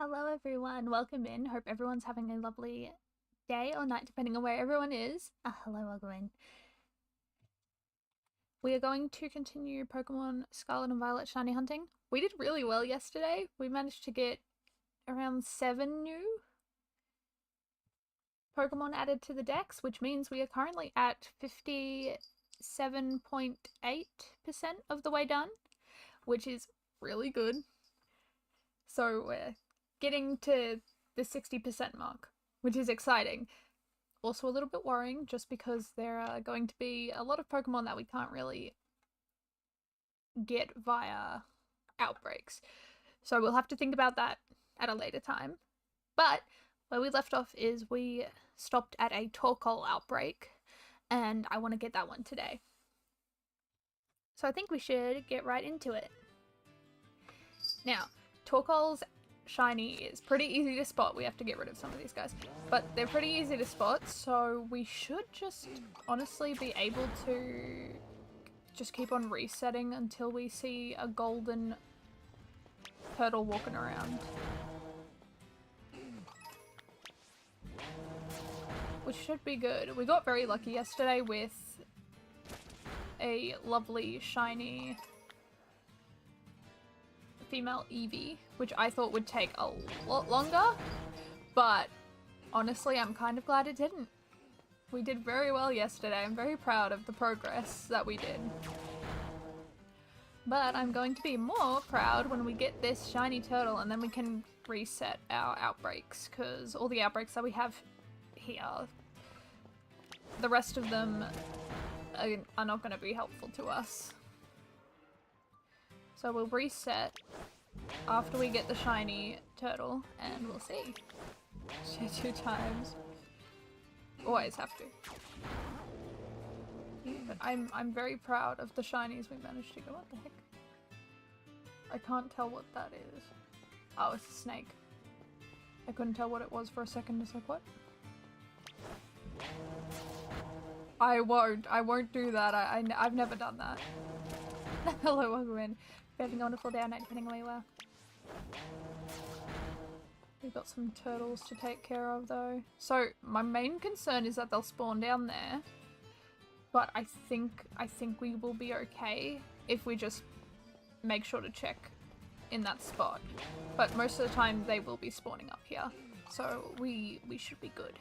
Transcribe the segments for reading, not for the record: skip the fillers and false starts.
Hello everyone, welcome in. Hope everyone's having a lovely day or night depending on where everyone is. Hello, welcome in. We are going to continue Pokemon Scarlet and Violet shiny hunting. We did really well yesterday. We managed to get around 7 new Pokemon added to the dex, which means we are currently at 57.8% of the way done, which is really good. So we're getting to the 60% mark, which is exciting. Also a little bit worrying just because there are going to be a lot of Pokemon that we can't really get via outbreaks. So we'll have to think about that at a later time. But where we left off is we stopped at a Torkoal outbreak, and I want to get that one today. So I think we should get right into it. Now, Torkoal's shiny is pretty easy to spot. We have to get rid of some of these guys, but they're pretty easy to spot, so we should just honestly be able to just keep on resetting until we see a golden turtle walking around, which should be good. We got very lucky yesterday with a lovely shiny female Eevee, which I thought would take a lot longer, but honestly I'm kind of glad it didn't. We did very well yesterday. I'm very proud of the progress that we did. But I'm going to be more proud when we get this shiny turtle and then we can reset our outbreaks, because all the outbreaks that we have here, the rest of them are not going to be helpful to us. So we'll reset after we get the shiny turtle, and we'll see. 2 times. Always have to. But I'm very proud of the shinies we managed to get. What the heck? I can't tell what that is. Oh, it's a snake. I couldn't tell what it was for a second. It's like, what? I won't do that. I've never done that. Hello, welcome in. Having a wonderful day or night depending on where you are. We've got some turtles to take care of though. So my main concern is that they'll spawn down there, but I think we will be okay if we just make sure to check in that spot. But most of the time they will be spawning up here, so we should be good.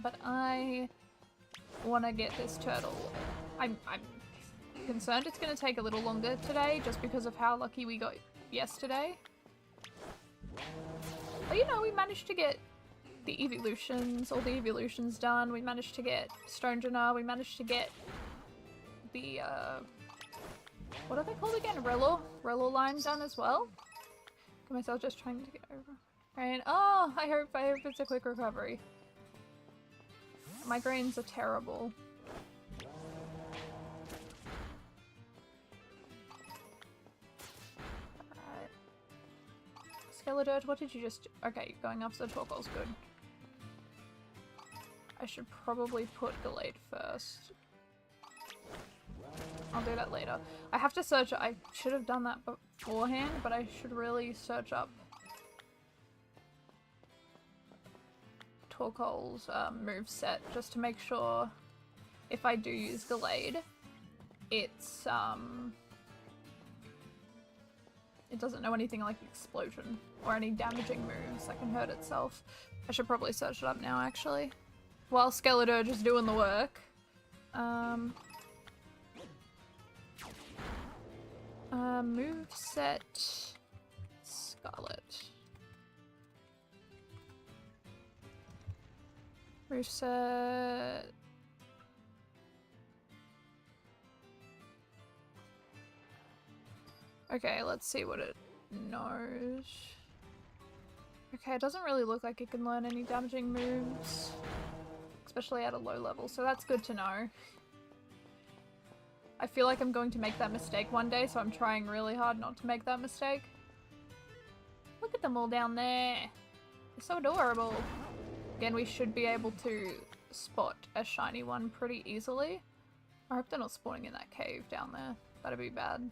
But I want to get this turtle. I'm concerned it's going to take a little longer today just because of how lucky we got yesterday. But you know, we managed to get the evolutions, all the evolutions done. We managed to get Stonjourner. We managed to get the, what are they called again? Line done as well. Look at myself just trying to get over. And oh, I hope it's a quick recovery. Migraines are terrible. Scarlet, what did you just do? Okay, going after the Torkoal's good. I should probably put Gallade first. I'll do that later. I have to search. I should have done that beforehand, but I should really search up Torkoal's moveset just to make sure if I do use Gallade, it's it doesn't know anything like explosion or any damaging moves that can hurt itself. I should probably search it up now actually, while Skeletor is doing the work. Moveset Scarlet. Moveset. Okay, let's see what it knows. Okay, it doesn't really look like it can learn any damaging moves, especially at a low level, so that's good to know. I feel like I'm going to make that mistake one day, so I'm trying really hard not to make that mistake. Look at them all down there. They're so adorable. Again, we should be able to spot a shiny one pretty easily. I hope they're not spawning in that cave down there. That'd be bad.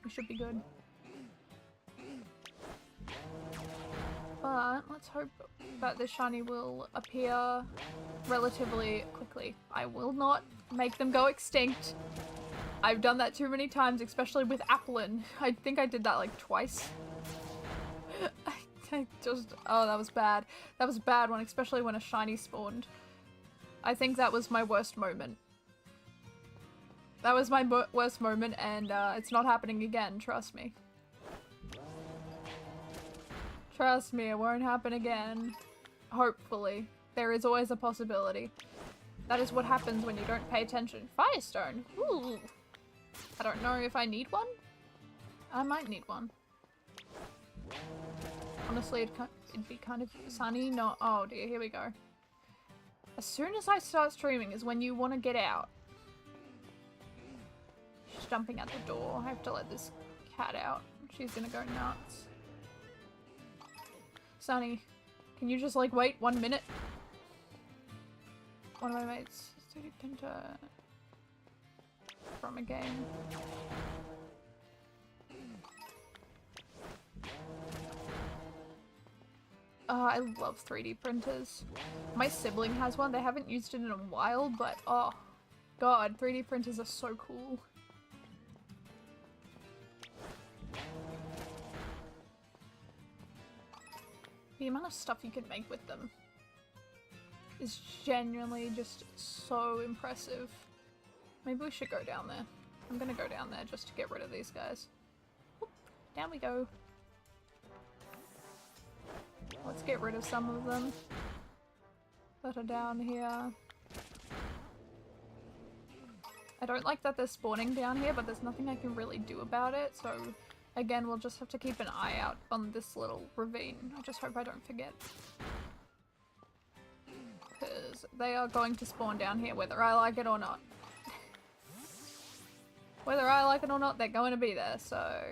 We should be good. But let's hope that this shiny will appear relatively quickly. I will not make them go extinct. I've done that too many times, especially with Applin. I think I did that like twice. I just, oh, that was bad. That was a bad one, especially when a shiny spawned. I think that was my worst moment. That was my worst moment, and it's not happening again, trust me. Trust me, it won't happen again. Hopefully. There is always a possibility. That is what happens when you don't pay attention. Firestone! Ooh! I don't know if I need one. I might need one. Honestly, it'd be kind of sunny. No, oh dear, here we go. As soon as I start streaming is when you want to get out. She's jumping at the door. I have to let this cat out. She's gonna go nuts. Sunny, can you just like wait 1 minute? One of my mates escaped into from a game. Oh, I love 3D printers. My sibling has one. They haven't used it in a while, but oh god, 3D printers are so cool. The amount of stuff you can make with them is genuinely just so impressive. Maybe we should go down there. I'm gonna go down there just to get rid of these guys. Whoop, down we go. Let's get rid of some of them that are down here. I don't like that they're spawning down here, but there's nothing I can really do about it, so again, we'll just have to keep an eye out on this little ravine. I just hope I don't forget. Because they are going to spawn down here whether I like it or not. Whether I like it or not, they're going to be there, so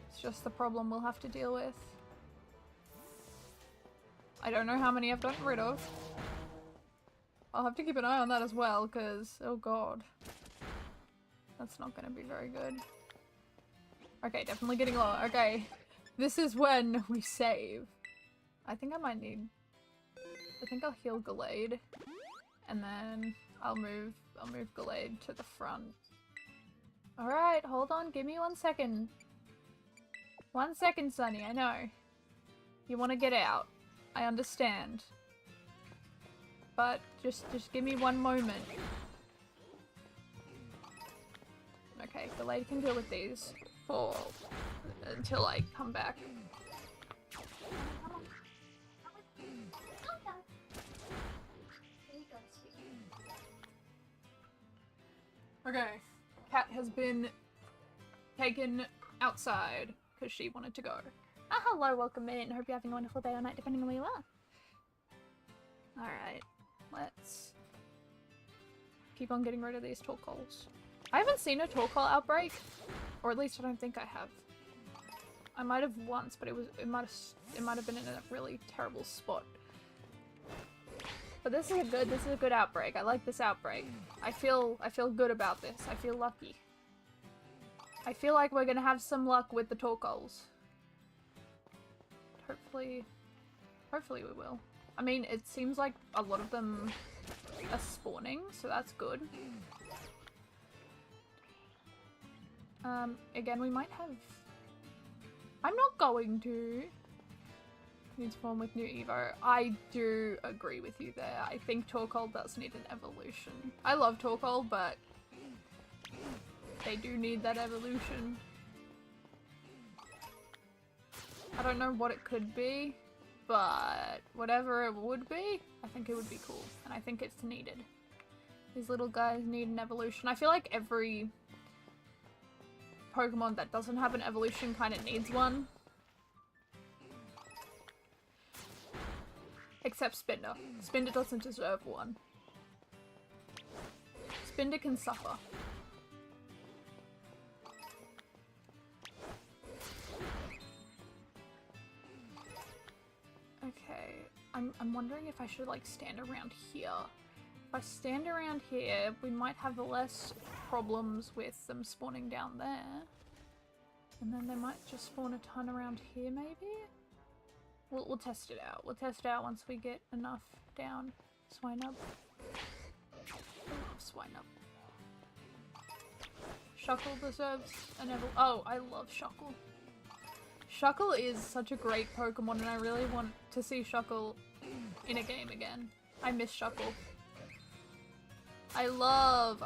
it's just the problem we'll have to deal with. I don't know how many I've gotten rid of. I'll have to keep an eye on that as well, because, oh god. That's not going to be very good. Okay, definitely getting low. Okay, this is when we save. I think I might need... I think I'll heal Gallade. And then I'll move Gallade to the front. Alright, hold on, give me 1 second. 1 second, Sunny, I know. You want to get out. I understand. But just give me 1 moment. Okay, Gallade can deal with these for until I come back. Okay, Cat has been taken outside because she wanted to go. Ah, hello, welcome in. Hope you're having a wonderful day or night, depending on where you are. Alright, let's keep on getting rid of these Torkoals. I haven't seen a Torkoal outbreak, or at least I don't think I have. I might have once, but it might have been in a really terrible spot. But this is a good outbreak. I like this outbreak. I feel good about this. I feel lucky. I feel like we're gonna have some luck with the Torkoals. Hopefully we will. I mean, it seems like a lot of them are spawning, so that's good. Again, we might have... I'm not going to need to form with new Evo. I do agree with you there. I think Torkoal does need an evolution. I love Torkoal, but they do need that evolution. I don't know what it could be, but whatever it would be, I think it would be cool, and I think it's needed. These little guys need an evolution. I feel like every Pokemon that doesn't have an evolution kind of needs one. Except Spinder. Spinder doesn't deserve one. Spinder can suffer. Okay, I'm wondering if I should like stand around here. If I stand around here, we might have less problems with them spawning down there. And then they might just spawn a ton around here, maybe? We'll test it out. We'll test it out once we get enough down. Swine up. I love swine up. Shuckle deserves an ever. Oh, I love Shuckle. Shuckle is such a great Pokemon, and I really want to see Shuckle in a game again. I miss Shuckle. I love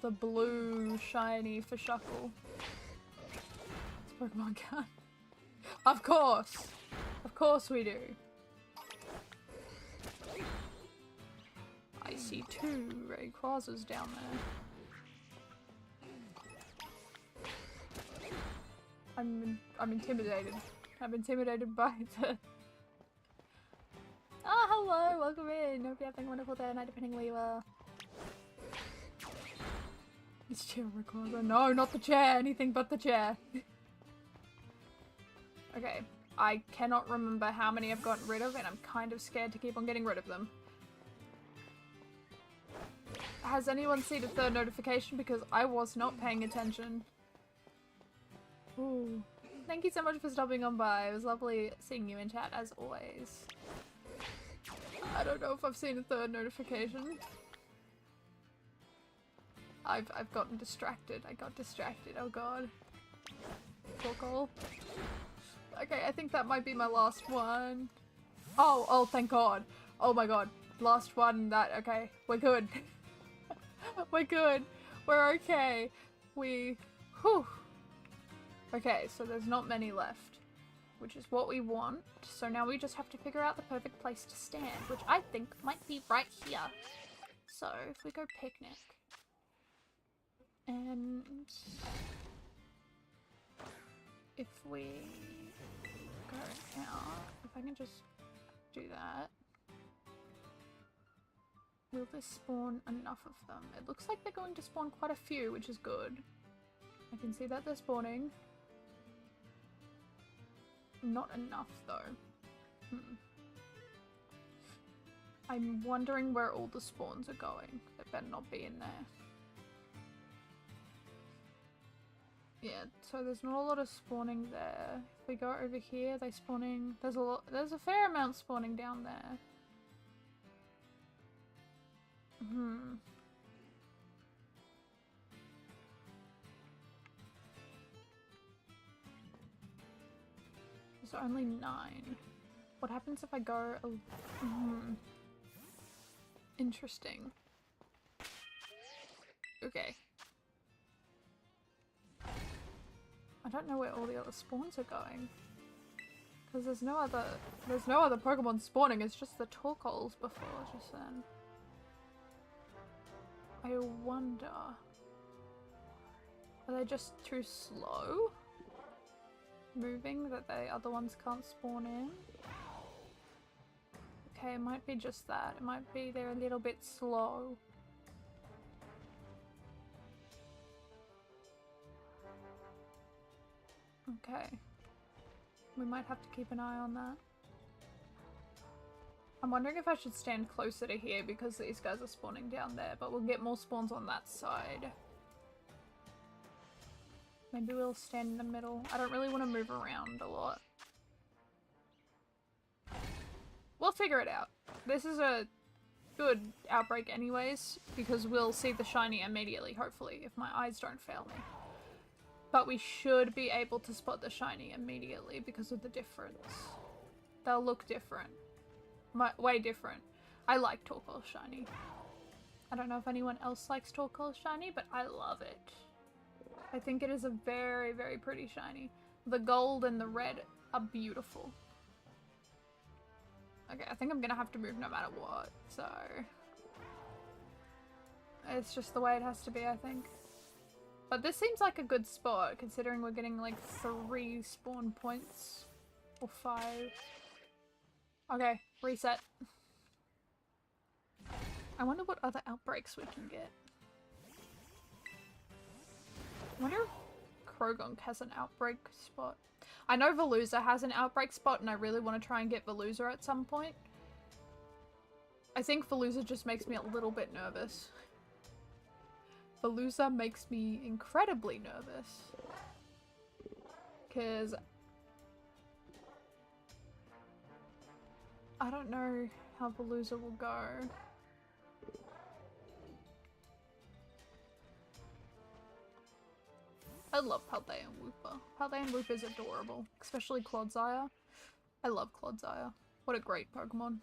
the blue shiny for Shuckle. It's Pokemon card. Of course! Of course we do. I see 2 Rayquazas down there. I'm intimidated. I'm intimidated by the... Oh, hello! Welcome in! Hope you're having a wonderful day or night, depending where you are. This chair Rayquaza. No, not the chair! Anything but the chair! Okay. I cannot remember how many I've gotten rid of, and I'm kind of scared to keep on getting rid of them. Has anyone seen a 3rd notification? Because I was not paying attention. Ooh. Thank you so much for stopping on by. It was lovely seeing you in chat, as always. I don't know if I've seen a 3rd notification. I've gotten distracted. I got distracted. Oh god. Torkoal. Okay, I think that might be my last one. Oh, thank god. Oh my god. Last one, okay. We're good. We're good. We're okay. Whew. Okay, so there's not many left, which is what we want. So now we just have to figure out the perfect place to stand, which I think might be right here. So if we go picnic, and if we go out, if I can just do that, will this spawn enough of them? It looks like they're going to spawn quite a few, which is good. I can see that they're spawning. Not enough, though. I'm wondering where all the spawns are going. They better not be in there. Yeah, so there's not a lot of spawning there. If we go over here, they spawning. There's a fair amount spawning down there. There's only 9. What happens if I go interesting. Okay. I don't know where all the other spawns are going. Because there's no other Pokemon spawning, it's just the Torkoals before just then. I wonder... Are they just too slow? Moving that the other ones can't spawn in? Okay, it might be just that. It might be they're a little bit slow. Okay. We might have to keep an eye on that. I'm wondering if I should stand closer to here because these guys are spawning down there, but we'll get more spawns on that side. Maybe we'll stand in the middle. I don't really want to move around a lot. We'll figure it out. This is a good outbreak anyways, because we'll see the shiny immediately, hopefully, if my eyes don't fail me. But we should be able to spot the shiny immediately because of the difference. They'll look different. Way different. I like Torkoal shiny. I don't know if anyone else likes Torkoal shiny, but I love it. I think it is a very, very pretty shiny. The gold and the red are beautiful. Okay, I think I'm gonna have to move no matter what, so... It's just the way it has to be, I think. But this seems like a good spot, considering we're getting like 3 spawn points. Or 5. Okay, reset. I wonder what other outbreaks we can get. I wonder if Krogunk has an outbreak spot. I know Veluza has an outbreak spot and I really want to try and get Veluza at some point. I think Veluza just makes me a little bit nervous. Veluza makes me incredibly nervous. Because I don't know how the loser will go. I love Paldean Wooper. Paldean Wooper is adorable, especially Clodsire. I love Clodsire. What a great Pokemon.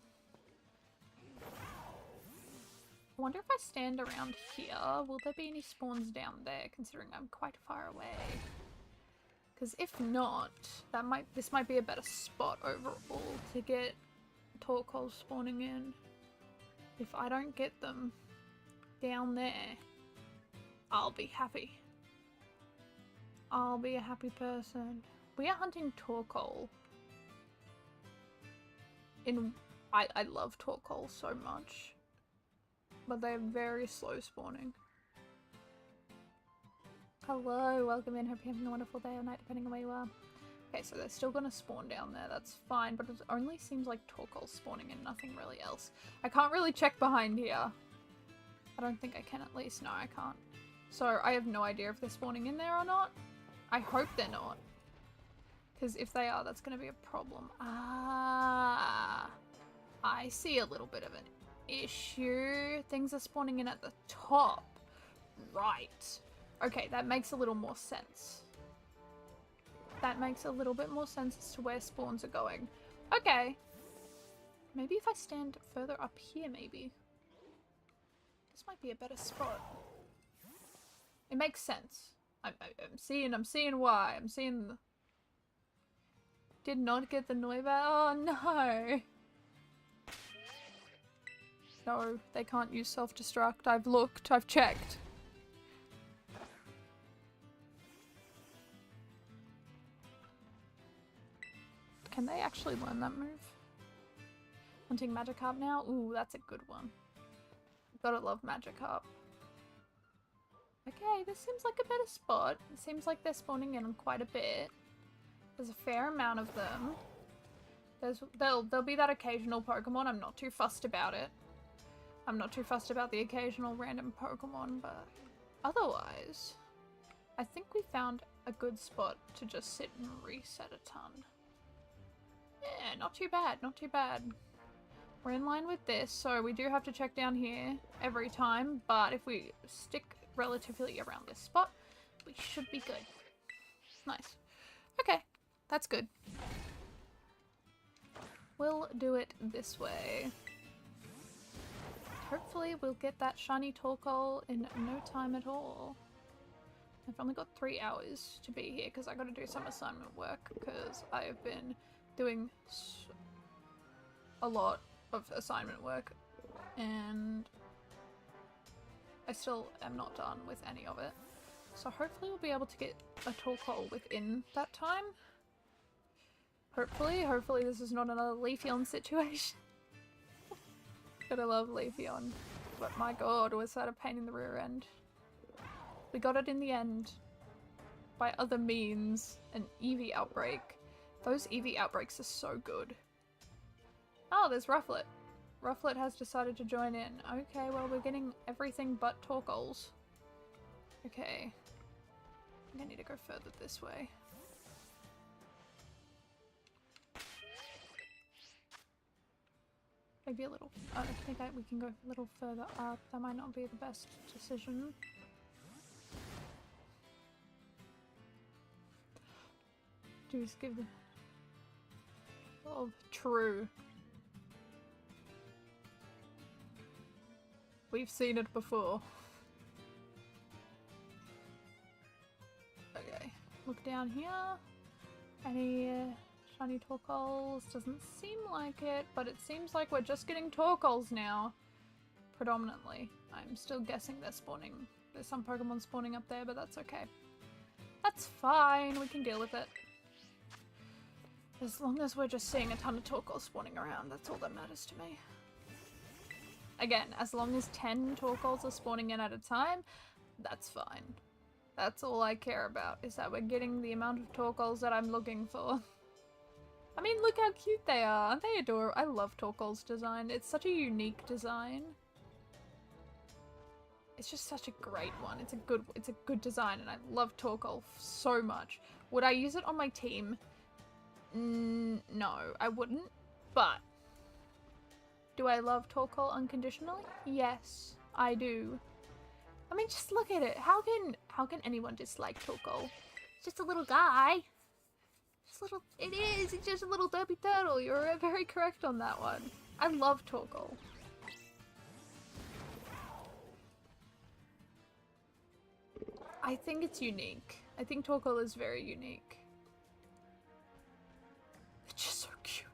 I wonder if I stand around here, will there be any spawns down there, considering I'm quite far away? Because if not, this might be a better spot overall to get Torkoals spawning in. If I don't get them down there, I'll be happy. I'll be a happy person. We are hunting Torkoal. I love Torkoal so much, but they're very slow spawning. Hello, welcome in. Hope you're having a wonderful day or night, depending on where you are. Okay, so they're still gonna spawn down there. That's fine, but it only seems like Torkoal spawning and nothing really else. I can't really check behind here. I don't think I can, at least. No, I can't. So I have no idea if they're spawning in there or not. I hope they're not. Because if they are, that's going to be a problem. Ah, I see a little bit of an issue. Things are spawning in at the top. Right. Okay, that makes a little more sense. That makes a little bit more sense as to where spawns are going. Okay. Maybe if I stand further up here, maybe. This might be a better spot. It makes sense. I'm seeing why. I'm seeing the... Did not get the Noibat. Oh no! No, they can't use self-destruct. I've looked. I've checked. Can they actually learn that move? Hunting Magikarp now? Ooh, that's a good one. Gotta love Magikarp. Okay, this seems like a better spot. It seems like they're spawning in quite a bit. There's a fair amount of them. There'll be that occasional Pokemon. I'm not too fussed about it. I'm not too fussed about the occasional random Pokemon, but otherwise, I think we found a good spot to just sit and reset a ton. Yeah, not too bad, not too bad. We're in line with this, so we do have to check down here every time, but if we stick relatively around this spot, we should be good. Nice. Okay, that's good. We'll do it this way. Hopefully we'll get that shiny Torkoal in no time at all. I've only got 3 hours to be here because I gotta do some assignment work because I have been doing a lot of assignment work and I still am not done with any of it. So hopefully we'll be able to get a Torkoal within that time. Hopefully this is not another Leafeon situation. Gotta love Leafeon. But my god, was that a pain in the rear end. We got it in the end. By other means. An Eevee outbreak. Those Eevee outbreaks are so good. Oh, there's Rufflet. Rufflet has decided to join in. Okay, well we're getting everything but Torkoals. Okay. I think I need to go further this way. Maybe a little... I think we can go a little further up. That might not be the best decision. Just give the... Oh, true. We've seen it before. Okay, look down here. Any shiny Torkoals? Doesn't seem like it, but it seems like we're just getting Torkoals now. Predominantly. I'm still guessing they're spawning. There's some Pokemon spawning up there, but that's okay. That's fine, we can deal with it. As long as we're just seeing a ton of Torkoals spawning around, that's all that matters to me. Again, as long as 10 Torkoals are spawning in at a time, that's fine. That's all I care about, is that we're getting the amount of Torkoals that I'm looking for. I mean, look how cute they are. Aren't they adorable? I love Torkoal's design. It's such a unique design. It's just such a great one. It's a good design, and I love Torkoal so much. Would I use it on my team? No, I wouldn't. But Do I love Torkoal unconditionally? Yes, I do. I mean, just look at it. How can anyone dislike Torkoal? It's just a little guy. Just a little. It is. It's just a little derpy turtle. You're very correct on that one. I love Torkoal. I think it's unique. I think Torkoal is very unique. It's just so cute.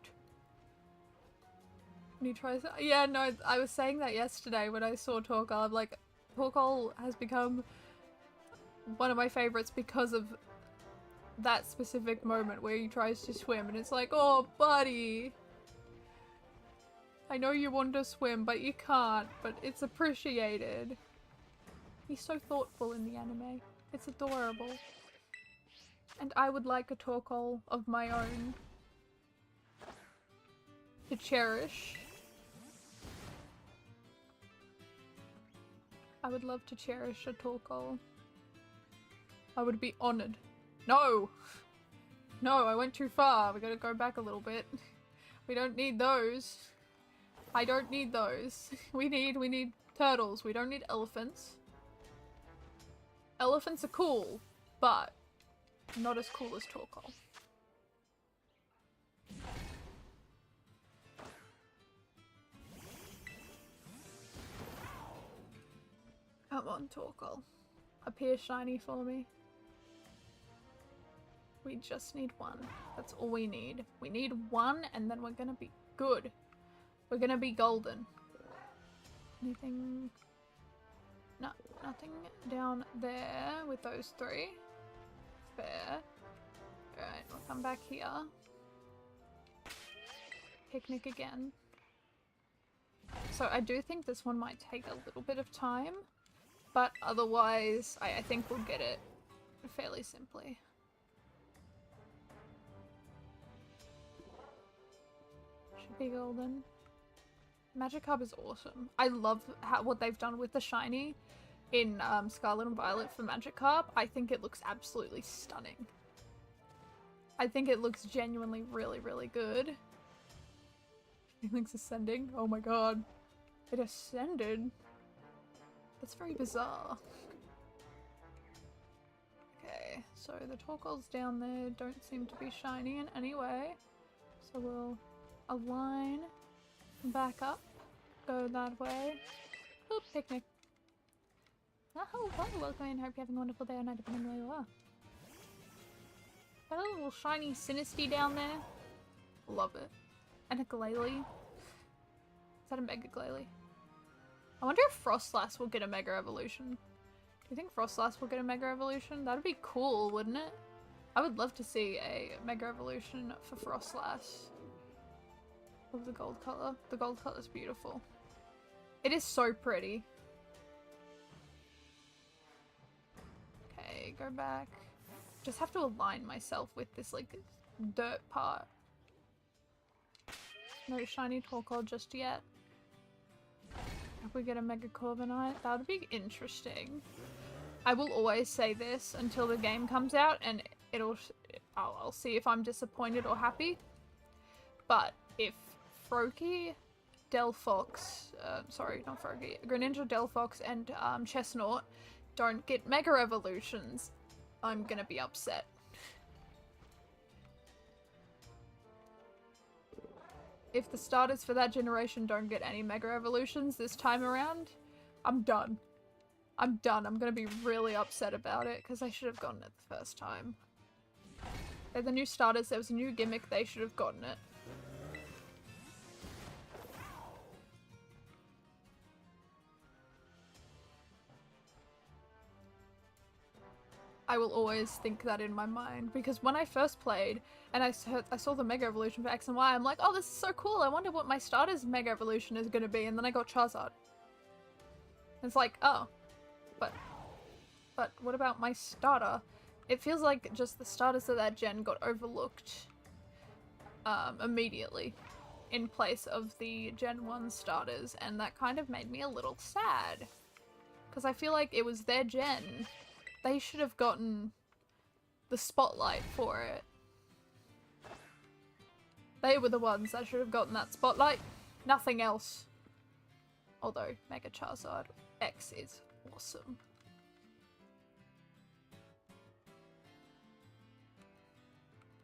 And he tries. Yeah, no, I was saying that yesterday when I saw Torkoal. I'm like, Torkoal has become one of my favorites because of that specific moment where he tries to swim and it's like, oh, buddy. I know you want to swim, but you can't, but it's appreciated. He's so thoughtful in the anime. It's adorable. And I would like a Torkoal of my own to cherish. I would love to cherish a Torkoal. I would be honored. No! No, I went too far. We gotta go back a little bit. We don't need those. I don't need those. We need turtles. We don't need elephants. Elephants are cool, but not as cool as Torkoal. Come on, Torkoal. Appear shiny for me. We just need one. That's all we need. We need one and then we're gonna be good. We're gonna be golden. Anything? No, nothing down there with those three. Fair. Alright, we'll come back here. Picnic again. So I do think this one might take a little bit of time, but otherwise I think we'll get it fairly simply. Should be golden. Magikarp is awesome. I love what they've done with the shiny in Scarlet and Violet for Magikarp. I think it looks absolutely stunning. I think it looks genuinely really, really good. Feelings ascending. Oh my god. It ascended. That's very bizarre. Okay, so the Torkoals down there don't seem to be shiny in any way. So we'll align back up, go that way. Oop, picnic. Oh, hello, welcome in. Hope you're having a wonderful day or night depending where you are. Got a little shiny Sinisty down there. Love it. And a Glalie. Is that a Mega Glalie? I wonder if Frostlass will get a Mega Evolution. Do you think Frostlass will get a Mega Evolution? That'd be cool, wouldn't it? I would love to see a Mega Evolution for Frostlass. Love the gold color. The gold color is beautiful. It is so pretty. Okay, go back. Just have to align myself with this like dirt part. No shiny Torkoal just yet. If we get a Mega Corviknight, that would be interesting. I will always say this until the game comes out, and I'll see if I'm disappointed or happy. But if Froakie, Delphox, sorry, not Froakie, Greninja, Delphox, and Chestnut don't get Mega Evolutions, I'm gonna be upset. If the starters for that generation don't get any Mega Evolutions this time around, I'm done. I'm done. I'm gonna be really upset about it, because I should have gotten it the first time. They're the new starters, there was a new gimmick, they should have gotten it. I will always think that in my mind, because when I first played and I saw the Mega Evolution for X and Y, I'm like, oh, this is so cool, I wonder what my starter's Mega Evolution is going to be, and then I got Charizard. It's like, oh, but what about my starter? It feels like just the starters of that gen got overlooked immediately in place of the Gen 1 starters, and that kind of made me a little sad, because I feel like it was their gen. They should have gotten the spotlight for it. They were the ones that should have gotten that spotlight. Nothing else. Although Mega Charizard X is awesome.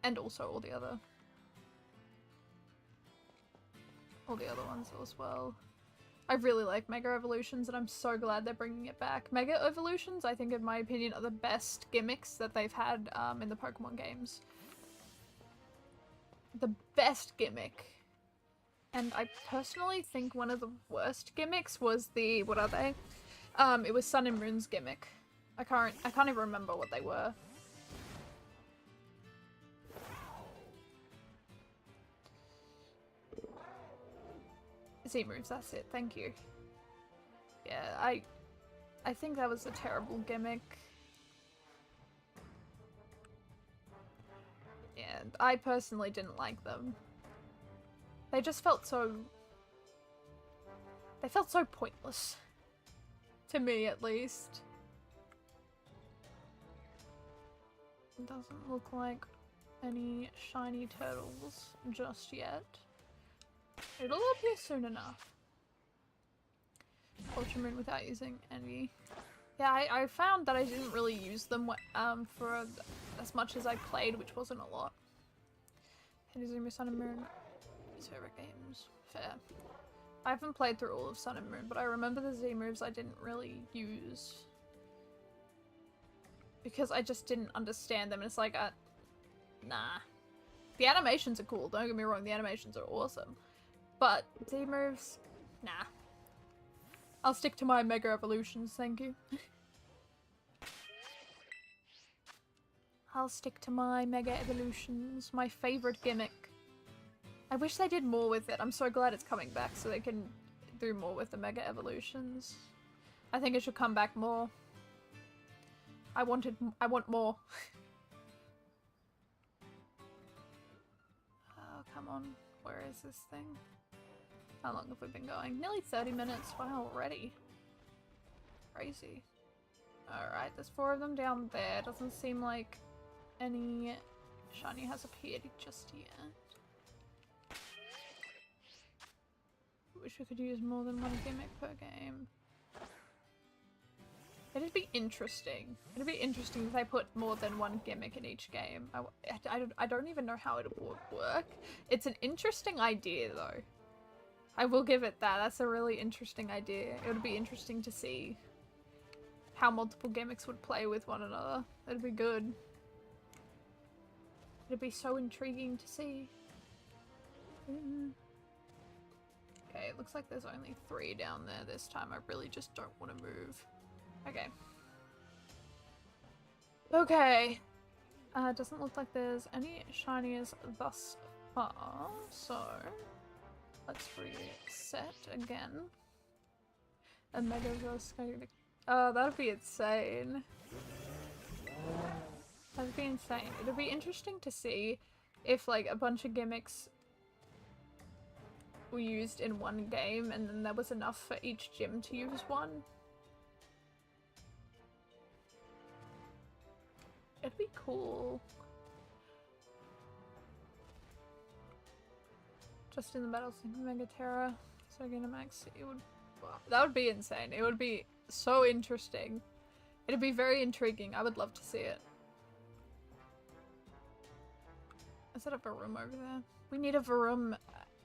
And also all the other ones as well. I really like Mega Evolutions and I'm so glad they're bringing it back. Mega Evolutions, I think in my opinion, are the best gimmicks that they've had in the Pokemon games. The best gimmick. And I personally think one of the worst gimmicks was the, what are they? It was Sun and Moon's gimmick. I can't even remember what they were. Z moves, that's it, thank you. Yeah, I think that was a terrible gimmick. And I personally didn't like them. They just felt so... They felt so pointless. To me, at least. It doesn't look like any shiny turtles just yet. It'll appear soon enough. Ultramoon without using any... Yeah, I found that I didn't really use them for as much as I played, which wasn't a lot. Inazuma Sun and Moon. His favorite games. Fair. I haven't played through all of Sun and Moon, but I remember the Z moves I didn't really use. Because I just didn't understand them, and it's like, nah. The animations are cool, don't get me wrong, the animations are awesome. But Z moves, nah. I'll stick to my Mega Evolutions, thank you. I'll stick to my Mega Evolutions, my favorite gimmick. I wish they did more with it. I'm so glad it's coming back so they can do more with the Mega Evolutions. I think it should come back more. I want more. Oh, come on. Where is this thing? How long have we been going? Nearly 30 minutes. Wow, already. Crazy. Alright, there's 4 of them down there. Doesn't seem like any shiny has appeared just yet. Wish we could use more than one gimmick per game. It'd be interesting. It'd be interesting if they put more than one gimmick in each game. I don't even know how it would work. It's an interesting idea though. I will give it that. That's a really interesting idea. It would be interesting to see how multiple gimmicks would play with one another. It'd be good. It'd be so intriguing to see. Okay, it looks like there's only 3 down there this time. I really just don't want to move. Okay. Okay. Doesn't look like there's any shinies thus far, so let's reset again. A Mega Verse. Oh, that'd be insane. That'd be insane. It'd be interesting to see if like a bunch of gimmicks were used in one game and then there was enough for each gym to use one. It'd be cool. Just in the battles in Megaterra, so Gigantamax, it would... Wow, that would be insane. It would be so interesting. It'd be very intriguing. I would love to see it. I set up a room over there. We need a Varum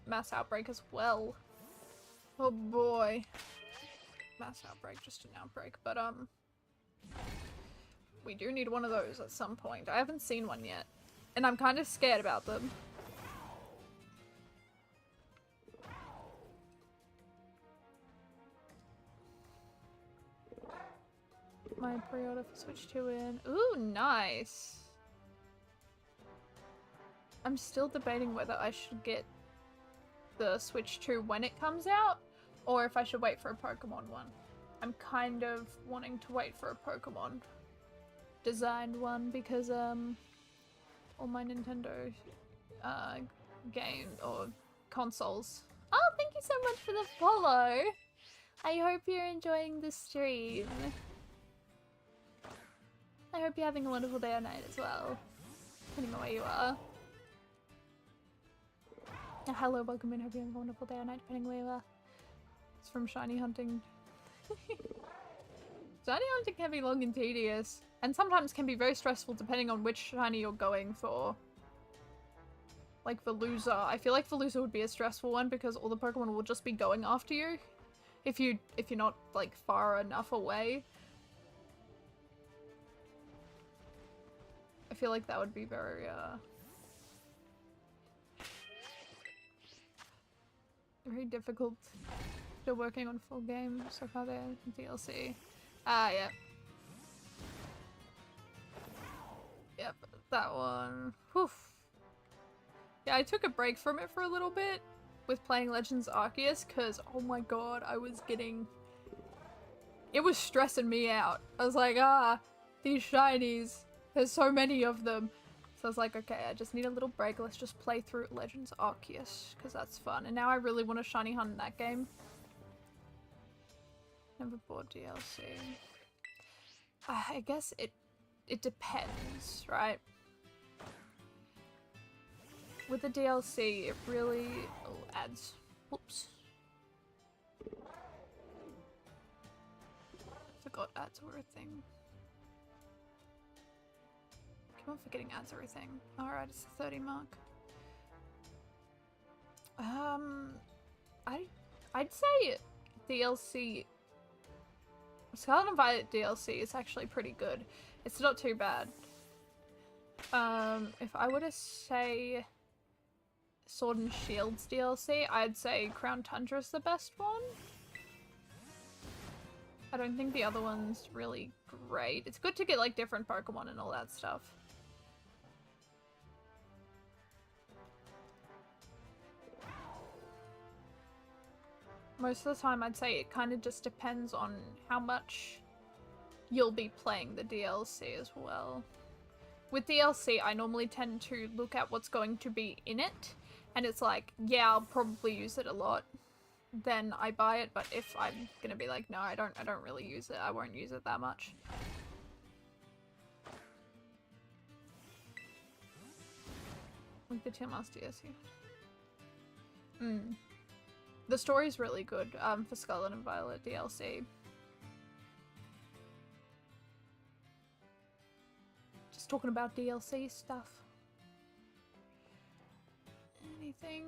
mass outbreak as well. Oh boy. Mass outbreak, just an outbreak, but we do need one of those at some point. I haven't seen one yet, and I'm kind of scared about them. My pre-order for Switch 2 in. Ooh, nice! I'm still debating whether I should get the Switch 2 when it comes out, or if I should wait for a Pokemon one. I'm kind of wanting to wait for a Pokemon designed one because all my Nintendo game or consoles. Oh, thank you so much for the follow. I hope you're enjoying the stream. I hope you're having a wonderful day or night as well, depending on where you are. Hello, welcome in. Hope you have a wonderful day or night, depending where you are. It's from shiny hunting. Shiny hunting can be long and tedious, and sometimes can be very stressful depending on which shiny you're going for. Like Veluza. I feel like Veluza would be a stressful one because all the Pokemon will just be going after you if you're not like far enough away. I feel like that would be very very difficult. Still working on full game so far there. DLC. Ah, yeah. Yep, that one. Whew. Yeah, I took a break from it for a little bit with playing Legends Arceus because, oh my god, I was getting... It was stressing me out. I was like, these shinies. There's so many of them. So I was like, okay, I just need a little break. Let's just play through Legends Arceus because that's fun. And now I really want to shiny hunt in that game. Never bought DLC. I guess it depends, right? With the DLC, it really... Oh, ads. Whoops. Forgot ads were a thing. Keep on forgetting ads are a thing. Alright, it's the 30 mark. I'd say DLC... Scarlet and Violet DLC is actually pretty good. It's not too bad. If I were to say Sword and Shield's DLC, I'd say Crown Tundra's the best one. I don't think the other one's really great. It's good to get like different Pokemon and all that stuff. Most of the time I'd say it kind of just depends on how much you'll be playing the DLC as well. With DLC, I normally tend to look at what's going to be in it, and it's like, yeah, I'll probably use it a lot. Then I buy it, but if I'm gonna be like, no, I don't really use it, I won't use it that much. Like the Tier Master DLC. The story's really good for Scarlet and Violet DLC. Just talking about DLC stuff. Anything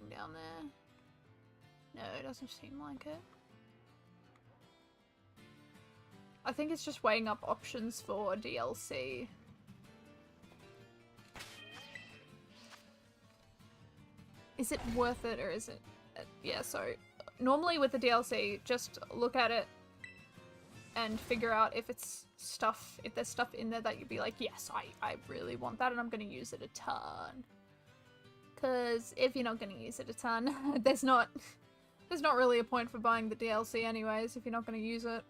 down there? No, it doesn't seem like it. I think it's just weighing up options for DLC. Is it worth it or is it? Yeah, so normally with the DLC, just look at it and figure out if it's stuff, if there's stuff in there that you'd be like, yes, I really want that and I'm gonna use it a ton. Because if you're not gonna use it a ton, there's not really a point for buying the DLC anyways if you're not gonna use it.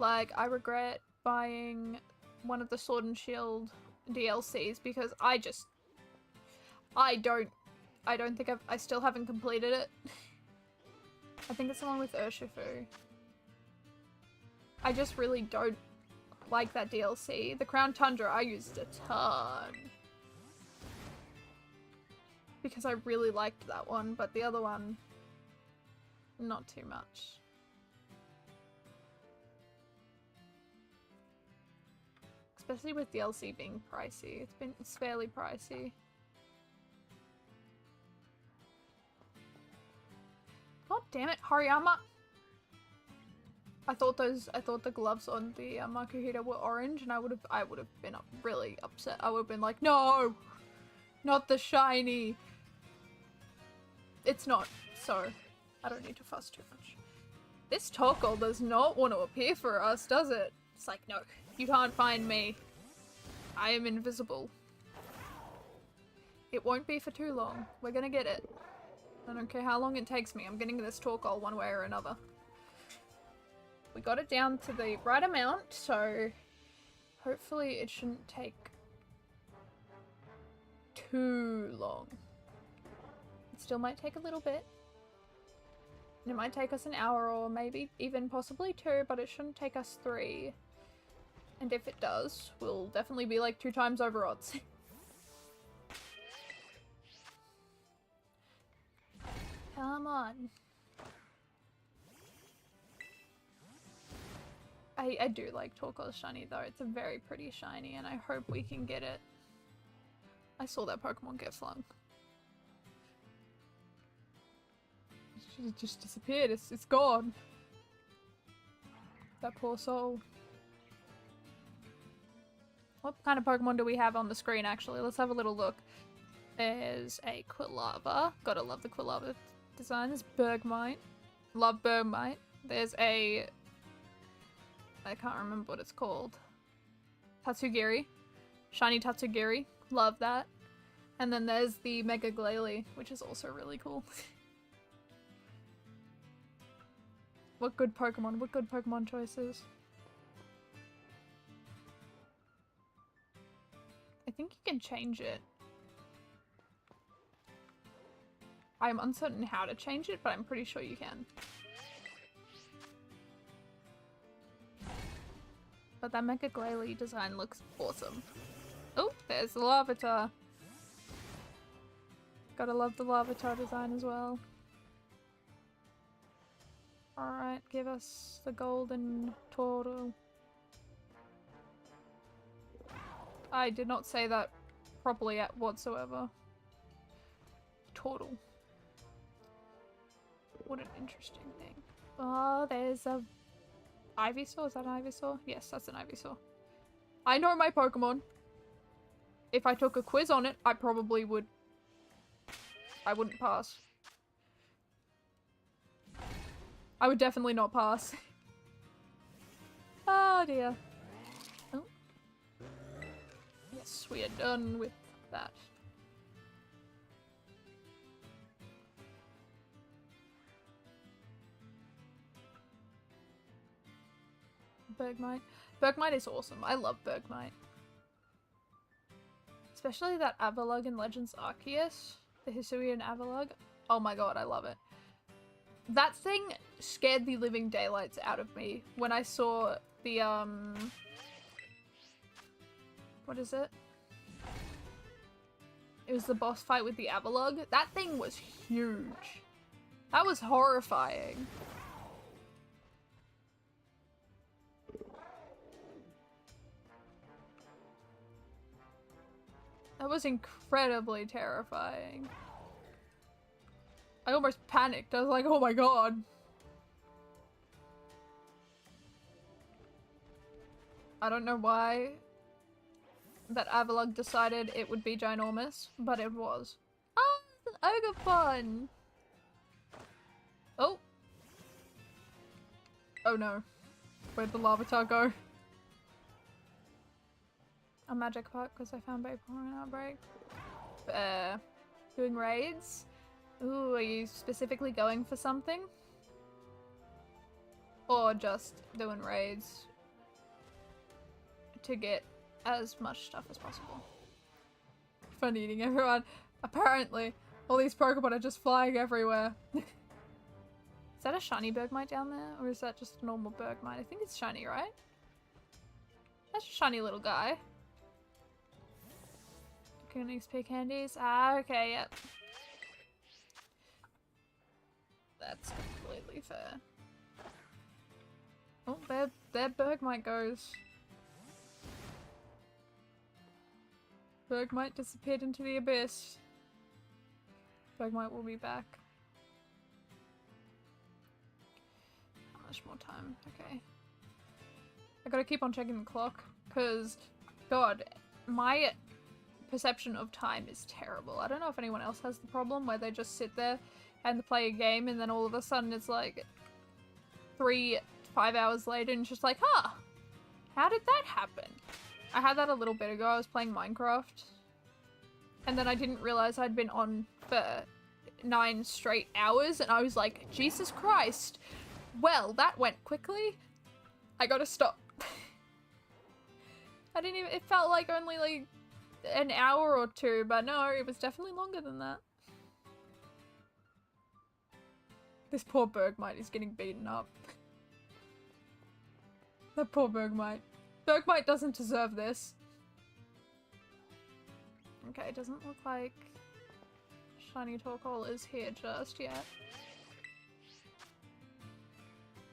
Like, I regret buying one of the Sword and Shield DLCs because I don't think I still haven't completed it. I think it's the one with Urshifu. I just really don't like that DLC. The Crown Tundra I used a ton. Because I really liked that one, but the other one, not too much. Especially with DLC being pricey. It's fairly pricey. God damn it, Hariyama! I thought the gloves on the Makuhita were orange, and I would have been really upset. I would have been like, no, not the shiny. It's not, so I don't need to fuss too much. This Torkoal does not want to appear for us, does it? It's like, no, you can't find me. I am invisible. It won't be for too long. We're gonna get it. I don't care how long it takes me. I'm getting this Torkoal one way or another. We got it down to the right amount, so hopefully it shouldn't take too long. It still might take a little bit. It might take us an hour or maybe even possibly 2, but it shouldn't take us 3. And if it does, we'll definitely be like 2 times over odds. Come on. I do like Torko's shiny though. It's a very pretty shiny and I hope we can get it. I saw that Pokemon get flung. It just disappeared. It's gone. That poor soul. What kind of Pokemon do we have on the screen actually? Let's have a little look. There's a Quilava. Gotta love the Quilava design. There's Bergmite. Love Bergmite. There's a... I can't remember what it's called. Tatsugiri. Shiny Tatsugiri. Love that. And then there's the Mega Glalie, which is also really cool. What good Pokemon choices. I think you can change it. I'm uncertain how to change it, but I'm pretty sure you can. But that Mega Glalie design looks awesome. Oh, there's the Larvitar. Gotta love the Larvitar design as well. Alright, give us the golden turtle. I did not say that properly whatsoever. Turtle. What an interesting thing. Oh, there's a Ivysaur? Is that an Ivysaur? Yes, that's an Ivysaur. I know my Pokemon. If I took a quiz on it, I probably would. I wouldn't pass. I would definitely not pass. Oh dear. Oh. Yes, we are done with that. Bergmite. Bergmite is awesome. I love Bergmite. Especially that Avalugg in Legends Arceus. The Hisuian Avalugg. Oh my god, I love it. That thing scared the living daylights out of me when I saw the, what is it? It was the boss fight with the Avalugg. That thing was huge. That was horrifying. That was incredibly terrifying. I almost panicked. I was like, oh my god. I don't know why that Avalugg decided it would be ginormous, but it was. Oh, it's an Ogerpon! Oh. Oh no. Where'd the Larvitar go? A magic pot because I found Vaporeon Outbreak. Doing raids? Ooh, are you specifically going for something? Or just doing raids to get as much stuff as possible? Fun eating everyone. Apparently, all these Pokemon are just flying everywhere. Is that a shiny Bergmite down there? Or is that just a normal Bergmite? I think it's shiny, right? That's a shiny little guy. Goonies, pig candies. Ah, okay, yep. That's completely fair. Oh, there Bergmite goes. Bergmite disappeared into the abyss. Bergmite will be back. How much more time? Okay. I gotta keep on checking the clock, because, god, my perception of time is terrible. I don't know if anyone else has the problem where they just sit there and play a game and then all of a sudden it's like 5 hours later and it's just like, huh, how did that happen? I had that a little bit ago. I was playing Minecraft and then I didn't realize I'd been on for 9 straight hours and I was like, Jesus Christ. Well, that went quickly. I gotta stop. It felt like only like an hour or 2, but no, it was definitely longer than that. This poor Bergmite is getting beaten up. That poor Bergmite. Bergmite doesn't deserve this. Okay, it doesn't look like Shiny Torkoal is here just yet.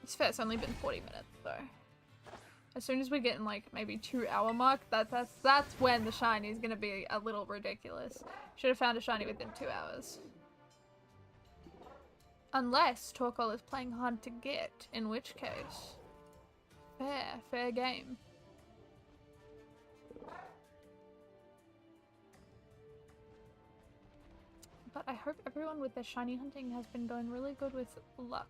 It's fair, it's only been 40 minutes though. As soon as we get in like maybe 2-hour mark, that's when the shiny is gonna be a little ridiculous. Should have found a shiny within 2 hours. Unless Torkoal is playing hard to get, in which case, fair game. But I hope everyone with their shiny hunting has been going really good with luck.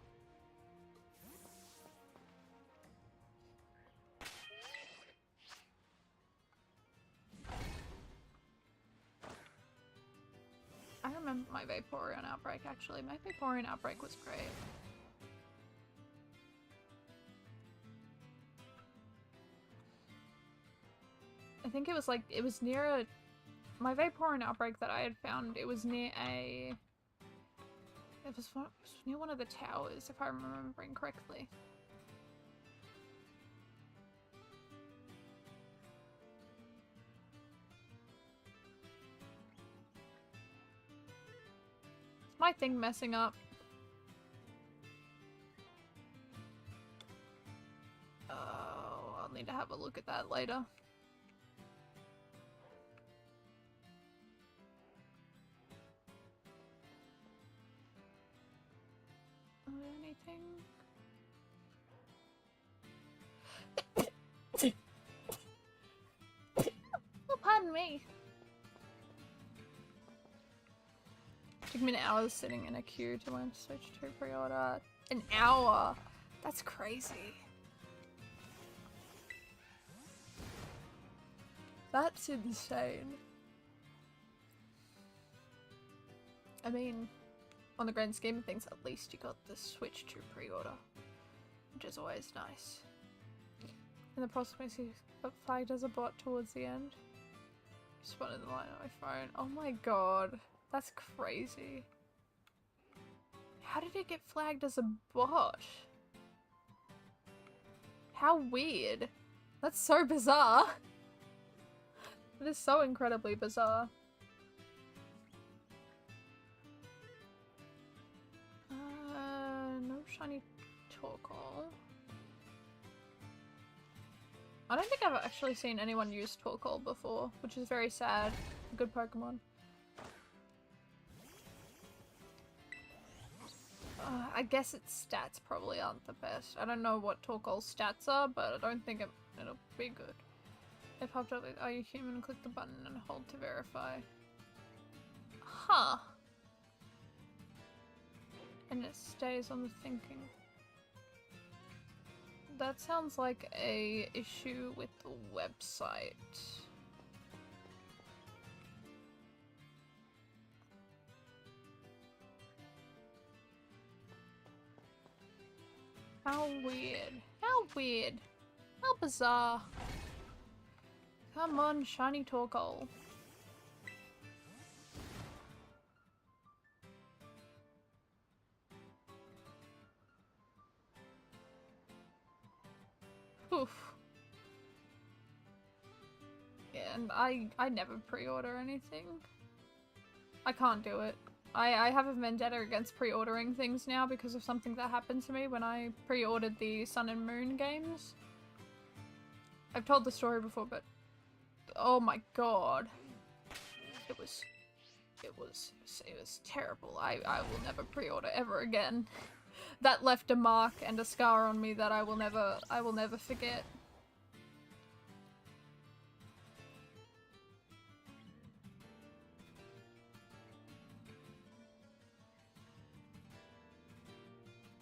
I remember my Vaporeon outbreak actually. My Vaporeon outbreak was great. I think it was like, it was near a... My Vaporeon outbreak that I had found, it was near a... It was near one of the towers, if I'm remembering correctly. Is my thing messing up? Oh, I'll need to have a look at that later. Anything? Oh, pardon me. Took me an hour sitting in a queue to learn to switch to pre-order. An hour? That's crazy. That's insane. I mean, on the grand scheme of things, at least you got the switch to pre-order, which is always nice. And the possibility of flagged as a bot towards the end. Spun in the line on my phone. Oh my god, that's crazy. How did it get flagged as a bot? How weird. That's so bizarre. It is so incredibly bizarre. No shiny Torkoal. I don't think I've actually seen anyone use Torkoal before, which is very sad. Good Pokemon. I guess its stats probably aren't the best. I don't know what Torkoal's stats are, but I don't think it'll be good. It popped up with, are you human? Click the button and hold to verify. Huh. And it stays on the thinking. That sounds like a issue with the website. How weird. How weird. How bizarre. Come on, shiny Torkoal. Oof. Yeah, and I never pre-order anything. I can't do it. I have a vendetta against pre-ordering things now because of something that happened to me when I pre-ordered the Sun and Moon games. I've told the story before, but oh my god. It was terrible. I will never pre-order ever again. That left a mark and a scar on me that I will never forget.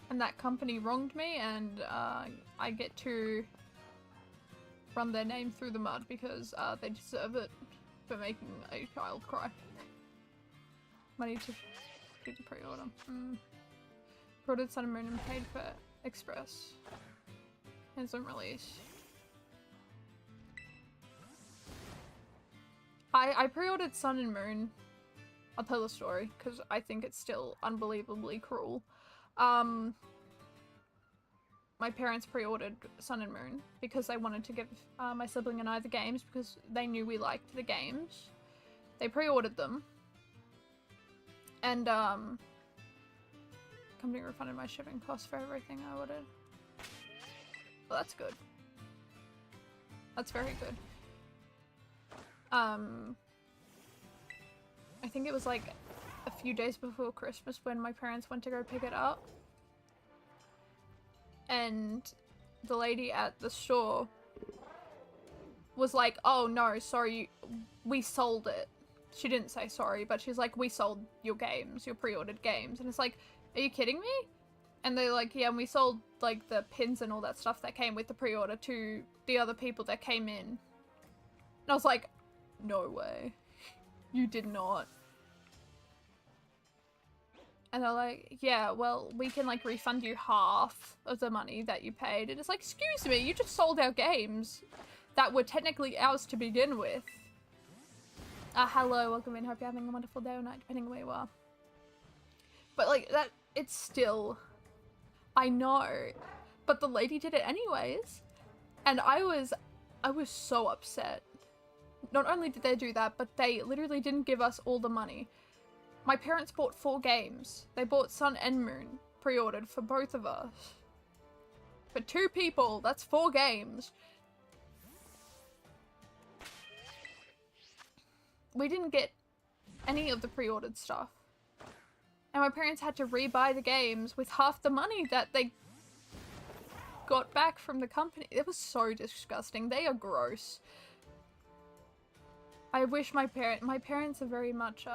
And that company wronged me, and I get to run their name through the mud because they deserve it for making a child cry. Money to do the pre-order. Pre-ordered Sun and Moon and paid for Express. Instant release. I pre-ordered Sun and Moon. I'll tell the story because I think it's still unbelievably cruel. I pre-ordered Sun and Moon and paid for Express. Handsome release. I pre-ordered Sun and Moon. I'll tell the story because I think it's still unbelievably cruel. Handsome release. I pre-ordered Sun and Moon and paid for Express. Handsome release. I pre-ordered Sun and Moon my parents pre-ordered Sun and Moon because they wanted to give my sibling and I the games because they knew we liked the games. They pre-ordered them. And, company refunded my shipping costs for everything I ordered. Well, that's good. That's very good. I think it was like a few days before Christmas when my parents went to go pick it up. And the lady at the store was like, oh no, sorry, we sold it. She didn't say sorry, but she's like, we sold your games, your pre-ordered games. And it's like, are you kidding me? And they're like, yeah, and we sold like the pins and all that stuff that came with the pre-order to the other people that came in. And I was like, no way. You did not. And they're like, yeah, well, we can like refund you half of the money that you paid. And it's like, excuse me, you just sold our games that were technically ours to begin with. Hello, welcome in. Hope you're having a wonderful day or night, depending on where you are. But like that, it's still, I know, but the lady did it anyways. And I was so upset. Not only did they do that, but they literally didn't give us all the money. My parents bought 4 games. They bought Sun and Moon, pre-ordered for both of us. For 2 people, that's 4 games. We didn't get any of the pre-ordered stuff. And my parents had to rebuy the games with half the money that they got back from the company. It was so disgusting. They are gross. I wish my parents are very much,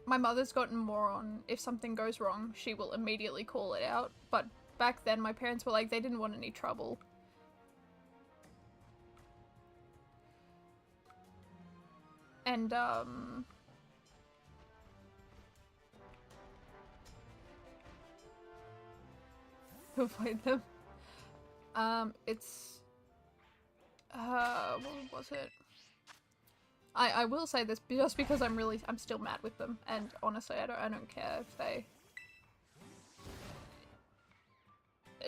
my mother's gotten more on, if something goes wrong, she will immediately call it out. But back then, my parents were like, they didn't want any trouble. And, who played them? It's, what was it? I will say this just because I'm still mad with them, and honestly, I don't care if they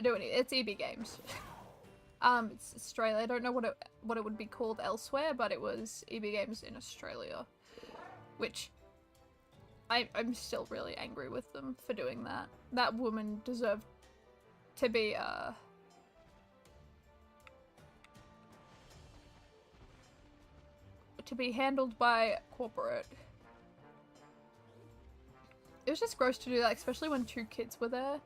do any. It's EB Games. It's Australia. I don't know what it would be called elsewhere, but it was EB Games in Australia, which I'm still really angry with them for doing that. That woman deserved to be handled by corporate. It was just gross to do that, especially when 2 kids were there,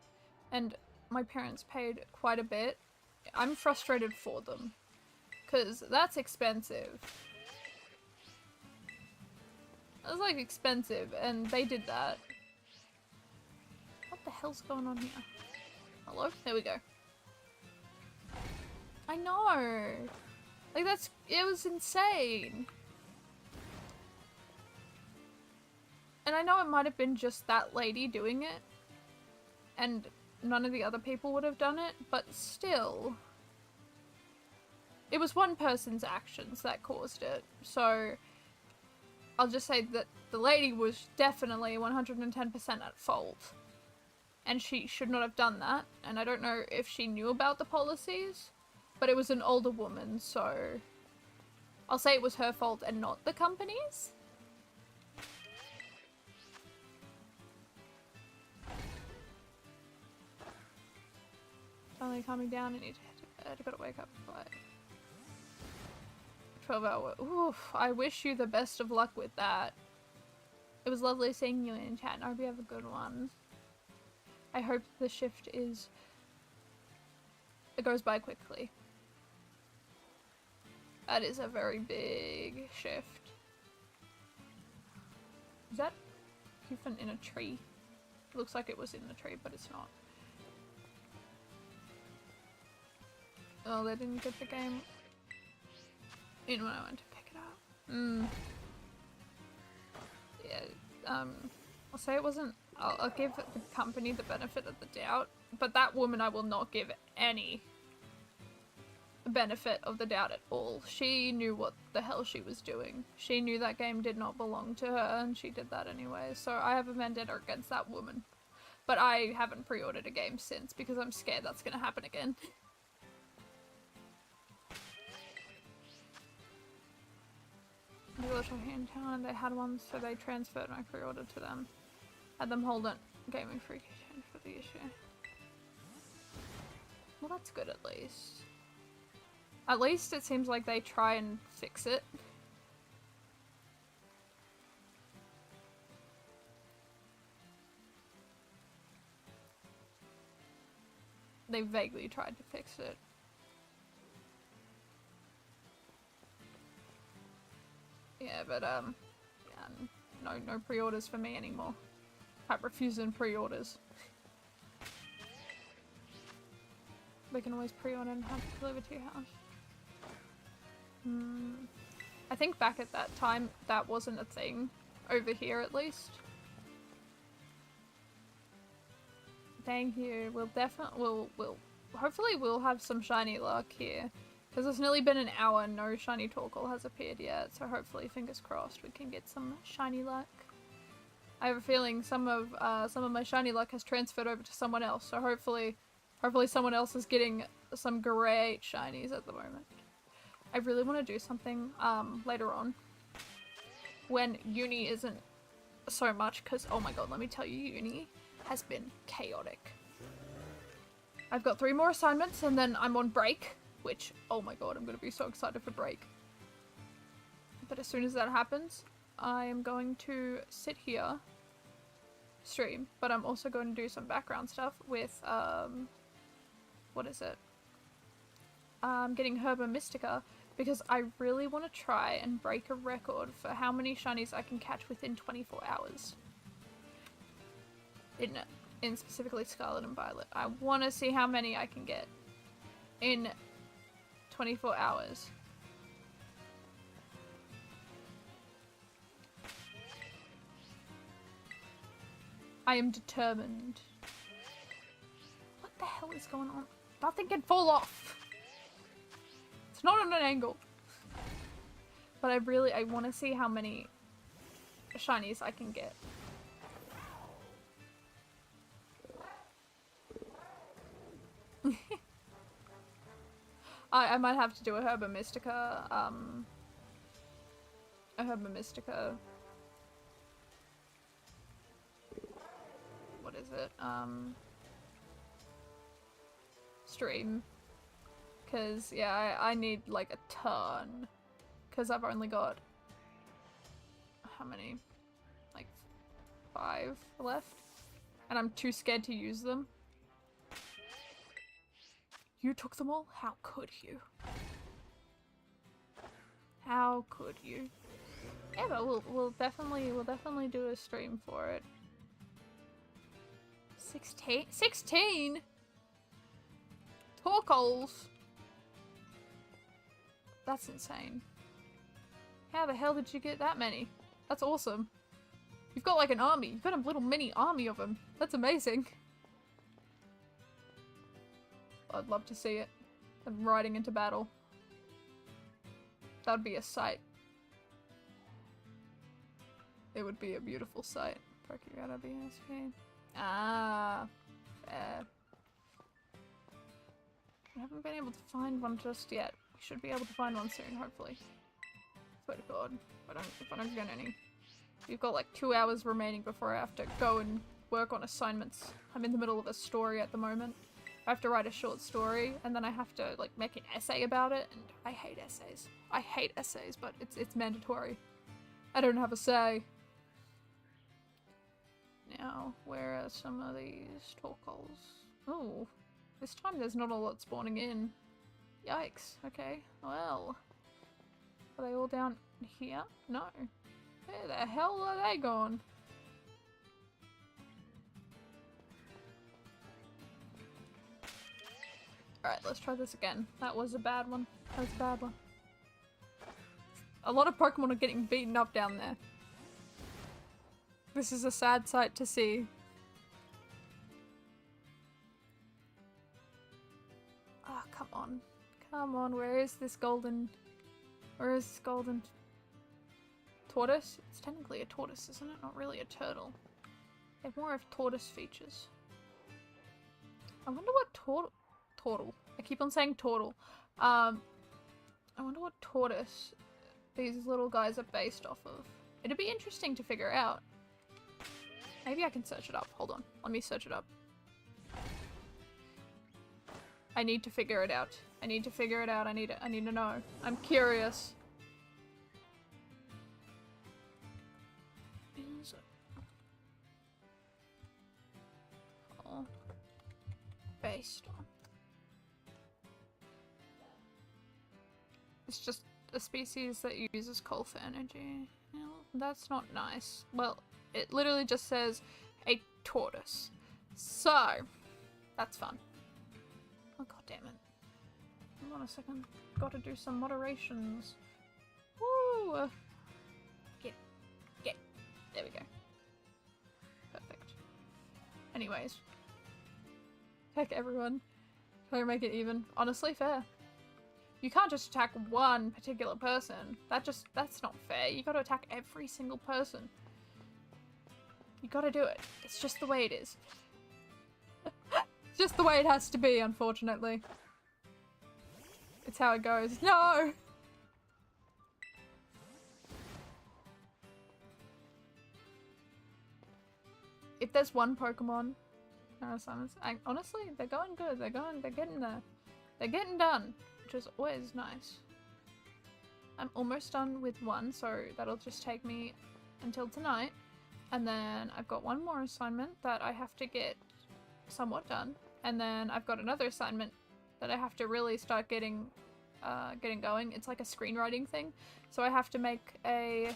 and my parents paid quite a bit. I'm frustrated for them, because that's expensive. That's like expensive, and they did that. What the hell's going on here? Hello? There we go. I know! Like it was insane! And I know it might have been just that lady doing it, and none of the other people would have done it, but still. It was one person's actions that caused it, so I'll just say that the lady was definitely 110% at fault. And she should not have done that, and I don't know if she knew about the policies, but it was an older woman, so I'll say it was her fault and not the company's. Finally calming down, I need to head to bed. I gotta wake up by 12 hour. Oof, I wish you the best of luck with that. It was lovely seeing you in chat, and I hope you have a good one. I hope the shift it goes by quickly. That is a very big shift. Is that Puffin in a tree? It looks like it was in the tree, but it's not. Oh, they didn't get the game in when I went to pick it up. Yeah, I'll say it wasn't. I'll give the company the benefit of the doubt, but that woman I will not give any benefit of the doubt at all. She knew what the hell she was doing. She knew that game did not belong to her, and she did that anyway, so I have a vendetta against that woman. But I haven't pre-ordered a game since because I'm scared that's gonna happen again. The village here in town and they had one, so they transferred my pre-order to them. Had them hold it. Gaming free for the issue. Well, that's good at least. At least it seems like they try and fix it. They vaguely tried to fix it. Yeah, but yeah, no pre-orders for me anymore. I'm refusing pre-orders. They can always pre-order and have it delivered to your house. I think back at that time that wasn't a thing over here, at least. Thank you. We'll definitely hopefully we'll have some shiny luck here. Because it's nearly been an hour and no shiny Torkoal has appeared yet, so hopefully, fingers crossed, we can get some shiny luck. I have a feeling some of my shiny luck has transferred over to someone else, so hopefully someone else is getting some great shinies at the moment. I really want to do something later on when uni isn't so much, because oh my god, let me tell you, uni has been chaotic. I've got 3 more assignments and then I'm on break. Which, oh my god, I'm gonna be so excited for break. But as soon as that happens, I am going to sit here, stream, but I'm also going to do some background stuff with, what is it? Getting Herba Mystica, because I really want to try and break a record for how many shinies I can catch within 24 hours. In specifically Scarlet and Violet. I want to see how many I can get in 24 hours. I am determined. What the hell is going on? Nothing can fall off. It's not on an angle. But I want to see how many shinies I can get. I might have to do a Herba Mystica, what is it, stream, cause yeah, I need like a ton, cause I've only got, how many, like 5 left, and I'm too scared to use them. You took them all? How could you? How could you? Yeah, but we'll definitely do a stream for it. 16 Torkoals. That's insane. How the hell did you get that many? That's awesome. You've got like an army. You've got a little mini army of them. That's amazing. I'd love to see it. Them riding into battle. That would be a sight. It would be a beautiful sight. Ah, fair. I haven't been able to find one just yet. We should be able to find one soon, hopefully. Swear to God, if I don't get any. We've got like 2 hours remaining before I have to go and work on assignments. I'm in the middle of a story at the moment. I have to write a short story, and then I have to like make an essay about it, and I hate essays. I hate essays, but it's mandatory. I don't have a say. Now, where are some of these Torkoals? Oh, this time there's not a lot spawning in. Yikes, okay, well. Are they all down here? No. Where the hell are they gone? Alright, let's try this again. That was a bad one. That was a bad one. A lot of Pokemon are getting beaten up down there. This is a sad sight to see. Ah, oh, come on. Come on, where is this golden... Where is this golden... Tortoise? It's technically a tortoise, isn't it? Not really a turtle. They have more of tortoise features. I wonder what turtle. I keep on saying turtle. I wonder what tortoise these little guys are based off of. It'd be interesting to figure out. Maybe I can search it up. Hold on. Let me search it up. I need to figure it out. I need to figure it out. I need to know. I'm curious. Is it? Oh. Based on. It's just a species that uses coal for energy. Well, that's not nice. Well, it literally just says a tortoise. So, that's fun. Oh, god damn it. Hold on a second. Gotta do some moderations. Woo! Get. There we go. Perfect. Anyways. Heck, everyone. Try to make it even. Honestly, fair. You can't just attack one particular person. That's not fair. You gotta attack every single person. You gotta do it. It's just the way it is. It's just the way it has to be, unfortunately. It's how it goes. No! If there's one Pokemon, honestly, they're going good. They're getting there. They're getting done, which is always nice. I'm almost done with one, so that'll just take me until tonight. And then I've got one more assignment that I have to get somewhat done. And then I've got another assignment that I have to really start getting going. It's like a screenwriting thing. So I have to make a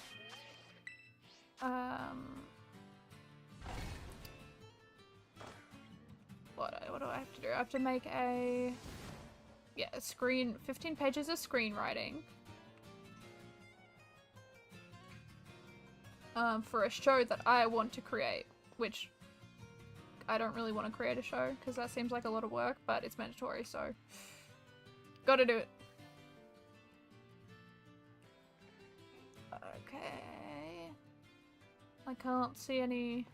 what do I have to do? I have to make a 15 pages of screenwriting. For a show that I want to create, which I don't really want to create a show because that seems like a lot of work, but it's mandatory, so gotta do it. Okay. I can't see any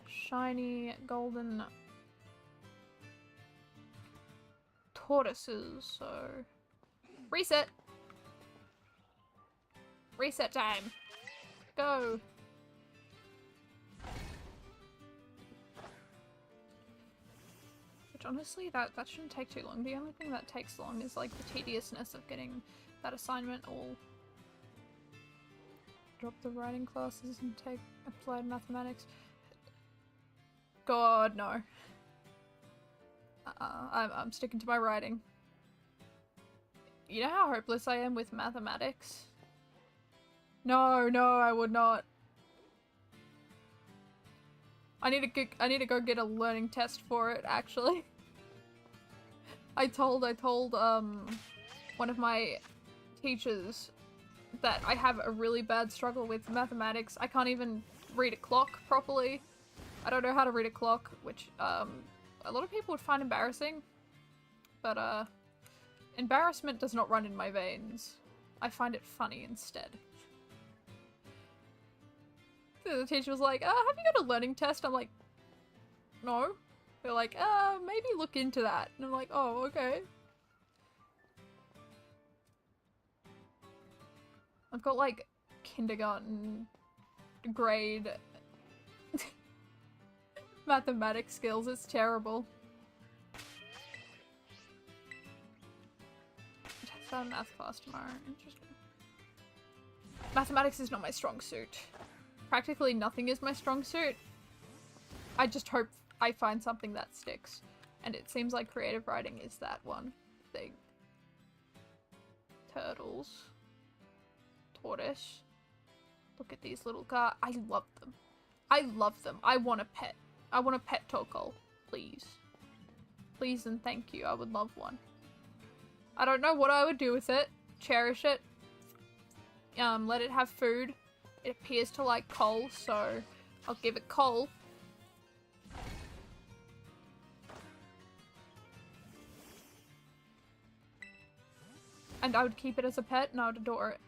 shiny golden tortoises, so reset. Reset time. Go. Which honestly, that shouldn't take too long. The only thing that takes long is like the tediousness of getting that assignment all. Drop the writing classes and take applied mathematics. God, no. I'm sticking to my writing. You know how hopeless I am with mathematics? No, I would not. I need to go get a learning test for it, actually. I told one of my teachers that I have a really bad struggle with mathematics. I can't even read a clock properly. I don't know how to read a clock, which a lot of people would find embarrassing. But embarrassment does not run in my veins. I find it funny instead. The teacher was like, have you got a learning test? I'm like, no. They're like, maybe look into that. And I'm like, oh, okay. I've got like kindergarten grade mathematics skills. It's terrible. I have a math class tomorrow. Interesting. Mathematics is not my strong suit. Practically nothing is my strong suit. I just hope I find something that sticks. And it seems like creative writing is that one thing. Turtles. Tortoise. Look at these little guys. I love them. I love them. I want a pet. I want a pet Tokol. Please. Please and thank you. I would love one. I don't know what I would do with it. Cherish it. Let it have food. It appears to like coal, so I'll give it coal. And I would keep it as a pet and I would adore it.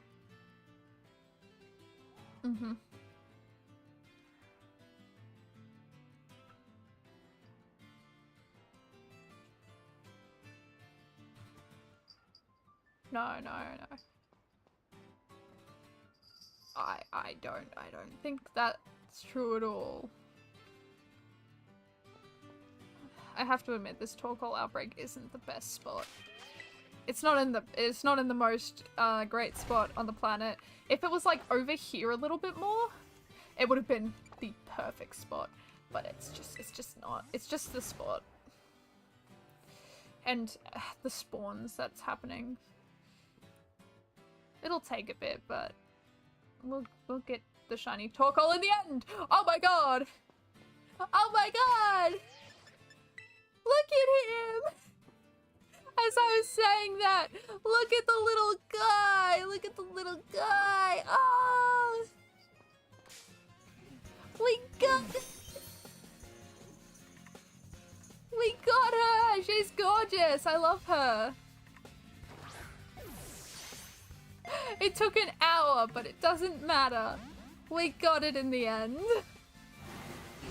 No, no, no. I don't think that's true at all. I have to admit, this Torkoal outbreak isn't the best spot. It's not in the most great spot on the planet. If it was like over here a little bit more, it would have been the perfect spot. But it's just not. It's just the spot. And the spawns that's happening. It'll take a bit, but we'll get the shiny Torkoal in the end. Oh my god! Oh my god! Look at him! As I was saying that, look at the little guy! Look at the little guy! Oh! We got it! We got her! She's gorgeous! I love her! It took an hour, but it doesn't matter. We got it in the end.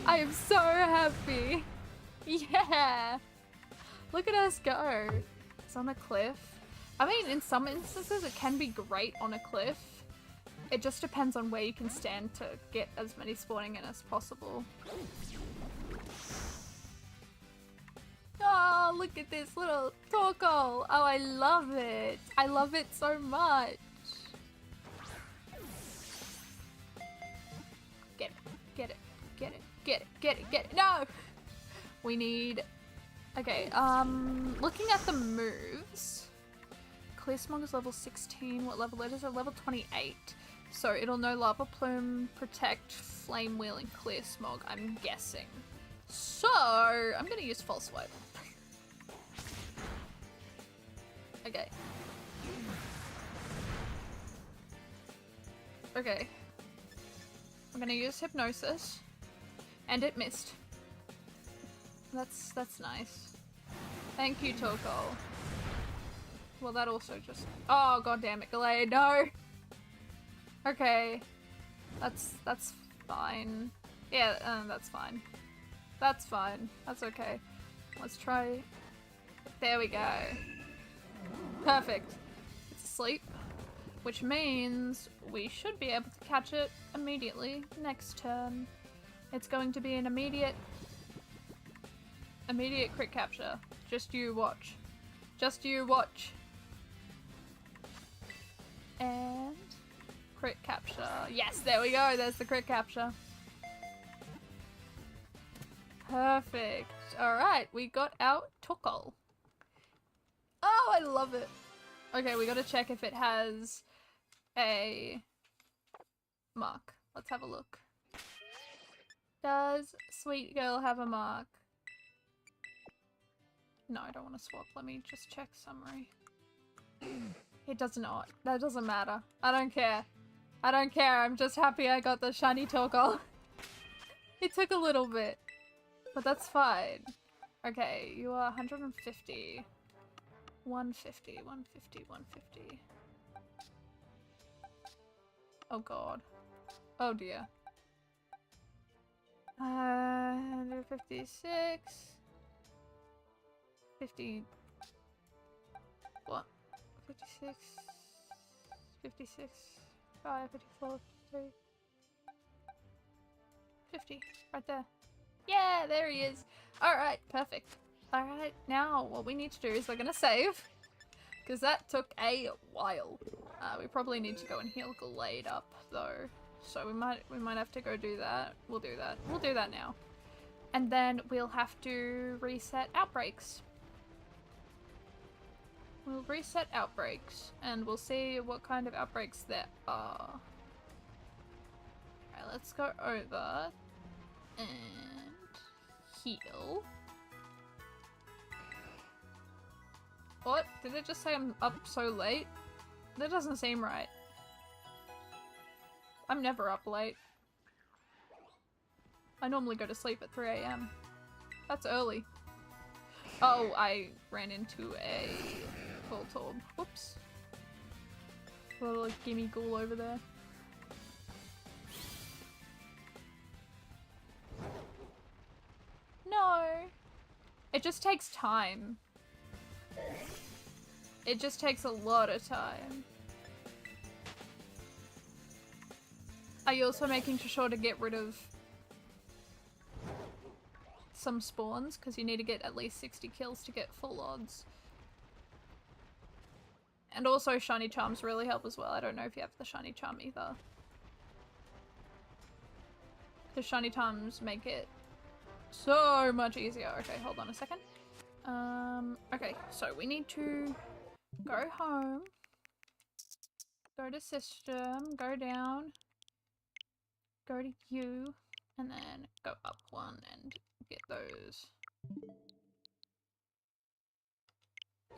I am so happy. Yeah! Look at us go. It's on a cliff. I mean, in some instances it can be great on a cliff. It just depends on where you can stand to get as many spawning in as possible. Oh, look at this little Torkoal. Oh, I love it. I love it so much. Get it, get it, get it, get it, get it, get it. No! We need... Okay, looking at the moves, Clear Smog is level 16, what level it is? Level 28. So it'll know Lava Plume, Protect, Flame Wheel, and Clear Smog, I'm guessing. So, I'm gonna use False Swipe. Okay. Okay. I'm gonna use Hypnosis, and it missed. That's nice. Thank you, Torkoal. Well, that also just... Oh, god damn it, Gallade, no! Okay. That's fine. Yeah, that's fine. That's fine. That's okay. Let's try... There we go. Perfect. It's asleep. Which means we should be able to catch it immediately next turn. It's going to be an immediate crit capture. Just you watch. Just you watch. And crit capture. Yes, there we go. There's the crit capture. Perfect. Alright, we got our Torkoal. Oh, I love it. Okay, we gotta check if it has a mark. Let's have a look. Does Sweet Girl have a mark? No, I don't want to swap. Let me just check summary. It does not. That doesn't matter. I don't care. I don't care. I'm just happy I got the shiny Torkoal. It took a little bit, but that's fine. Okay, you are 150. 150, 150, 150. Oh god. Oh dear. 156. 50. What? 56. 56. 5, 54, 53. 50. Right there. Yeah, there he is. Alright, perfect. Alright, now what we need to do is we're gonna save. Because that took a while. We probably need to go and heal Gallade up though. So we might have to go do that. We'll do that. We'll do that now. And then we'll have to reset outbreaks. We'll reset outbreaks and we'll see what kind of outbreaks there are. Alright, let's go over and heal. What? Did it just say I'm up so late? That doesn't seem right. I'm never up late. I normally go to sleep at 3 AM. That's early. Oh, I ran into a Voltorb. Whoops. A little gimme ghoul over there. No! It just takes time. It just takes a lot of time. Are you also making sure to get rid of some spawns? Because you need to get at least 60 kills to get full odds. And also shiny charms really help as well. I don't know if you have the shiny charm either. The shiny charms make it so much easier. Okay, hold on a second. Okay, so we need to go home, go to system, go down, go to you, and then go up one and get those.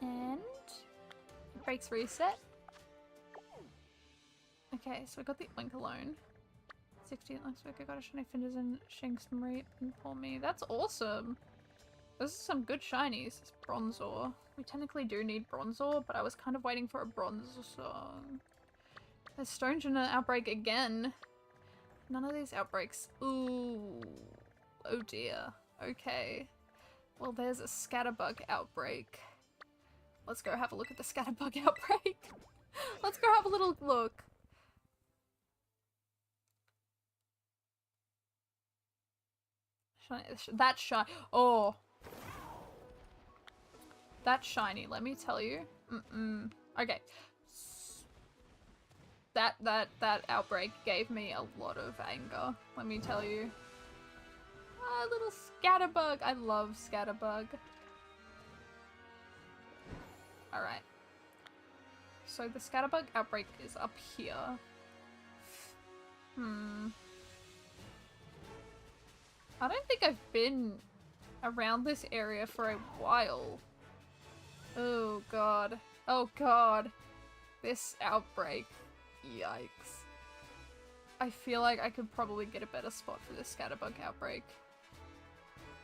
And breaks reset. Okay, so we got the Oink alone. 16 looks like I got a shiny Finders and Shanks Marie and for me. That's awesome. This is some good shinies. It's Bronzor. We technically do need Bronzor, but I was kind of waiting for a Bronzor song. There's Stonegender outbreak again. None of these outbreaks. Ooh. Oh dear. Okay. Well, there's a Scatterbug outbreak. Let's go have a look at the Scatterbug outbreak. Let's go have a little look. That's shiny. Oh. That's shiny, let me tell you. Okay. That outbreak gave me a lot of anger, let me tell you. Ah, little Scatterbug. I love Scatterbug. Alright. So the Scatterbug outbreak is up here. I don't think I've been around this area for a while. Oh god. Oh god. This outbreak. Yikes. I feel like I could probably get a better spot for this Scatterbug outbreak.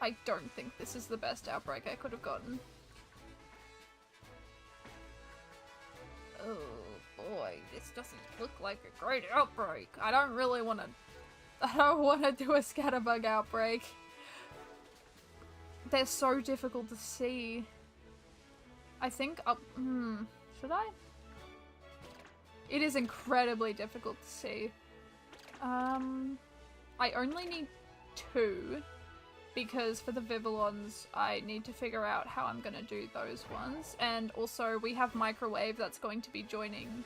I don't think this is the best outbreak I could have gotten. Oh boy, this doesn't look like a great outbreak. I don't really want to... I don't want to do a Scatterbug outbreak. They're so difficult to see. I think up... should I? It is incredibly difficult to see. I only need 2. Because for the Vivillons, I need to figure out how I'm gonna do those ones. And also, we have Microwave that's going to be joining.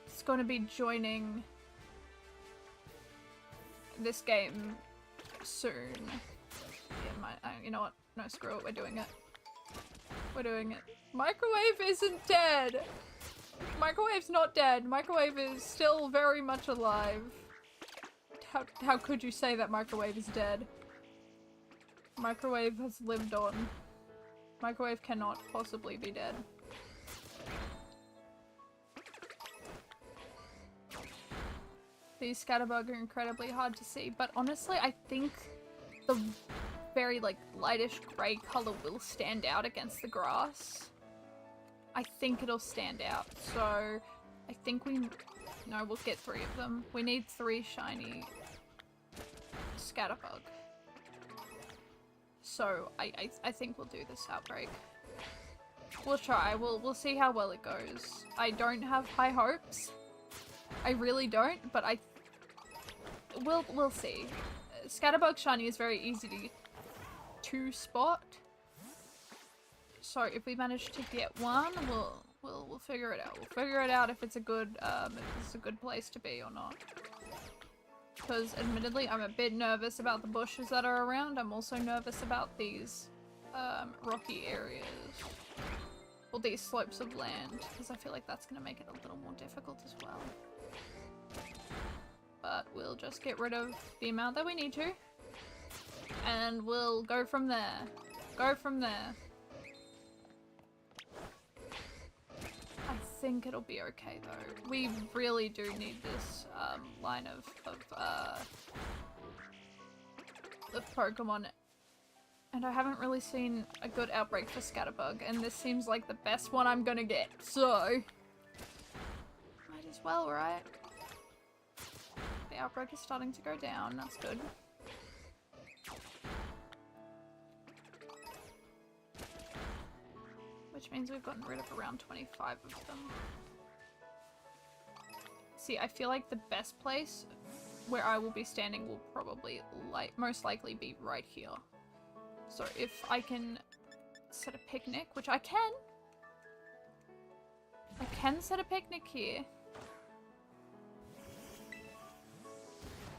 It's going to be joining this game soon. Yeah, you know what? No, screw it. We're doing it. We're doing it. Microwave isn't dead! Microwave's not dead. Microwave is still very much alive. How could you say that Microwave is dead? Microwave has lived on. Microwave cannot possibly be dead. These Scatterbug are incredibly hard to see, but honestly I think the very like lightish grey colour will stand out against the grass. I think it'll stand out, so I think no, we'll get 3 of them. We need 3 shiny Scatterbug. So I think we'll do this outbreak. We'll try. We'll see how well it goes. I don't have high hopes. I really don't, but we'll see. Scatterbug shiny is very easy to spot. So if we manage to get one, we'll figure it out. We'll figure it out if it's a good place to be or not. Because admittedly, I'm a bit nervous about the bushes that are around. I'm also nervous about these rocky areas. Or these slopes of land, because I feel like that's going to make it a little more difficult as well. But we'll just get rid of the amount that we need to. And we'll go from there. Go from there. I think it'll be okay though. We really do need this line of Pokemon. And I haven't really seen a good outbreak for Scatterbug, and this seems like the best one I'm gonna get, so... Might as well, right? The outbreak is starting to go down, that's good. which means we've gotten rid of around 25 of them. See, I feel like the best place where I will be standing will probably, most likely be right here. So if I can set a picnic, which I can set a picnic here.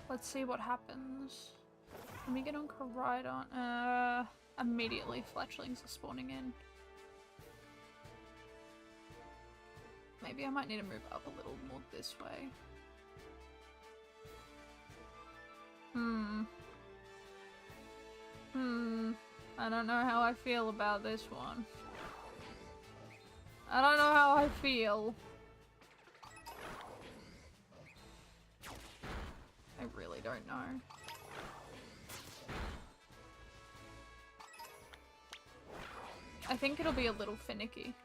Let's see what happens. Let me get on Koridon. Immediately fletchlings are spawning in. Maybe I might need to move up a little more this way. I don't know how I feel about this one. I don't know how I feel. I really don't know. I think it'll be a little finicky.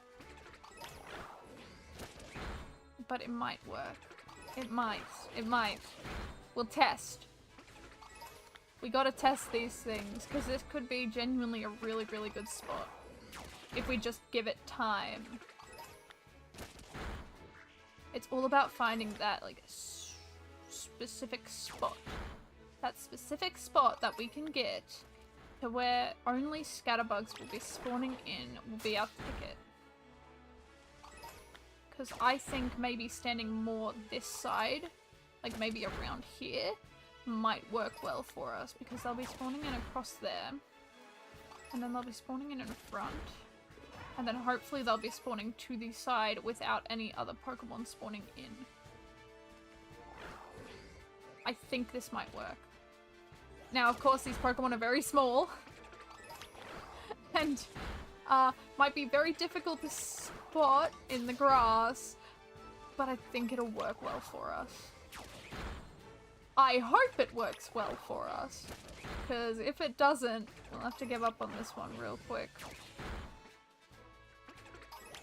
But it might work. It might. It might. We'll test. We gotta test these things, because this could be genuinely a really, really good spot. If we just give it time. It's all about finding that, like, specific spot. That specific spot that we can get to where only scatterbugs will be spawning in, will be our ticket. Because I think maybe standing more this side, like maybe around here, might work well for us, because they'll be spawning in across there, and then they'll be spawning in front, and then hopefully they'll be spawning to the side without any other Pokemon spawning in. I think this might work. Now, of course, these Pokemon are very small, and might be very difficult to spot in the grass, but I think it'll work well for us. I hope it works well for us, because if it doesn't, we'll have to give up on this one real quick.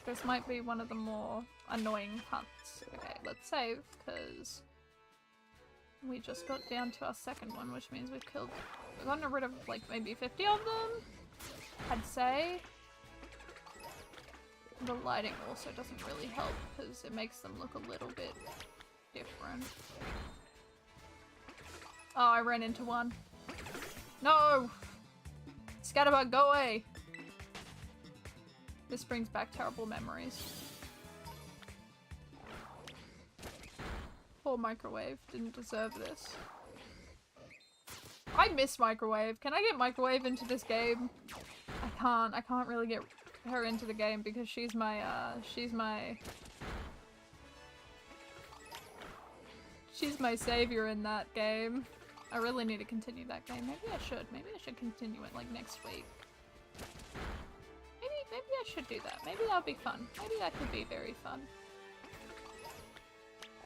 This might be one of the more annoying hunts. Okay, let's save, because we just got down to our second one, which means we've gotten rid of like maybe 50 of them, I'd say. The lighting also doesn't really help, because it makes them look a little bit different. Oh, I ran into one. No! Scatterbug, go away! This brings back terrible memories. Poor Microwave didn't deserve this. I miss Microwave. Can I get Microwave into this game? I can't really get her into the game because she's my savior in that game. I really need to continue that game. Maybe I should continue it like next week. Maybe I should do that. Maybe that would be fun. Maybe that could be very fun.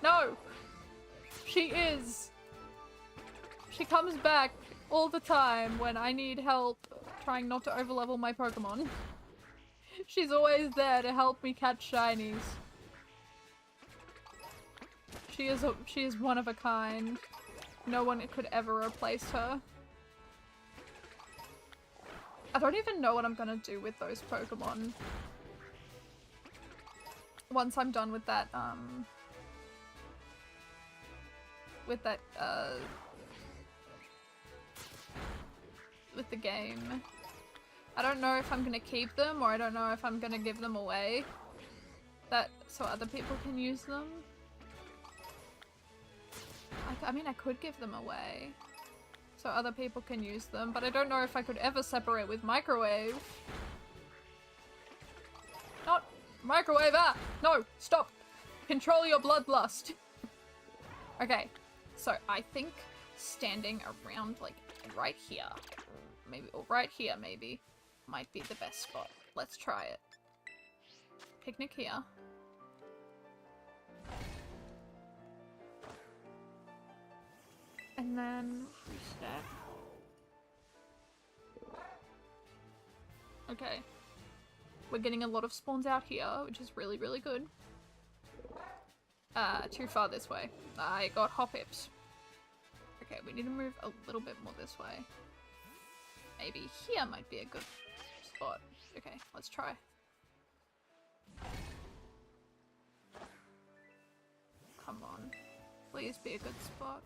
No! She is! She comes back all the time when I need help trying not to overlevel my Pokemon. She's always there to help me catch shinies. She is one of a kind. No one could ever replace her. I don't even know what I'm gonna do with those Pokemon. Once I'm done with that, with the game. I don't know if I'm gonna keep them, or I don't know if I'm gonna give them away. So other people can use them. I mean, I could give them away, so other people can use them, but I don't know if I could ever separate with Microwave. Not Microwave! Ah! No! Stop! Control your bloodlust! Okay, so I think standing around, like, right here, maybe, or right here, maybe, might be the best spot. Let's try it. Picnic here. And then reset. Okay. We're getting a lot of spawns out here, which is really, really good. Too far this way. I got Hoppips. Okay, we need to move a little bit more this way. Maybe here might be a good spot. Okay, let's try. please be a good spot.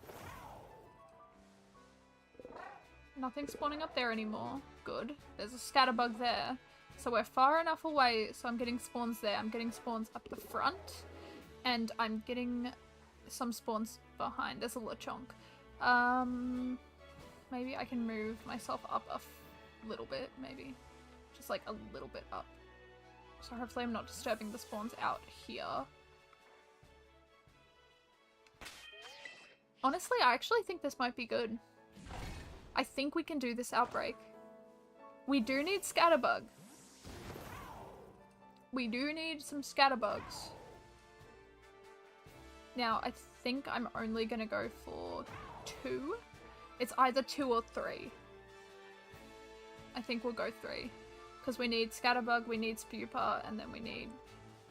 Nothing spawning up there anymore. Good. There's a scatterbug there. So we're far enough away, so I'm getting spawns there. I'm getting spawns up the front. And I'm getting some spawns behind. There's a Lechonk. Maybe I can move myself up a little bit, maybe. Just like a little bit up. So hopefully I'm not disturbing the spawns out here. Honestly, I actually think this might be good. I think we can do this outbreak. We do need scatterbug. We do need some scatterbugs. Now, I think I'm only gonna go for 2. It's either 2 or 3. I think we'll go 3. Because we need scatterbug, we need spupa, and then we need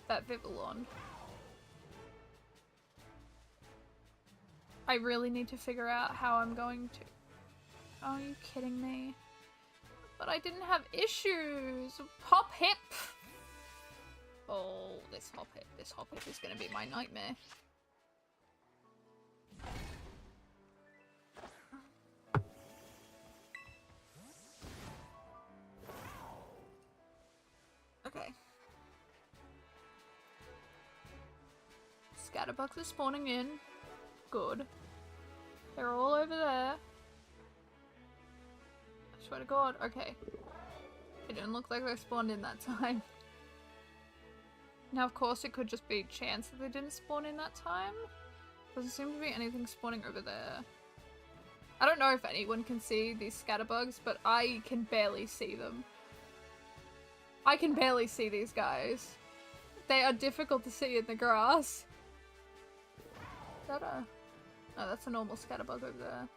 that Vivillon. I really need to figure out how I'm going to... Are you kidding me? But I didn't have issues! Hop hip! Oh, this hop hip is gonna be my nightmare. Okay. Scatterbugs are spawning in. Good. They're all over there. I swear to God. Okay. It didn't look like they spawned in that time. Now, of course, it could just be chance that they didn't spawn in that time. Doesn't seem to be anything spawning over there. I don't know if anyone can see these scatterbugs, but I can barely see them. I can barely see these guys. They are difficult to see in the grass. Is that a... No, that's a normal scatterbug over there.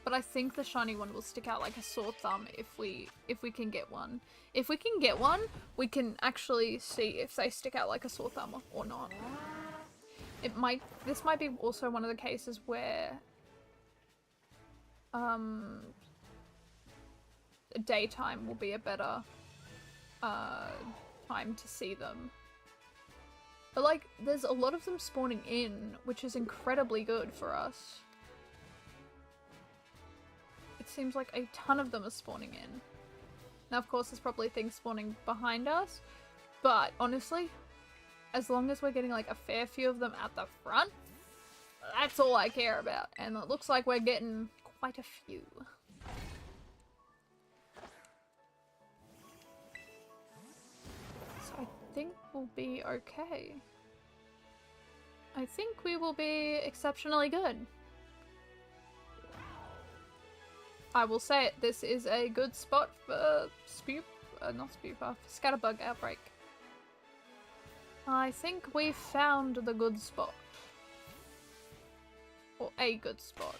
But I think the shiny one will stick out like a sore thumb if we can get one. If we can get one, we can actually see if they stick out like a sore thumb or not. This might be also one of the cases where daytime will be a better time to see them. But like, there's a lot of them spawning in, which is incredibly good for us. It seems like a ton of them are spawning in. Now, of course, there's probably things spawning behind us, but honestly, as long as we're getting like a fair few of them at the front, that's all I care about. And it looks like we're getting quite a few. So I think we'll be okay. I think we will be exceptionally good. I will say it, this is a good spot for scatterbug outbreak. I think we found the good spot. Or a good spot.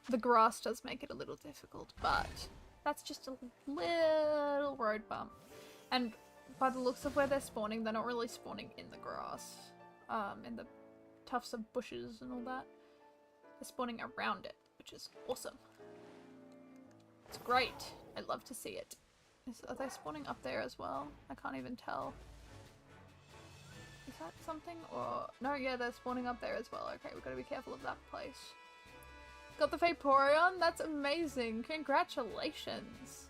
The grass does make it a little difficult, but that's just a little road bump. And by the looks of where they're spawning, they're not really spawning in the grass. In the tufts of bushes and all that. They're spawning around it, which is awesome. It's great. I love to see it. Are they spawning up there as well? I can't even tell. Is that something? Or no, yeah, they're spawning up there as well. Okay, we've got to be careful of that place. Got the Vaporeon? That's amazing. Congratulations.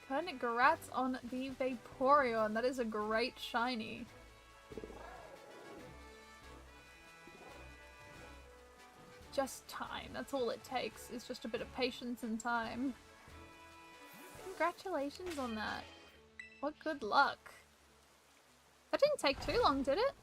Congrats on the Vaporeon. That is a great shiny. Just time. That's all it takes. It's just a bit of patience and time. Congratulations on that. What good luck. That didn't take too long, did it?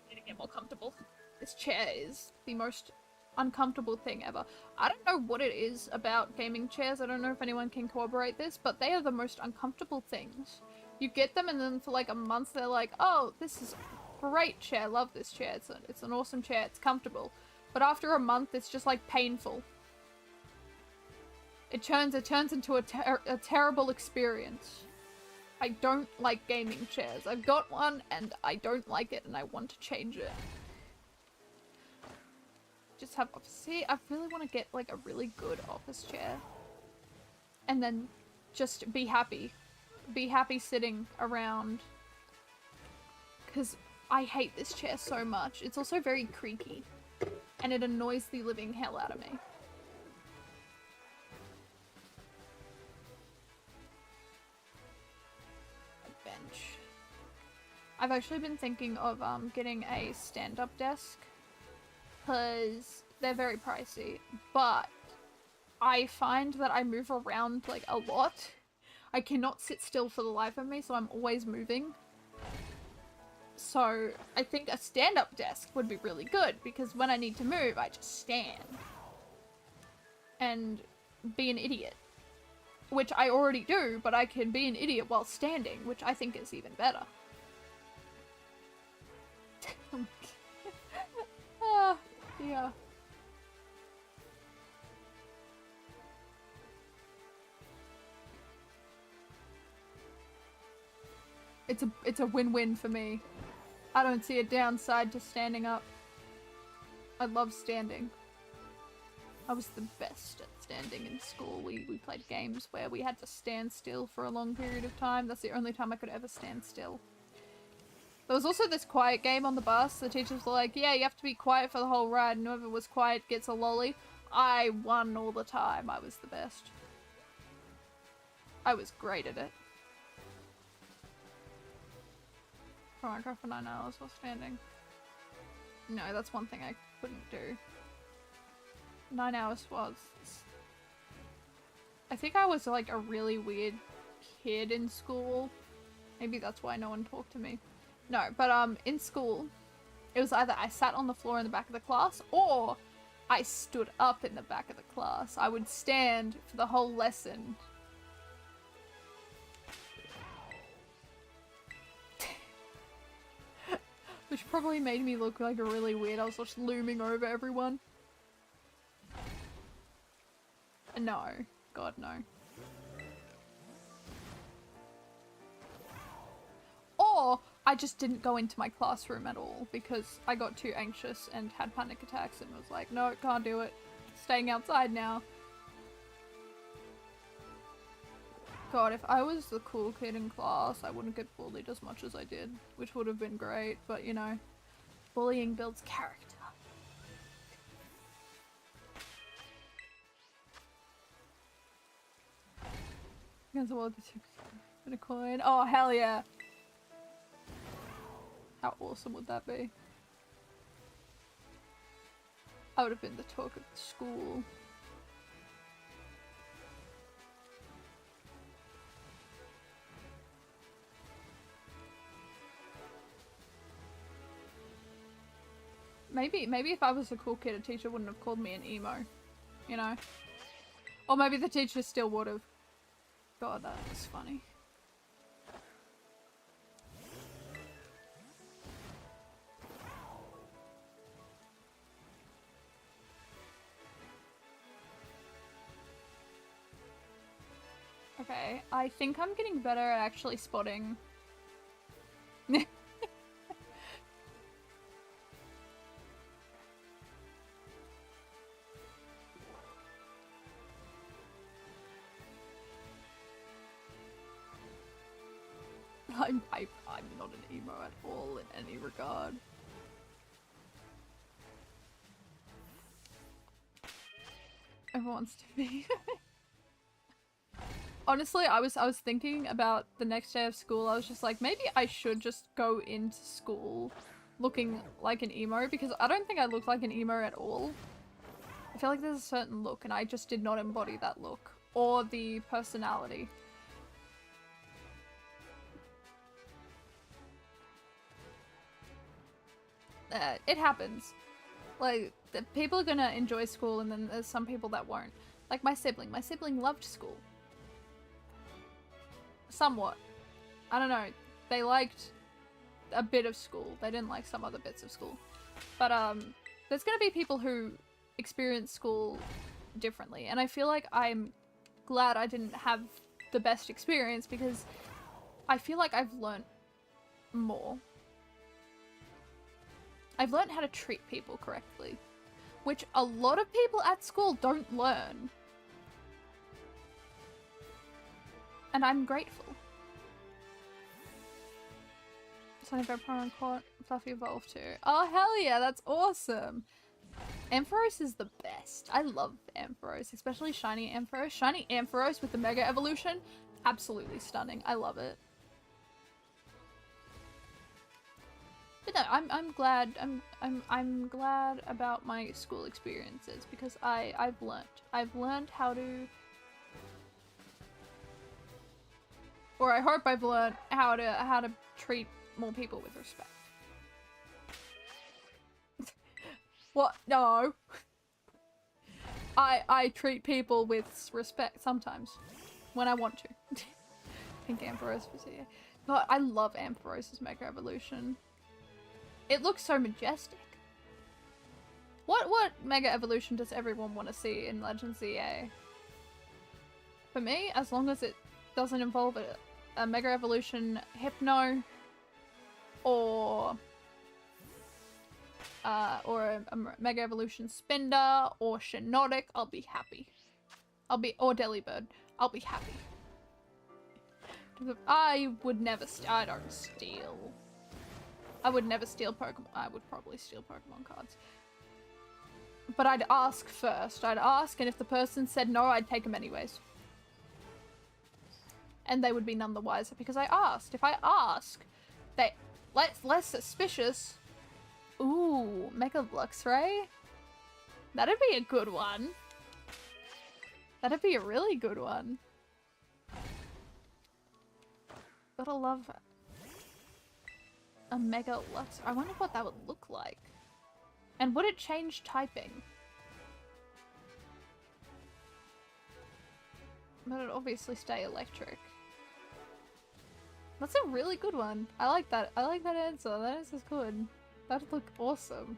Need to get more comfortable. This chair is the most uncomfortable thing ever. I don't know what it is about gaming chairs. I don't know if anyone can corroborate this, but they are the most uncomfortable things. You get them and then for like a month they're like, oh, this is a great chair, love this chair, it's an awesome chair, it's comfortable. But after a month it's just like painful. It turns into a terrible experience. I don't like gaming chairs. I've got one and I don't like it and I want to change it. Just have, see, I really want to get like a really good office chair. And then just be happy. Be happy sitting around. Because I hate this chair so much. It's also very creaky. And it annoys the living hell out of me. A bench. I've actually been thinking of getting a stand-up desk. Because they're very pricey. But I find that I move around like a lot. I cannot sit still for the life of me, so I'm always moving. So I think a stand-up desk would be really good because when I need to move, I just stand. And be an idiot. Which I already do, but I can be an idiot while standing, which I think is even better. Yeah. It's a win-win for me. I don't see a downside to standing up. I love standing. I was the best at standing in school. We played games where we had to stand still for a long period of time. That's the only time I could ever stand still. There was also this quiet game on the bus. The teachers were like, yeah, you have to be quiet for the whole ride, and whoever was quiet gets a lolly. I won all the time. I was the best. I was great at it. Minecraft for 9 hours while standing. No, that's one thing I couldn't do. 9 hours was... I think I was like a really weird kid in school. Maybe that's why no one talked to me. No, but in school, it was either I sat on the floor in the back of the class, or I stood up in the back of the class. I would stand for the whole lesson. Which probably made me look like a really weird. I was just looming over everyone. No. God, no. Or I just didn't go into my classroom at all because I got too anxious and had panic attacks and was like, no, can't do it. Staying outside now. God, if I was the cool kid in class, I wouldn't get bullied as much as I did, which would have been great, but you know, bullying builds character. Against the wall, a coin. Oh, hell yeah! How awesome would that be? I would have been the talk of the school. Maybe if I was a cool kid, a teacher wouldn't have called me an emo, you know? Or maybe the teacher still would have. God, that was funny. Okay, I think I'm getting better at actually spotting. I'm not an emo at all in any regard. Everyone wants to be. Honestly, I was thinking about the next day of school. I was just like, maybe I should just go into school looking like an emo, because I don't think I look like an emo at all. I feel like there's a certain look and I just did not embody that look or the personality. It happens. Like, the people are gonna enjoy school and then there's some people that won't. Like my sibling. My sibling loved school. Somewhat. I don't know. They liked a bit of school. They didn't like some other bits of school. But there's gonna be people who experience school differently. And I feel like I'm glad I didn't have the best experience because I feel like I've learnt more. I've learned how to treat people correctly, which a lot of people at school don't learn. And I'm grateful. Sunny Vaporeon caught Fluffy Evolve too. Oh hell yeah, that's awesome! Ampharos is the best. I love Ampharos, especially Shiny Ampharos. Shiny Ampharos with the Mega Evolution, absolutely stunning. I love it. But no, I'm glad. I'm glad about my school experiences because I've learned how to, or I hope I've learned how to treat more people with respect. What? No. I treat people with respect sometimes when I want to. Pink Ampharos was here. God, I love Ampharos' Mega Evolution. It looks so majestic. What Mega Evolution does everyone want to see in Legends EA? For me, as long as it doesn't involve a Mega Evolution Hypno or a Mega Evolution Spinda or Shinydex, I'll be happy. Or Delibird, I'll be happy. I would never I don't steal. I would never steal Pokemon. I would probably steal Pokemon cards. But I'd ask first. I'd ask, and if the person said no, I'd take them anyways. And they would be none the wiser because I asked. If I ask, they less suspicious. Ooh, Mega Luxray? That'd be a good one. That'd be a really good one. Gotta love a Mega Luxray. I wonder what that would look like. And would it change typing? But it'd obviously stay electric. That's a really good one. I like that. I like that answer. That answer's good. That'd look awesome.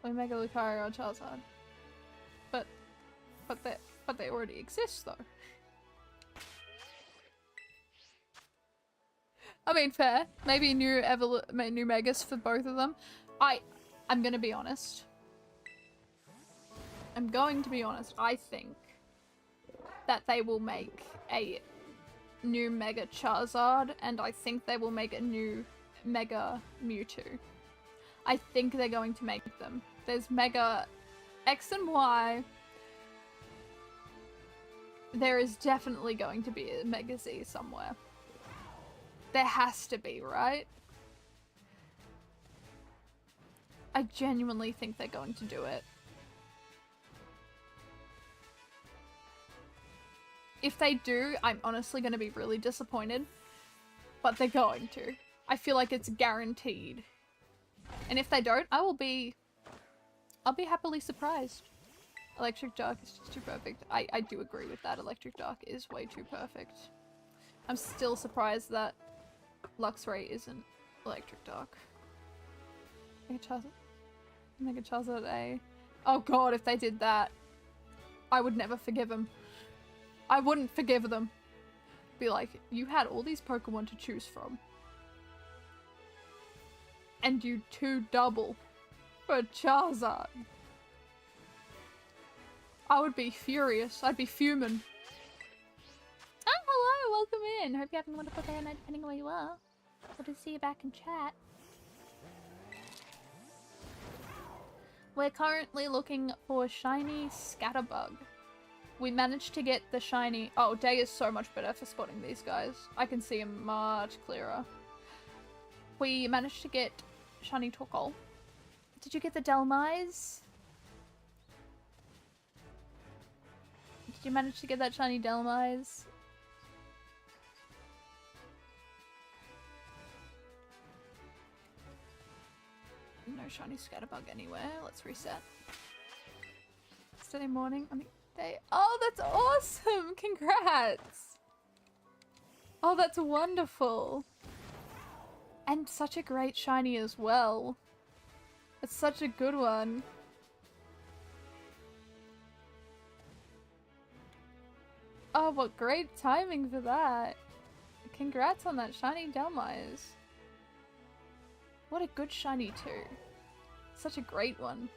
We Mega Lucario or Charizard. But they already exist though. I mean, fair. Maybe new Megas for both of them. I'm gonna be honest. I'm going to be honest. I think that they will make a new Mega Charizard, and I think they will make a new Mega Mewtwo. I think they're going to make them. There's Mega X and Y. There is definitely going to be a Mega Z somewhere. There has to be, right? I genuinely think they're going to do it. If they do, I'm honestly going to be really disappointed. But they're going to. I feel like it's guaranteed. And if they don't, I'll be happily surprised. Electric Dark is just too perfect. I do agree with that. Electric Dark is way too perfect. I'm still surprised that Luxray isn't Electric Dark. Mega Charizard A. Oh god, if they did that, I would never forgive them. I wouldn't forgive them. Be like, you had all these Pokemon to choose from. And you 2-double for Charizard. I would be furious. I'd be fuming. Oh, hello, welcome in. Hope you're having a wonderful day and night depending on where you are. Good to see you back in chat. We're currently looking for shiny Scatterbug. We managed to get the shiny... Oh, day is so much better for spotting these guys. I can see them much clearer. We managed to get shiny Torkoal. Did you get the Delmise? Did you manage to get that shiny Delmise? No shiny Scatterbug anywhere. Let's reset. Saturday morning on the day. Oh, that's awesome! Congrats! Oh, that's wonderful. And such a great shiny as well. It's such a good one. Oh, what great timing for that. Congrats on that shiny Delmise. What a good shiny too. Such a great one.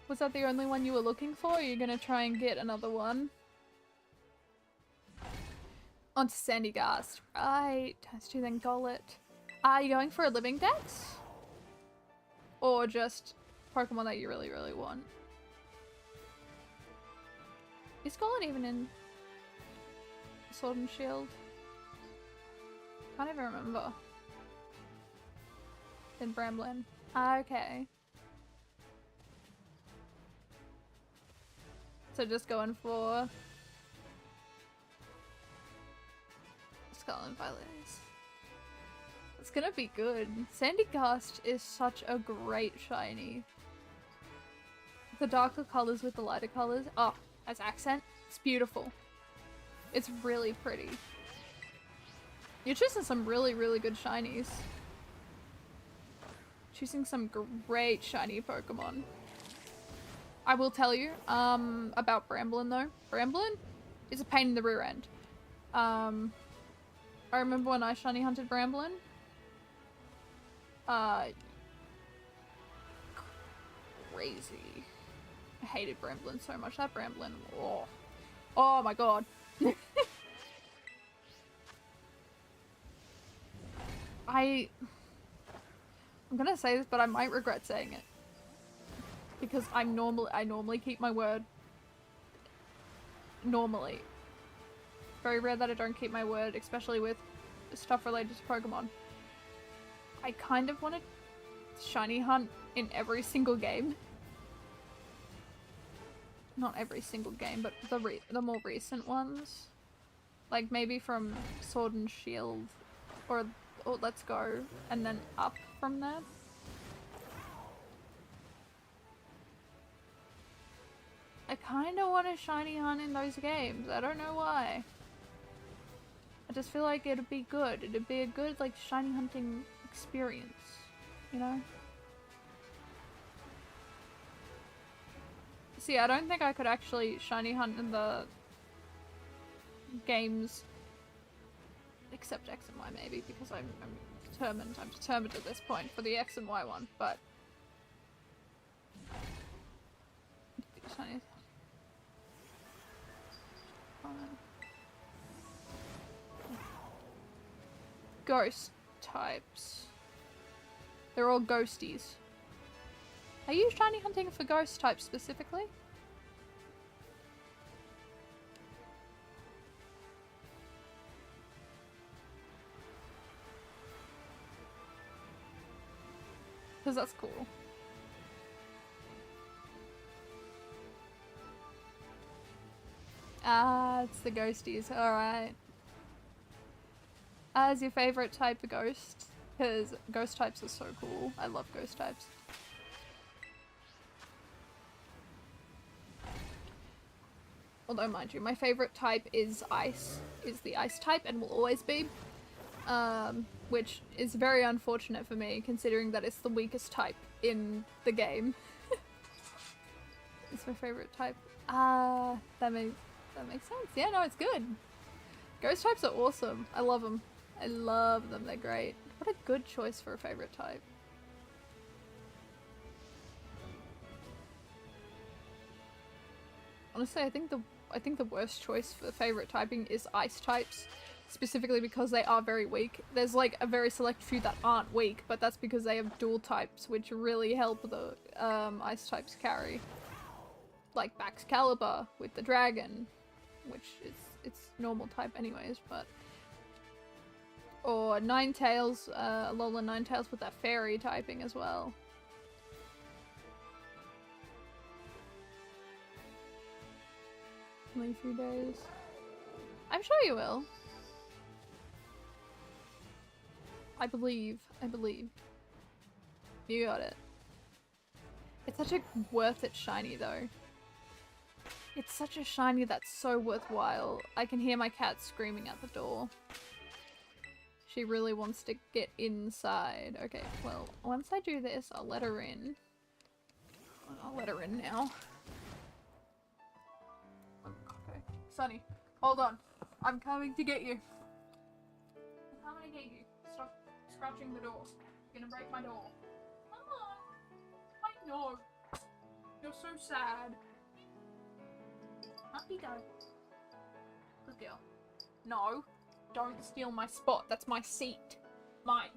Was that the only one you were looking for? Or are you gonna try and get another one? Onto Sandy Gast. Right. Times 2 then Gollet. Are you going for a living dex? Or just Pokemon that you really, really want? Is Scarlet even in Sword and Shield? Can't even remember. In Bramblin. Okay. So just going for Scarlet and Violet. It's gonna be good. Sandygast is such a great shiny. The darker colors with the lighter colors. Oh, as accent, it's beautiful. It's really pretty. You're choosing some really, really good shinies. Choosing some great shiny Pokemon. I will tell you, about Bramblin though. Bramblin is a pain in the rear end. I remember when I shiny hunted Bramblin. Crazy. I hated Bramblin so much. That Bramblin, oh. Oh my god. I'm gonna say this, but I might regret saying it. Because I normally keep my word. Normally. Very rare that I don't keep my word, especially with stuff related to Pokemon. I kind of want to shiny hunt in every single game. Not every single game, but the more recent ones. Like maybe from Sword and Shield or Let's Go and then up from there. I kind of want to shiny hunt in those games. I don't know why. I just feel like it'd be good. It'd be a good like shiny hunting experience, you know? See, I don't think I could actually shiny hunt in the games except X and Y maybe, because I'm determined at this point for the X and Y one, but shiny. Ghost types. They're all ghosties. Are you shiny hunting for ghost types specifically? Because that's cool. Ah, it's the ghosties. Alright. As your favorite type of ghost? Because ghost types are so cool. I love ghost types. Although, mind you, my favorite type is ice. Is the ice type and will always be. Which is very unfortunate for me, considering that it's the weakest type in the game. It's my favorite type. That makes sense. Yeah, no, it's good. Ghost types are awesome. I love them. I love them. They're great. What a good choice for a favorite type. Honestly, I think the worst choice for favorite typing is ice types, specifically because they are very weak. There's like a very select few that aren't weak, but that's because they have dual types, which really help the ice types carry. Like Baxcalibur with the dragon, which is it's normal type anyways, but or Ninetales, Alolan Ninetales with that fairy typing as well. Only a few days. I'm sure you will. I believe. You got it. It's such a worth it shiny though. It's such a shiny that's so worthwhile. I can hear my cat screaming at the door. She really wants to get inside. Okay, well, once I do this, I'll let her in. I'll let her in now. Okay, Sunny, hold on. I'm coming to get you. I'm coming to get you. Stop scratching the door. You're gonna break my door. Come on. I know. You're so sad. Up you go. Good girl. No. Don't steal my spot. That's my seat. Mine.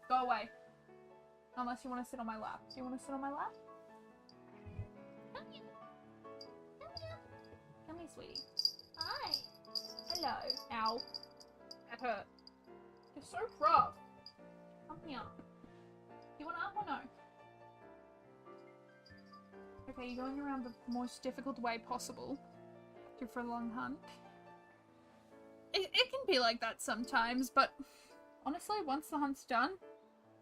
Go away. Unless you want to sit on my lap. Do you want to sit on my lap? Come here. Come here. Come here, sweetie. Hi. Hello. Ow. That hurt. You're so rough. Come here. You want up or no? Okay, you're going around the most difficult way possible for a long hunt. It can be like that sometimes, but honestly, once the hunt's done,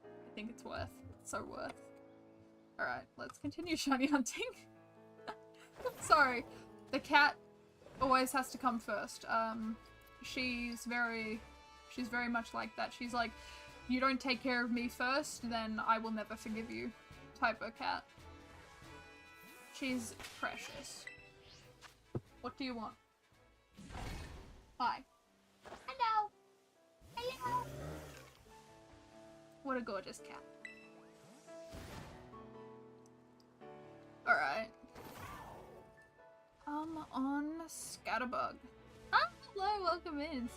I think it's worth. It's so worth. Alright, let's continue shiny hunting. Sorry, the cat always has to come first. She's very much like that. She's like, you don't take care of me first, then I will never forgive you type of cat. She's precious. What do you want? Hi. Hello. Hello. What a gorgeous cat. Alright. On Scatterbug. Ah, hello, welcome in.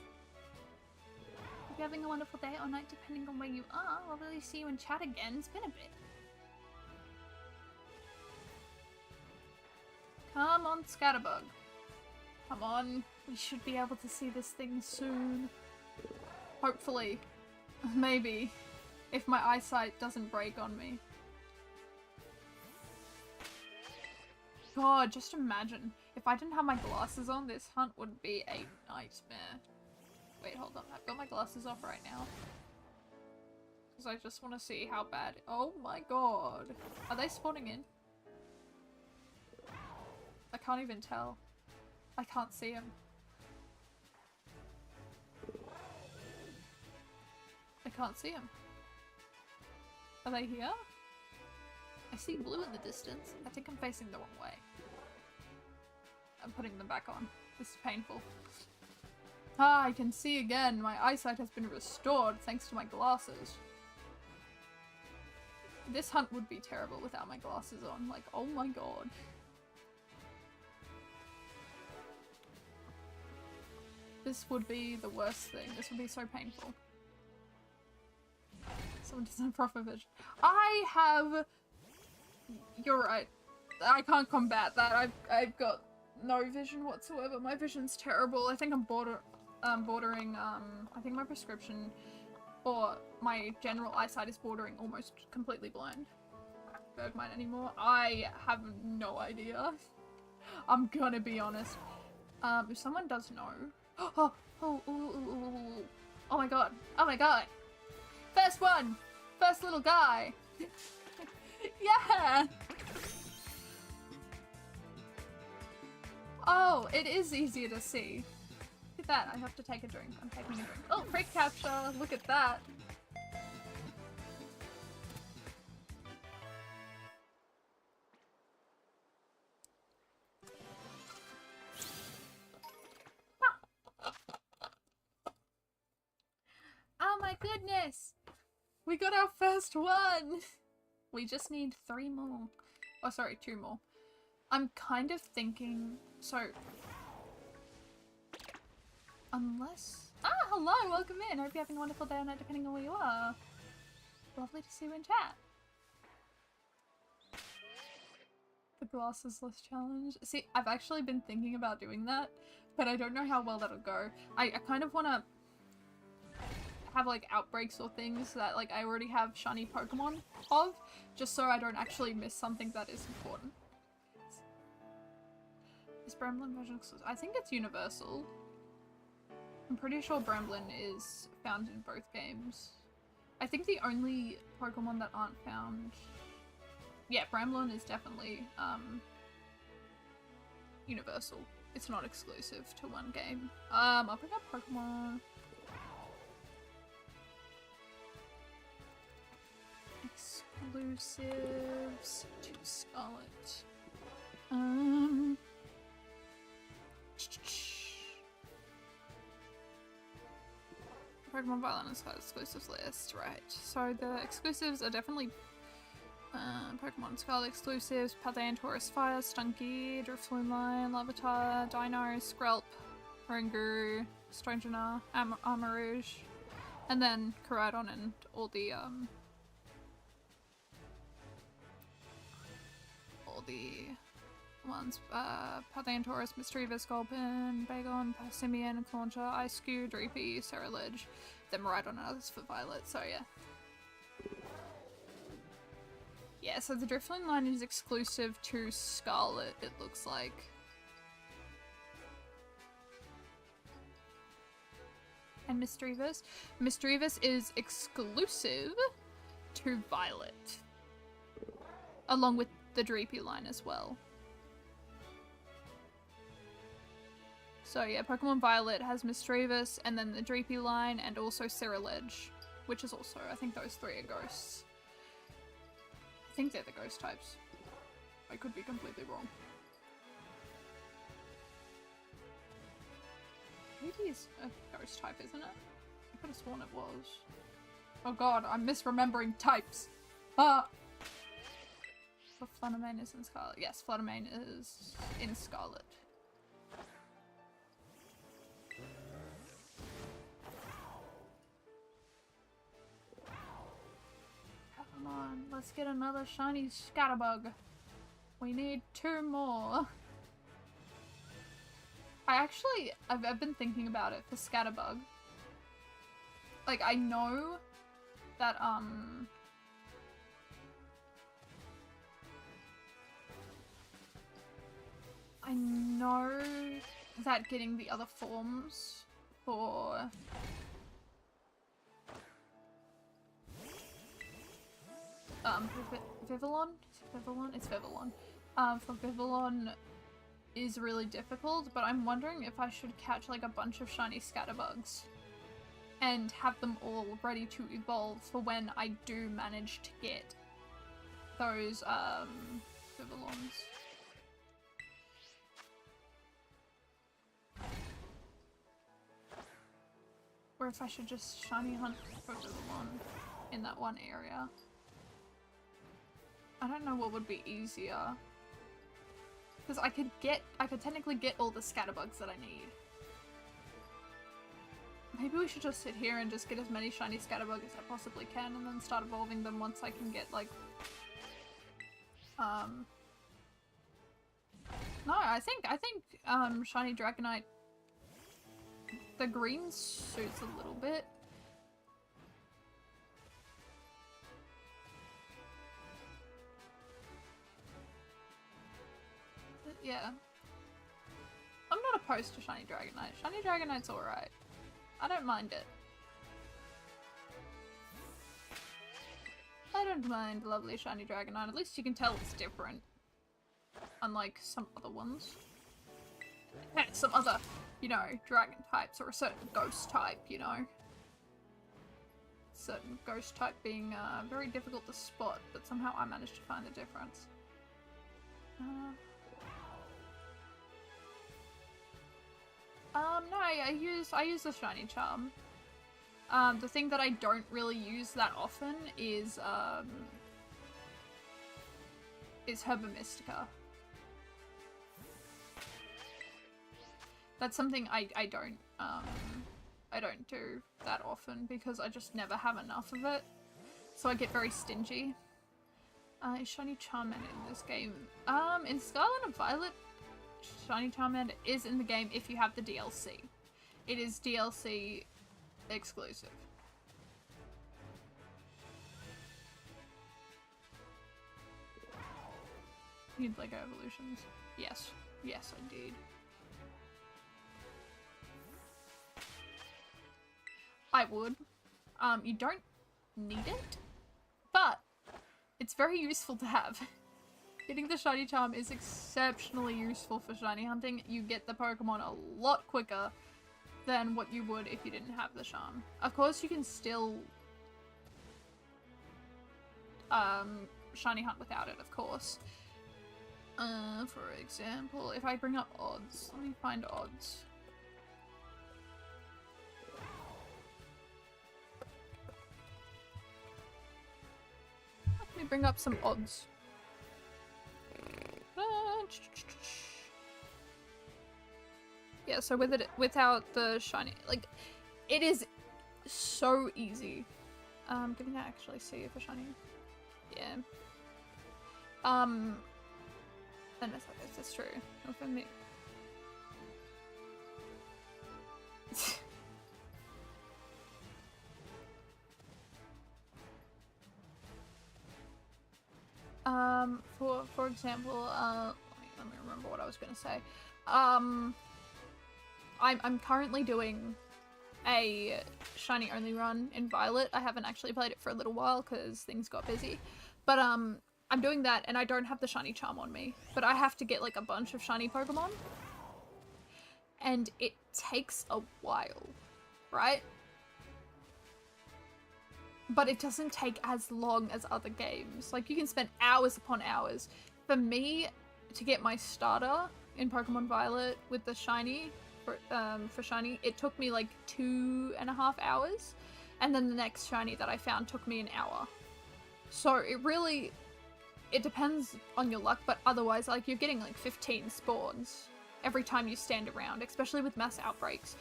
Hope you're having a wonderful day or night depending on where you are. I'll really see you in chat again. It's been a bit. Come on, Scatterbug. Come on. We should be able to see this thing soon. Hopefully. Maybe. If my eyesight doesn't break on me. God, just imagine. If I didn't have my glasses on, this hunt would be a nightmare. Wait, hold on. I've got my glasses off right now. Because I just want to see how bad... Oh my god. Are they spawning in? I can't even tell. I can't see them. I can't see them. Are they here? I see blue in the distance. I think I'm facing the wrong way. I'm putting them back on. This is painful. Ah, I can see again. My eyesight has been restored thanks to my glasses. This hunt would be terrible without my glasses on. Like, oh my god. This would be the worst thing. This would be so painful. Someone doesn't have proper vision. I have... You're right. I can't combat that. I've got no vision whatsoever. My vision's terrible. I think I'm bordering, I think my prescription or my general eyesight is bordering almost completely blind. Bergmine anymore? I have no idea. I'm gonna be honest. If someone does know... Oh my god. Oh my god. First one! First little guy! Yeah! Oh, it is easier to see. Look at that. I have to take a drink. I'm taking a drink. Oh, freak capture! Look at that. Oh my goodness! We got our first one! We just need 3 more. Oh, sorry, 2 more. I'm kind of thinking... So... Unless... Ah, hello! Welcome in! Hope you're having a wonderful day or night depending on where you are. Lovely to see you in chat. The glassesless challenge. See, I've actually been thinking about doing that, but I don't know how well that'll go. I kind of want to have like outbreaks or things that like I already have shiny Pokemon of, just so I don't actually miss something that is important. Is Bramblin version exclusive? I think it's universal. I'm pretty sure Bramblin is found in both games. I think the only Pokemon that aren't found... Yeah, Bramblin is definitely universal. It's not exclusive to one game. I'll pick up Pokemon. Exclusives to Scarlet. Pokemon Violence has exclusives list, right. So the exclusives are definitely Pokemon Scarlet exclusives, Paldean, Taurus Fire, Stunky, Drifloon, Larvitar, Dino, Skrelp, Rangoon, Stonjourner, Armarouge, and then Koraidon and all the ones. Paldean, Taurus, Mischievous, Gulpin, Bagon, Passimian, Clauncher, Ice-Skew, Dreepy, Ceruledge, then Miraidon and others for Violet, so yeah. Yeah, so the Drifloon line is exclusive to Scarlet, it looks like. And Mischievous. Mischievous is exclusive to Violet. Along with the Dreepy line as well. So yeah, Pokemon Violet has Mischievous, and then the Dreepy line, and also Ceruledge, which is also, I think those three are ghosts. I think they're the ghost types. I could be completely wrong. Maybe it's a ghost type, isn't it? I could have sworn it was. Oh god, I'm misremembering types! Ah! But Fluttermane is in Scarlet. Yes, Fluttermane is in Scarlet. Come on, let's get another shiny Scatterbug. We need 2 more. I've been thinking about it for Scatterbug. Like, I know that, I know that getting the other forms for Vivillon? Vivillon? It's Vivillon. For Vivillon is really difficult, but I'm wondering if I should catch like a bunch of shiny Scatterbugs and have them all ready to evolve for when I do manage to get those Vivillons. Or if I should just shiny hunt for Vivillon in that one area. I don't know what would be easier. Because I could technically get all the Scatterbugs that I need. Maybe we should just sit here and just get as many shiny Scatterbugs as I possibly can and then start evolving them once I can get like... No, I think shiny Dragonite, the green suits a little bit. Yeah. I'm not opposed to shiny Dragonite. Shiny Dragonite's alright. I don't mind it. I don't mind lovely shiny Dragonite. At least you can tell it's different. Unlike some other ones. Some other, you know, dragon types or a certain ghost type, you know. Certain ghost type being very difficult to spot, but somehow I managed to find the difference. No, I use the shiny charm. The thing that I don't really use that often is Herba Mystica. That's something I don't do that often because I just never have enough of it. So I get very stingy. Is shiny Charmander in this game? In Scarlet and Violet, shiny Charmander is in the game if you have the DLC. It is DLC exclusive. You need Lego Evolutions? Yes. Yes, indeed. I would. You don't need it, but it's very useful to have. Getting the shiny charm is exceptionally useful for shiny hunting. You get the Pokemon a lot quicker than what you would if you didn't have the charm. Of course, you can still shiny hunt without it, of course. For example, if I bring up odds, let me find odds. Let me bring up some odds. Yeah, so with it, without the shiny, like, it is so easy. Can I actually see if a shiny? Yeah. And that's true. Not for me. For example, let me remember what I was gonna say. I'm currently doing a shiny only run in Violet. I haven't actually played it for a little while because things got busy, but I'm doing that and I don't have the shiny charm on me, but I have to get like a bunch of shiny Pokemon, and it takes a while, right? But it doesn't take as long as other games. Like, you can spend hours upon hours. For me, to get my starter in Pokemon Violet with the shiny, for shiny, it took me like 2.5 hours. And then the next shiny that I found took me an hour. So it depends on your luck, but otherwise, like, you're getting like 15 spawns every time you stand around, especially with mass outbreaks.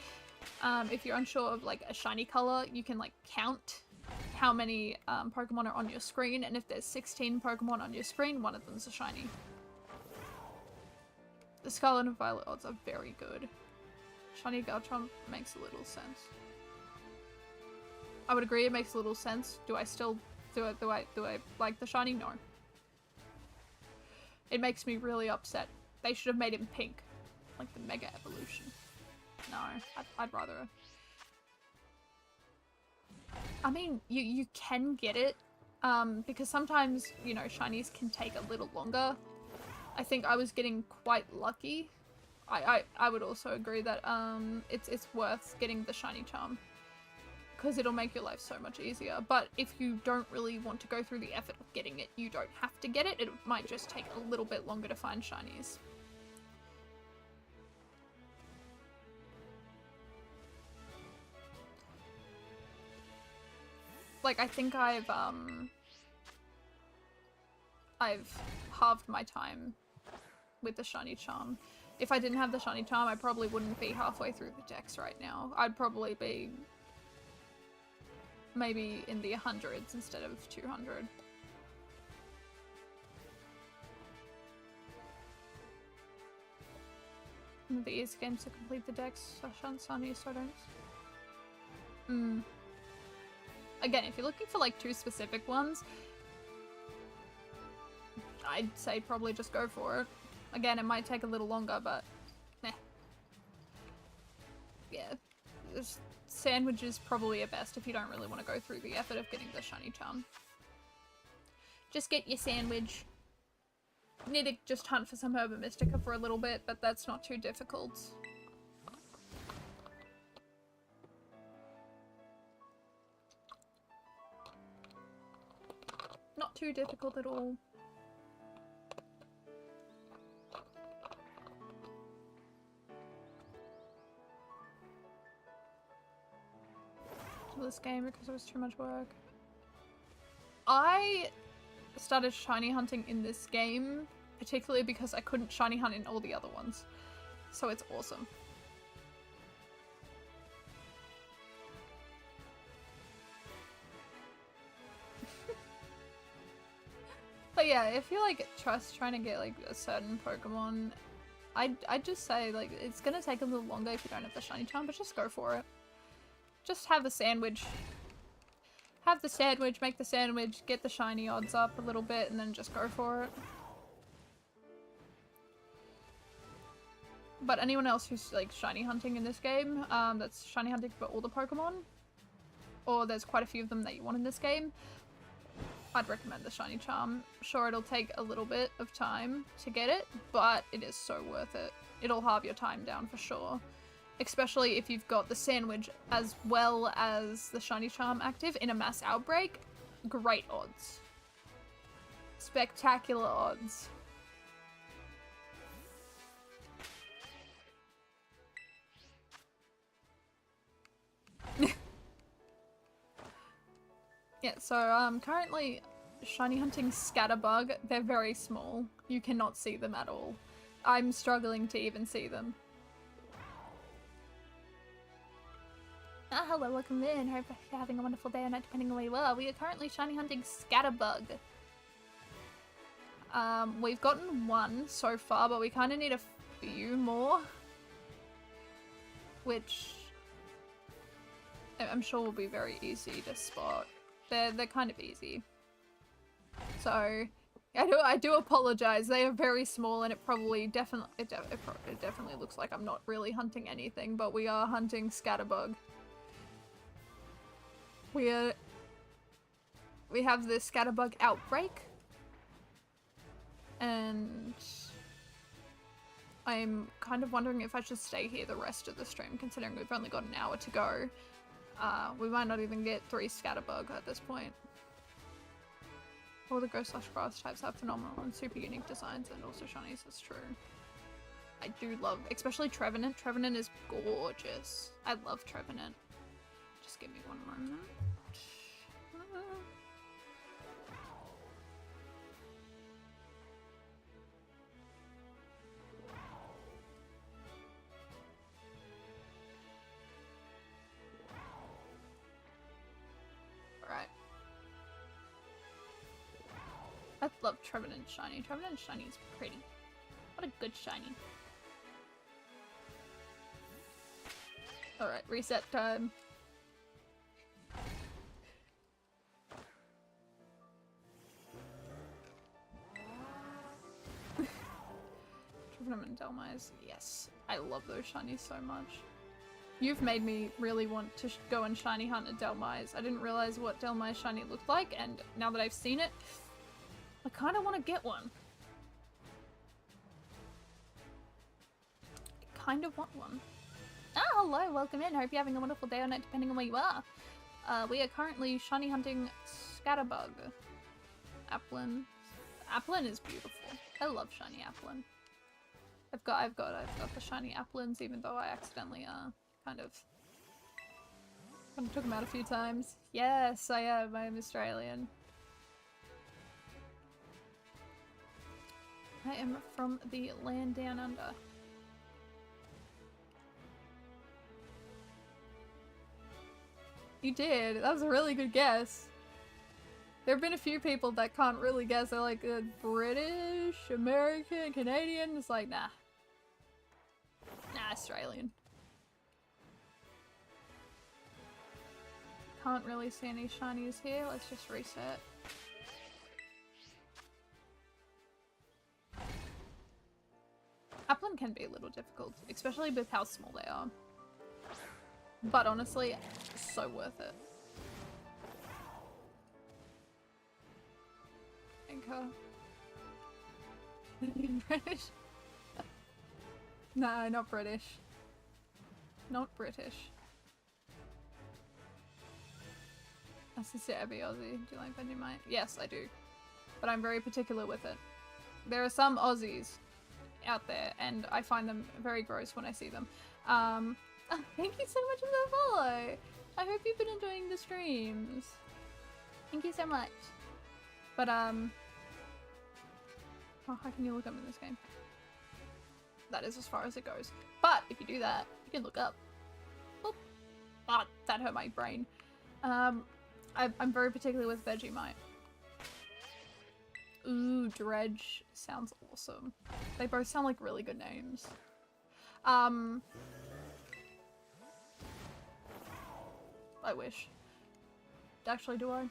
If you're unsure of like a shiny color, you can like count how many Pokemon are on your screen, and if there's 16 Pokemon on your screen, one of them's a shiny. The Scarlet and Violet odds are very good. Shiny Garchomp makes a little sense. I would agree, it makes a little sense. Do I like the shiny? No. It makes me really upset. They should have made him pink, like the Mega Evolution. No, I'd rather. I mean, you can get it, because sometimes, you know, shinies can take a little longer. I think I was getting quite lucky. I would also agree that it's worth getting the shiny charm, because it'll make your life so much easier. But if you don't really want to go through the effort of getting it, you don't have to get it. It might just take a little bit longer to find shinies. Like, I think I've halved my time with the shiny charm. If I didn't have the shiny charm, I probably wouldn't be halfway through the decks right now. I'd probably be maybe in the 100s instead of 200. One of the easiest games to complete the decks, Sunny Stardust. Again, if you're looking for like 2 specific ones, I'd say probably just go for it. Again, it might take a little longer, but meh. Yeah, Sandwich is probably a best if you don't really want to go through the effort of getting the shiny charm. Just get your Sandwich. You need to just hunt for some Herba Mystica for a little bit, but that's not too difficult. Not too difficult at all. This game because it was too much work. I started shiny hunting in this game particularly because I couldn't shiny hunt in all the other ones. So it's awesome. But yeah, if you like trying to get like a certain Pokemon, I'd just say like it's gonna take a little longer if you don't have the shiny charm, but just go for it. Just have the sandwich. Have the sandwich, make the sandwich, get the shiny odds up a little bit, and then just go for it. But anyone else who's like shiny hunting in this game, that's shiny hunting for all the Pokemon, or there's quite a few of them that you want in this game, I'd recommend the shiny charm. Sure, it'll take a little bit of time to get it, but it is so worth it. It'll halve your time down for sure. Especially if you've got the sandwich as well as the shiny charm active in a mass outbreak. Great odds. Spectacular odds. Yeah, so currently shiny hunting Scatterbug. They're very small. You cannot see them at all. I'm struggling to even see them. Hello, welcome in. Hope you're having a wonderful day or night depending on where you are. We are currently shiny hunting Scatterbug. We've gotten one so far, but we kind of need a few more. Which I'm sure will be very easy to spot. They're kind of easy. So I do apologize. They are very small, and it definitely looks like I'm not really hunting anything, but we are hunting Scatterbug. We have the Scatterbug outbreak, and I'm kind of wondering if I should stay here the rest of the stream, considering we've only got an hour to go. We might not even get 3 Scatterbug at this point. All the ghost/grass types have phenomenal and super unique designs, and also shinies, that's true. I do love, especially Trevenant. Trevenant is gorgeous. I love Trevenant. Just give me one moment. Alright. I love Trevenant shiny. Trevenant shiny is pretty. What a good shiny. Alright, reset time. Trevenant and Delmise. Yes. I love those shinies so much. You've made me really want to go and shiny hunt a Delmise. I didn't realize what Delmise shiny looked like, and now that I've seen it, I kind of want to get one. I kind of want one. Ah, hello, welcome in. Hope you're having a wonderful day or night depending on where you are. We are currently shiny hunting Scatterbug. Applin. Applin is beautiful. I love shiny Applin. I've got the shiny Applins, even though I accidentally kind of took them out a few times. Yes, I am. I am Australian. I am from the land down under. You did. That was a really good guess. There have been a few people that can't really guess. They're like British, American, Canadian. It's like, nah. Nah, Australian. Can't really see any shinies here. Let's just reset. Applin can be a little difficult, especially with how small they are. But honestly, so worth it. Anchor. British? No, not British. Not British. That's just Abby Aussie. Do you like Vegemite? Yes, I do. But I'm very particular with it. There are some Aussies out there, and I find them very gross when I see them. Thank you so much for the follow! I hope you've been enjoying the streams. Thank you so much. But, oh, how can you look up in this game? That is as far as it goes. But, if you do that, you can look up. Boop. Ah, that hurt my brain. I'm very particular with Vegemite. Ooh, Dredge sounds awesome. They both sound like really good names. I wish. Actually, do I?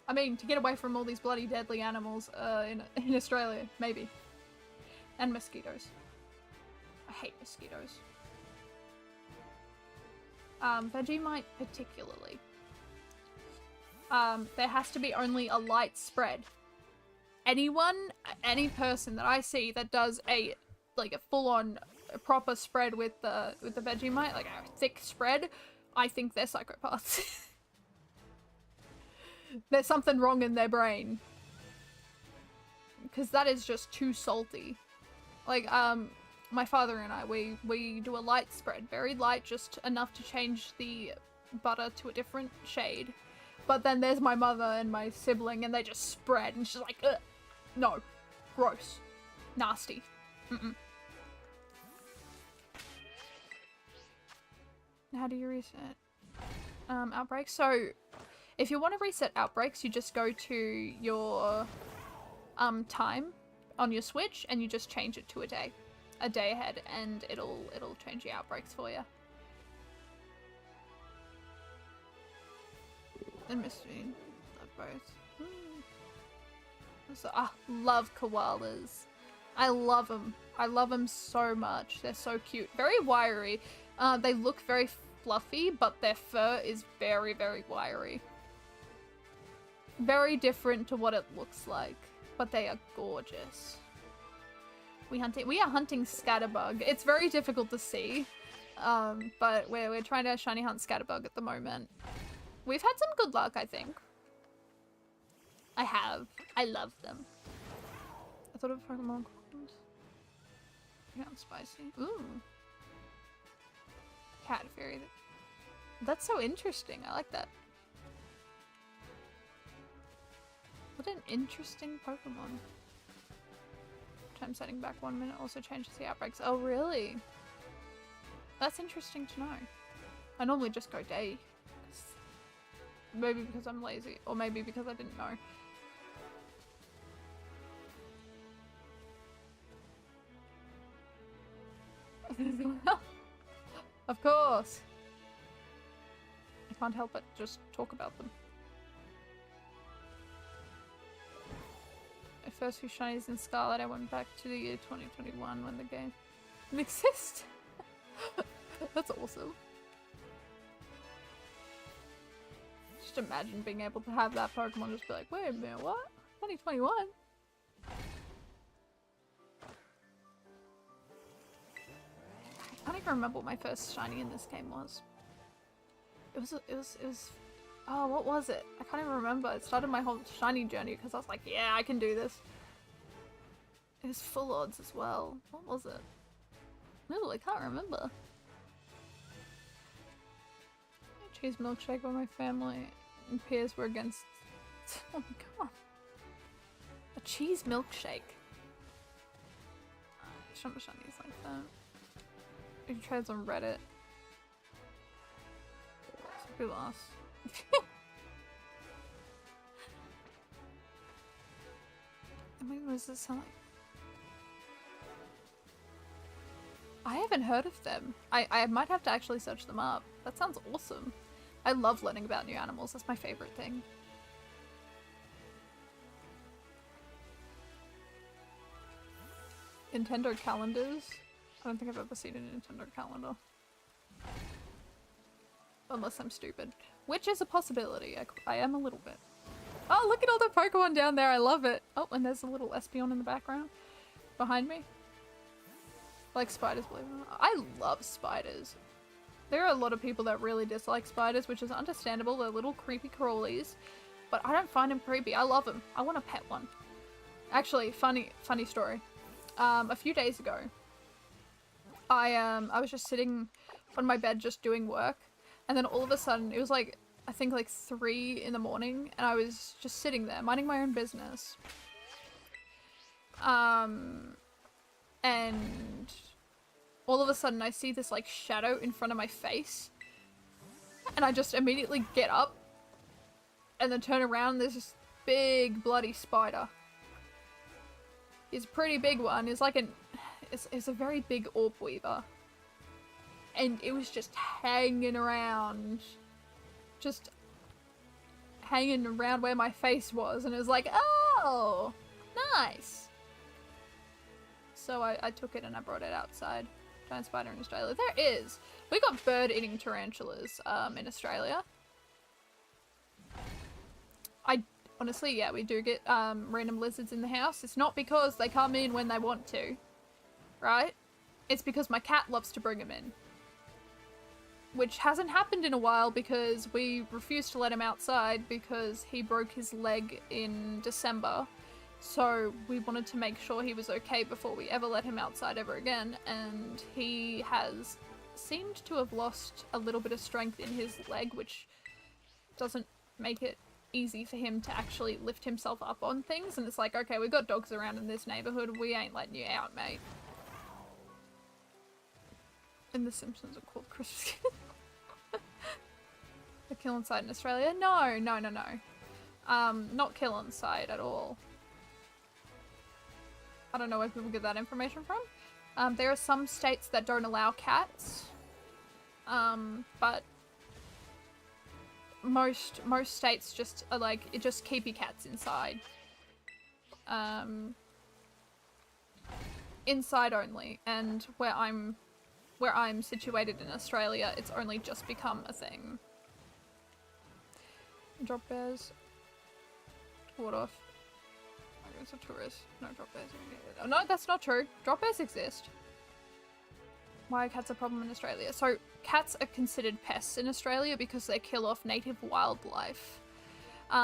I mean, to get away from all these bloody deadly animals in Australia, maybe. And mosquitoes. I hate mosquitoes. Vegemite particularly. There has to be only a light spread. Any person that I see that does a full-on proper spread with the Vegemite, like a thick spread, I think they're psychopaths. There's something wrong in their brain. Because that is just too salty. Like, my father and I, we do a light spread. Very light, just enough to change the butter to a different shade. But then there's my mother and my sibling, and they just spread, and she's like, ugh, no, gross, nasty, How do you reset? Outbreaks. So, if you want to reset outbreaks, you just go to your time on your Switch, and you just change it to a day ahead, and it'll change the outbreaks for you. And Mystery, love both. So, love koalas. I love them. I love them so much. They're so cute. Very wiry. They look very fluffy, but their fur is very, very wiry. Very different to what it looks like, but they are gorgeous. We are hunting Scatterbug. It's very difficult to see, but we're trying to shiny hunt Scatterbug at the moment. We've had some good luck, I think. I have. I love them. I thought of Pokemon coins. Yeah, spicy. Ooh. Cat fairy. That's so interesting. I like that. What an interesting Pokemon. Time setting back 1 minute also changes the outbreaks. Oh, really? That's interesting to know. I normally just go day. Maybe because I'm lazy, or maybe because I didn't know. Of course. I can't help but just talk about them. My first few shinies in Scarlet, I went back to the year 2021 when the game didn't exist. That's awesome. Just imagine being able to have that Pokemon just be like, wait a minute, what? 2021? I can't even remember what my first shiny in this game was. It was oh, what was it? I can't even remember. It started my whole shiny journey because I was like, yeah, I can do this. It was full odds as well. What was it? No, I can't remember. Cheese milkshake by my family and peers were against. Oh my god. A cheese milkshake. Some shinies like that. Who trades on Reddit? We lost. I mean, was this something? I haven't heard of them. I might have to actually search them up. That sounds awesome. I love learning about new animals. That's my favorite thing. Nintendo calendars? I don't think I've ever seen a Nintendo calendar. Unless I'm stupid. Which is a possibility. I am a little bit. Oh, look at all the Pokemon down there. I love it. Oh, and there's a little Espeon in the background. Behind me. I like spiders, believe it or not. I love spiders. There are a lot of people that really dislike spiders, which is understandable. They're little creepy crawlies. But I don't find them creepy. I love them. I want to pet one. Actually, funny story. A few days ago, I was just sitting on my bed just doing work. And then all of a sudden, it was like, I think like 3 in the morning, and I was just sitting there, minding my own business. And all of a sudden I see this like shadow in front of my face. And I just immediately get up and then turn around, and there's this big bloody spider. It's a pretty big one. It's like it's a very big orb weaver. And it was just hanging around. Just hanging around where my face was. And it was like, oh, nice. So I took it and I brought it outside. Giant spider in Australia. There is. We got bird-eating tarantulas in Australia. Honestly, yeah, we do get random lizards in the house. It's not because they come in when they want to. Right? It's because my cat loves to bring them in. Which hasn't happened in a while because we refused to let him outside because he broke his leg in December. So we wanted to make sure he was okay before we ever let him outside ever again. And he has seemed to have lost a little bit of strength in his leg, which doesn't make it easy for him to actually lift himself up on things, and it's like, okay, we've got dogs around in this neighborhood, we ain't letting you out, mate. And the Simpsons are called Christmas. The kill on site in Australia? No. Not kill on site at all. I don't know where people get that information from. There are some states that don't allow cats. But most states just are like, just keep your cats inside. Inside only. And where I'm situated in Australia, it's only just become a thing. Drop bears. What off? Okay, it's a tourist. No drop bears. Oh, no, that's not true. Drop bears exist. Why are cats a problem in Australia? So, cats are considered pests in Australia because they kill off native wildlife. If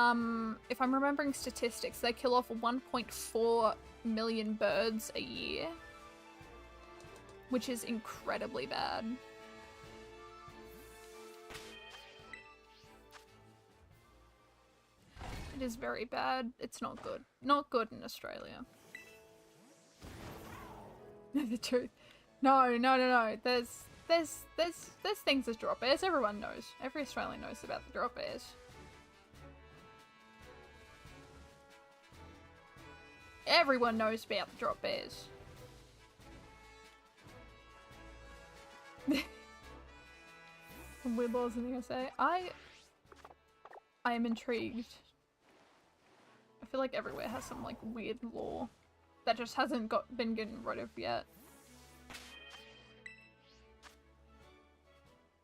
I'm remembering statistics, they kill off 1.4 million birds a year. Which is incredibly bad. It is very bad. It's not good. Not good in Australia. The truth. No. There's things as drop bears. Everyone knows. Every Australian knows about the drop bears. Everyone knows about the drop bears. Weird laws in the USA. I am intrigued. I feel like everywhere has some like weird law that just hasn't been getting rid of yet.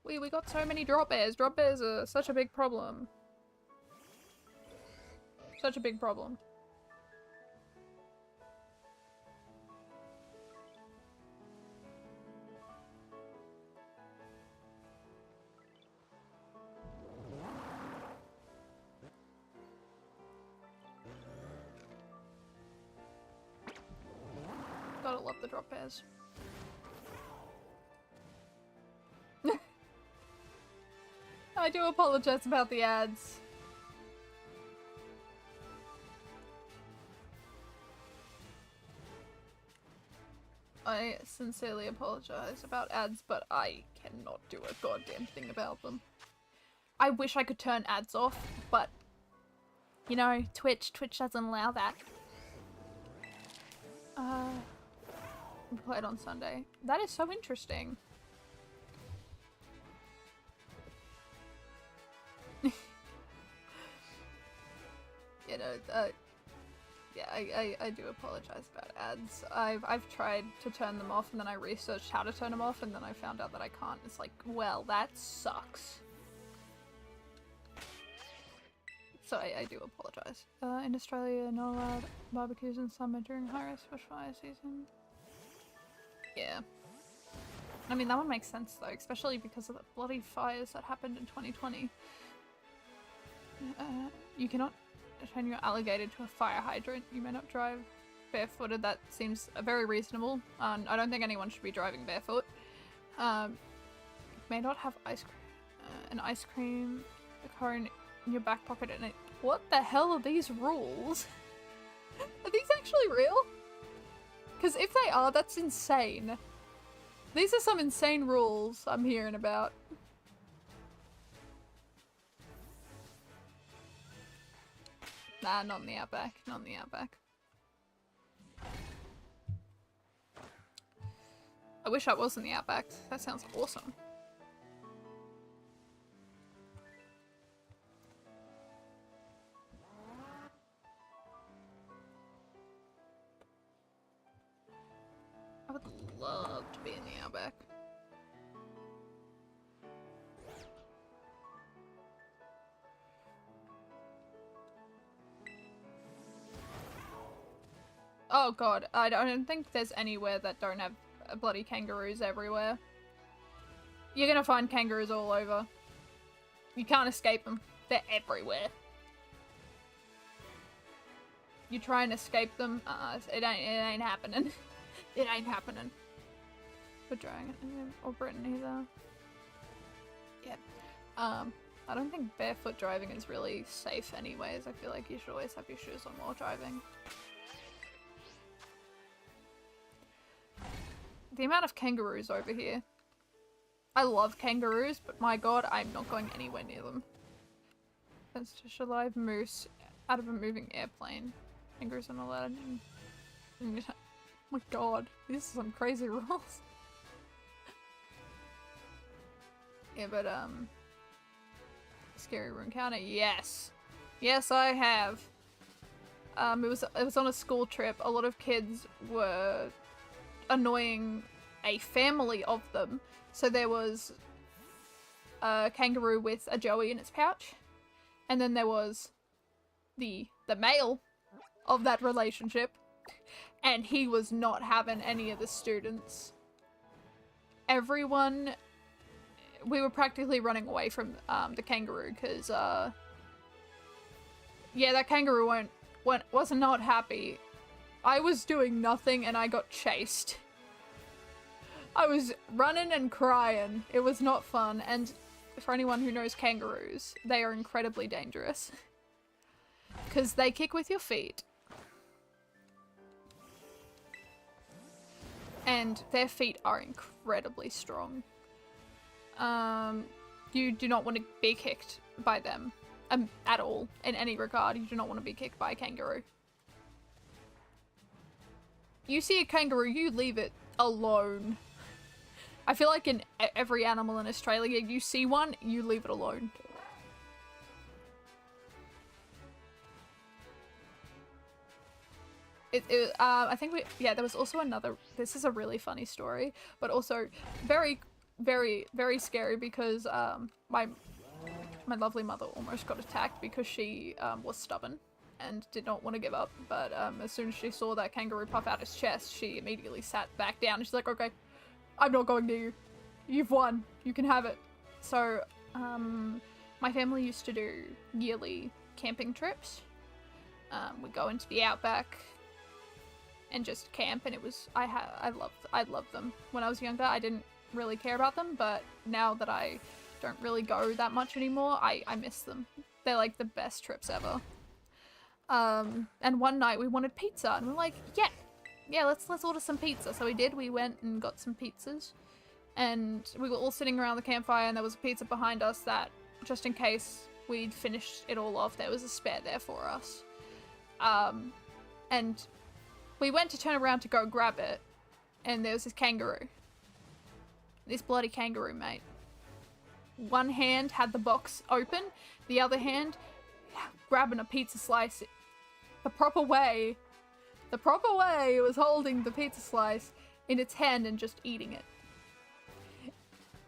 We got so many drop bears. Drop bears are such a big problem. Such a big problem. Gotta love the drop bears. I do apologize about the ads. I sincerely apologize about ads, but I cannot do a goddamn thing about them. I wish I could turn ads off, but you know, Twitch doesn't allow that. We played on Sunday. That is so interesting. You know, yeah, I do apologize about ads. I've tried to turn them off, and then I researched how to turn them off, and then I found out that I can't. It's like, well, that sucks. So I do apologize. In Australia, not allowed barbecues in summer during high-risk bushfire season. Yeah. I mean, that one makes sense though, especially because of the bloody fires that happened in 2020. You cannot turn your alligator to a fire hydrant. You may not drive barefooted. That seems very reasonable. I don't think anyone should be driving barefoot. May not have an ice cream cone in your back pocket and what the hell are these rules? Are these actually real? Because if they are, that's insane. These are some insane rules I'm hearing about. Nah, not in the outback. Not in the outback. I wish I was in the outback. That sounds awesome. I would love to be in the outback. Oh god, I don't think there's anywhere that don't have bloody kangaroos everywhere. You're gonna find kangaroos all over. You can't escape them. They're everywhere. You try and escape them, it ain't happening. It ain't happening. For Dragon or Britain either. Yep. I don't think barefoot driving is really safe anyways. I feel like you should always have your shoes on while driving. The amount of kangaroos over here. I love kangaroos, but my god, I'm not going anywhere near them. Fence to a live moose out of a moving airplane. Kangaroos are not allowed in. Oh my god, these are some crazy rules. Yeah, but scary room encounter, yes. Yes, I have. It was on a school trip. A lot of kids were annoying a family of them. So there was a kangaroo with a joey in its pouch. And then there was the male of that relationship. And he was not having any of the students. Everyone... We were practically running away from the kangaroo because, yeah, that kangaroo was not happy. I was doing nothing and I got chased. I was running and crying. It was not fun. And for anyone who knows kangaroos, they are incredibly dangerous. Because they kick with your feet. And their feet are incredibly strong. You do not want to be kicked by them at all, in any regard. You do not want to be kicked by a kangaroo. You see a kangaroo, you leave it alone. I feel like in every animal in Australia, you see one, you leave it alone. I think there was also another, this is a really funny story, but also very, very scary because my lovely mother almost got attacked because she was stubborn and did not want to give up, but as soon as she saw that kangaroo puff out his chest, she immediately sat back down and she's like, okay, I'm not going near you. You've won. You can have it. So my family used to do yearly camping trips. We'd go into the outback and just camp, and it was I loved them. When I was younger, I didn't really care about them, but now that I don't really go that much anymore, I miss them. They're like the best trips ever. And one night we wanted pizza, and we're like, yeah, let's order some pizza. So we did. We went and got some pizzas, and we were all sitting around the campfire, and there was a pizza behind us that, just in case we'd finished it all off, there was a spare there for us. And we went to turn around to go grab it, and there was this kangaroo. This bloody kangaroo, mate. One hand had the box open, the other hand grabbing a pizza slice the proper way. The proper way, it was holding the pizza slice in its hand and just eating it.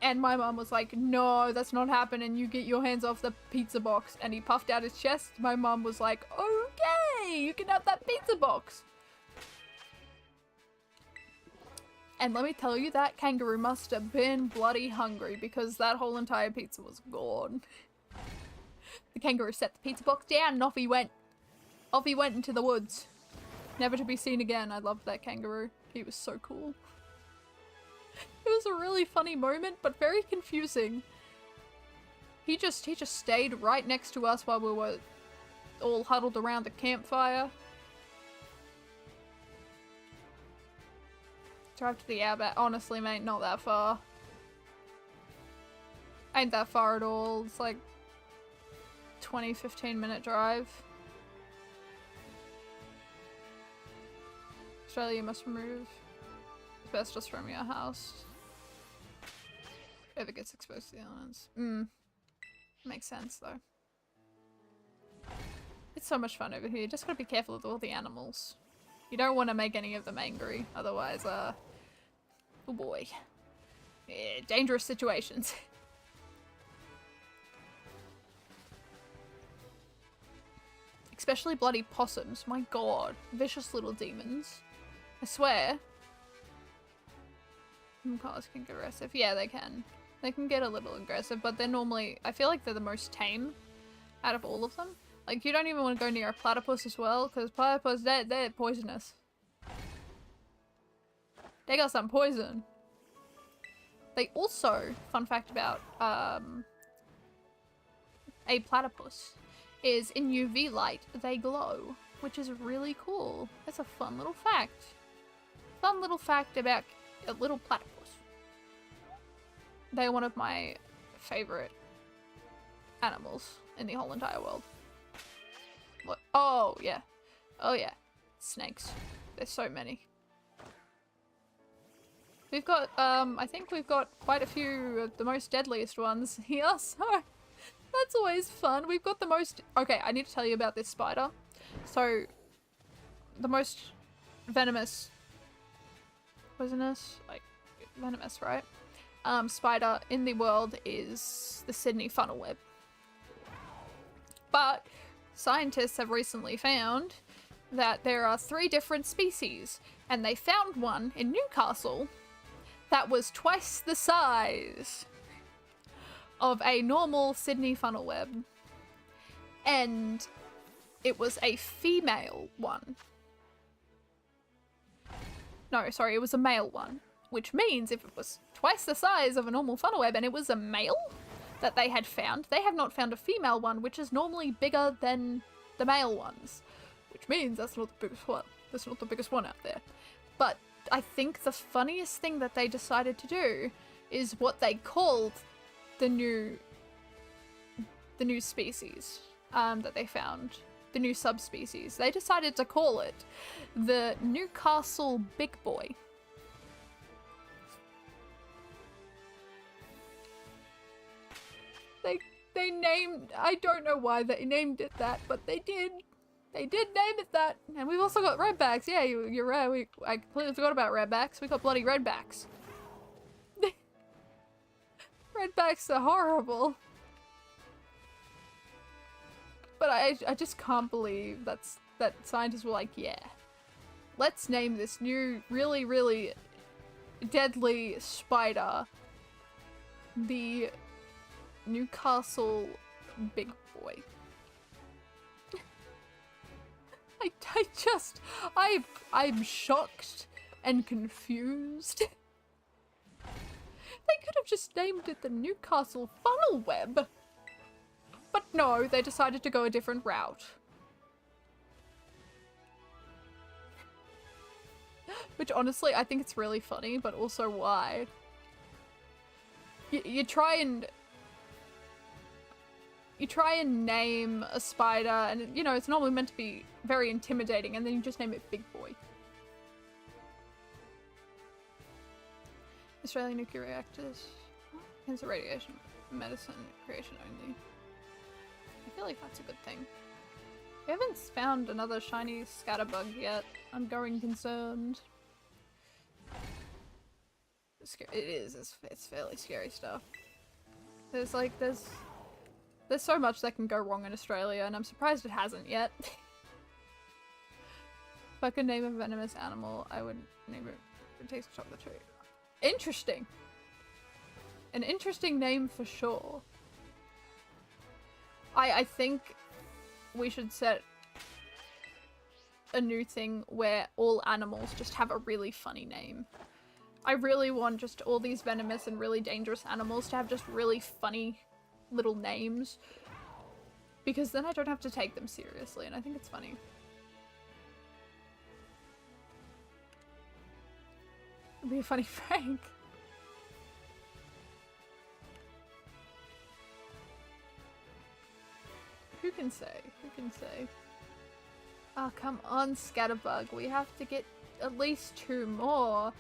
And my mum was like, no, that's not happening. You get your hands off the pizza box. And he puffed out his chest. My mum was like, okay, you can have that pizza box. And let me tell you, that kangaroo must have been bloody hungry because that whole entire pizza was gone. The kangaroo set the pizza box down and off he went. Off he went into the woods. Never to be seen again. I loved that kangaroo. He was so cool. It was a really funny moment, but very confusing. He just stayed right next to us while we were all huddled around the campfire. Drive to the outback. Honestly, mate, not that far. Ain't that far at all. It's like 20-15 minute drive. Australia must remove asbestos from your house. If it gets exposed to the elements. Makes sense though. It's so much fun over here. Just gotta be careful with all the animals. You don't want to make any of them angry, otherwise, oh boy. Yeah, dangerous situations. Especially bloody possums, my god. Vicious little demons. I swear. Cars can get aggressive. Yeah, they can. They can get a little aggressive, but they're normally, I feel like they're the most tame out of all of them. Like, you don't even want to go near a platypus as well, because platypus, they're poisonous. They got some poison. They also, fun fact about a platypus is in UV light, they glow, which is really cool. That's a fun little fact. Fun little fact about a little platypus. They're one of my favorite animals in the whole entire world. What? Oh, yeah. Oh, yeah. Snakes. There's so many. We've got, I think we've got quite a few of the most deadliest ones here, so that's always fun. We've got the most... Okay, I need to tell you about this spider. So, the most venomous... Poisonous? Like, venomous, right? Spider in the world is the Sydney funnel web. But scientists have recently found that there are 3 different species, and they found one in Newcastle that was twice the size of a normal Sydney funnel web. And it was a female one. No, sorry, it was a male one. Which means if it was twice the size of a normal funnel web and it was a male that they had found, they have not found a female one, which is normally bigger than the male ones. Which means that's not the biggest one. That's not the biggest one out there. But I think the funniest thing that they decided to do is what they called the new species that they found. The new subspecies. They decided to call it the Newcastle Big Boy. They named, I don't know why they named it that, but they did. They did name it that. And we've also got redbacks. Yeah, you're right. I completely forgot about redbacks. We got bloody redbacks. Redbacks are horrible. But I just can't believe that scientists were like, yeah, let's name this new really, really deadly spider the Newcastle Big Boy. I'm shocked and confused. They could have just named it the Newcastle Funnel Web. But no, they decided to go a different route. Which honestly, I think it's really funny, but also why? You try and name a spider, and you know, it's normally meant to be very intimidating, and then you just name it Big Boy. Australian nuclear reactors. Cancer radiation, medicine, creation only. I feel like that's a good thing. We haven't found another shiny scatterbug yet. I'm growing concerned. It is. It's fairly scary stuff. There's so much that can go wrong in Australia, and I'm surprised it hasn't yet. If I could name a venomous animal, I would name it. It takes chocolate tree. Interesting. An interesting name for sure. I think we should set a new thing where all animals just have a really funny name. I really want just all these venomous and really dangerous animals to have just really funny little names. Because then I don't have to take them seriously, and I think it's funny. It'd be a funny prank. Who can say? Who can say? Oh, come on, Scatterbug. We have to get at least 2 more.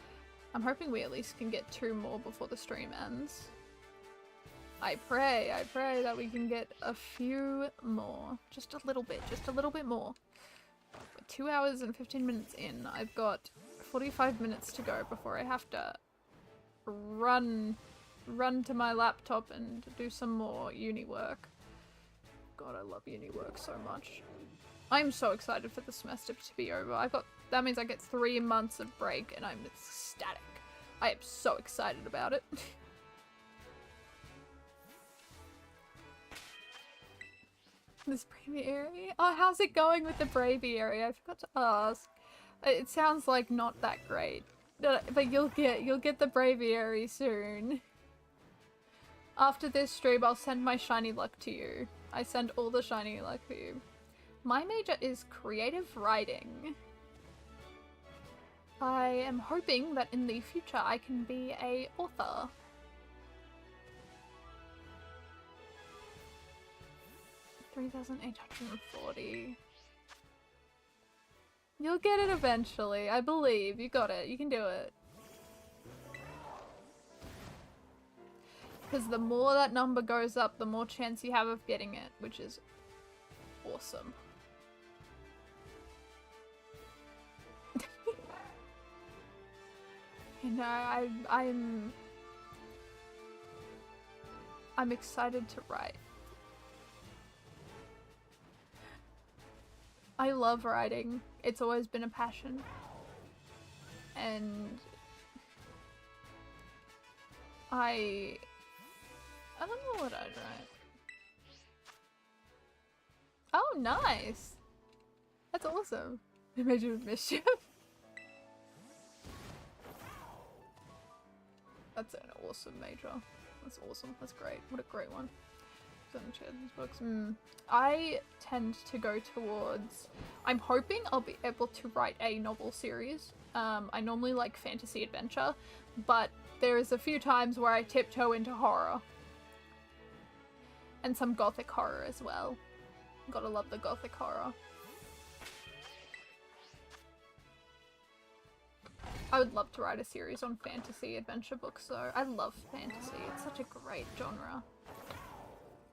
I'm hoping we at least can get 2 more before the stream ends. I pray that we can get a few more. Just a little bit more. We're 2 hours and 15 minutes in. I've got 45 minutes to go before I have to run to my laptop and do some more uni work. God, I love uni work so much. I'm so excited for the semester to be over. That means I get 3 months of break and I'm ecstatic. I am so excited about it. This braviary? Oh, how's it going with the braviary? I forgot to ask. It sounds like not that great. But you'll get the braviary soon. After this stream, I'll send my shiny luck to you. I send all the shiny luck for you. My major is creative writing. I am hoping that in the future I can be a author. $3,840. You'll get it eventually. I believe. You got it. You can do it. Because the more that number goes up, the more chance you have of getting it, which is awesome. You know, I'm excited to write. I love writing. It's always been a passion. And I don't know what I'd write. Oh, nice! That's awesome. A major of mischief. That's an awesome major. That's awesome. That's great. What a great one. These books. I tend to go towards... I'm hoping I'll be able to write a novel series. I normally like fantasy adventure, but there's a few times where I tiptoe into horror. And some gothic horror as well. Gotta love the gothic horror. I would love to write a series on fantasy adventure books though. I love fantasy. It's such a great genre.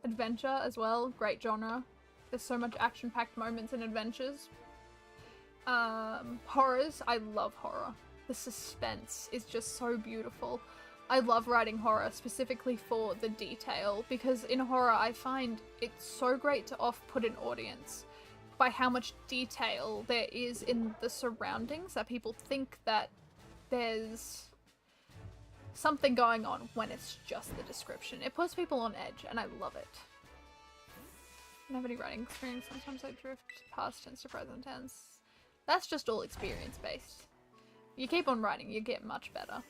Adventure as well, great genre. There's so much action-packed moments in adventures. Horrors, I love horror. The suspense is just so beautiful. I love writing horror specifically for the detail, because in horror I find it's so great to off-put an audience by how much detail there is in the surroundings that people think that there's something going on when it's just the description. It puts people on edge and I love it. I don't have any writing experience. Sometimes I drift past tense to present tense. That's just all experience based. You keep on writing, you get much better.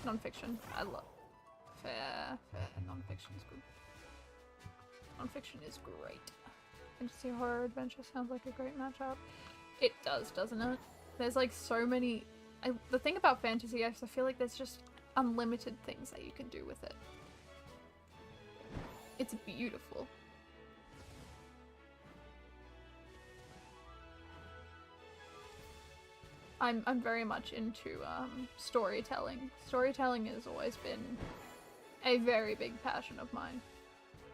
Non-fiction, I love. Fair. Non-fiction is good. Non-fiction is great. Fantasy horror adventure sounds like a great matchup. It does, doesn't it? There's like so many... the thing about fantasy is I feel like there's just unlimited things that you can do with it. It's beautiful. I'm very much into storytelling. Storytelling has always been a very big passion of mine.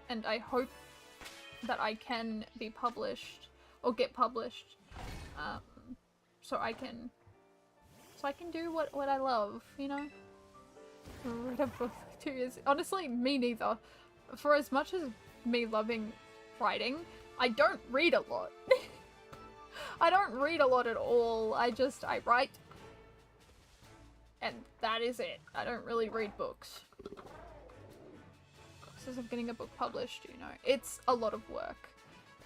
And I hope that I can be published or get published so I can do what I love, you know? Read a book 2 years. Honestly, me neither. For as much as me loving writing, I don't read a lot. I don't read a lot at all. I write. And that is it. I don't really read books. Process of getting a book published, you know. It's a lot of work.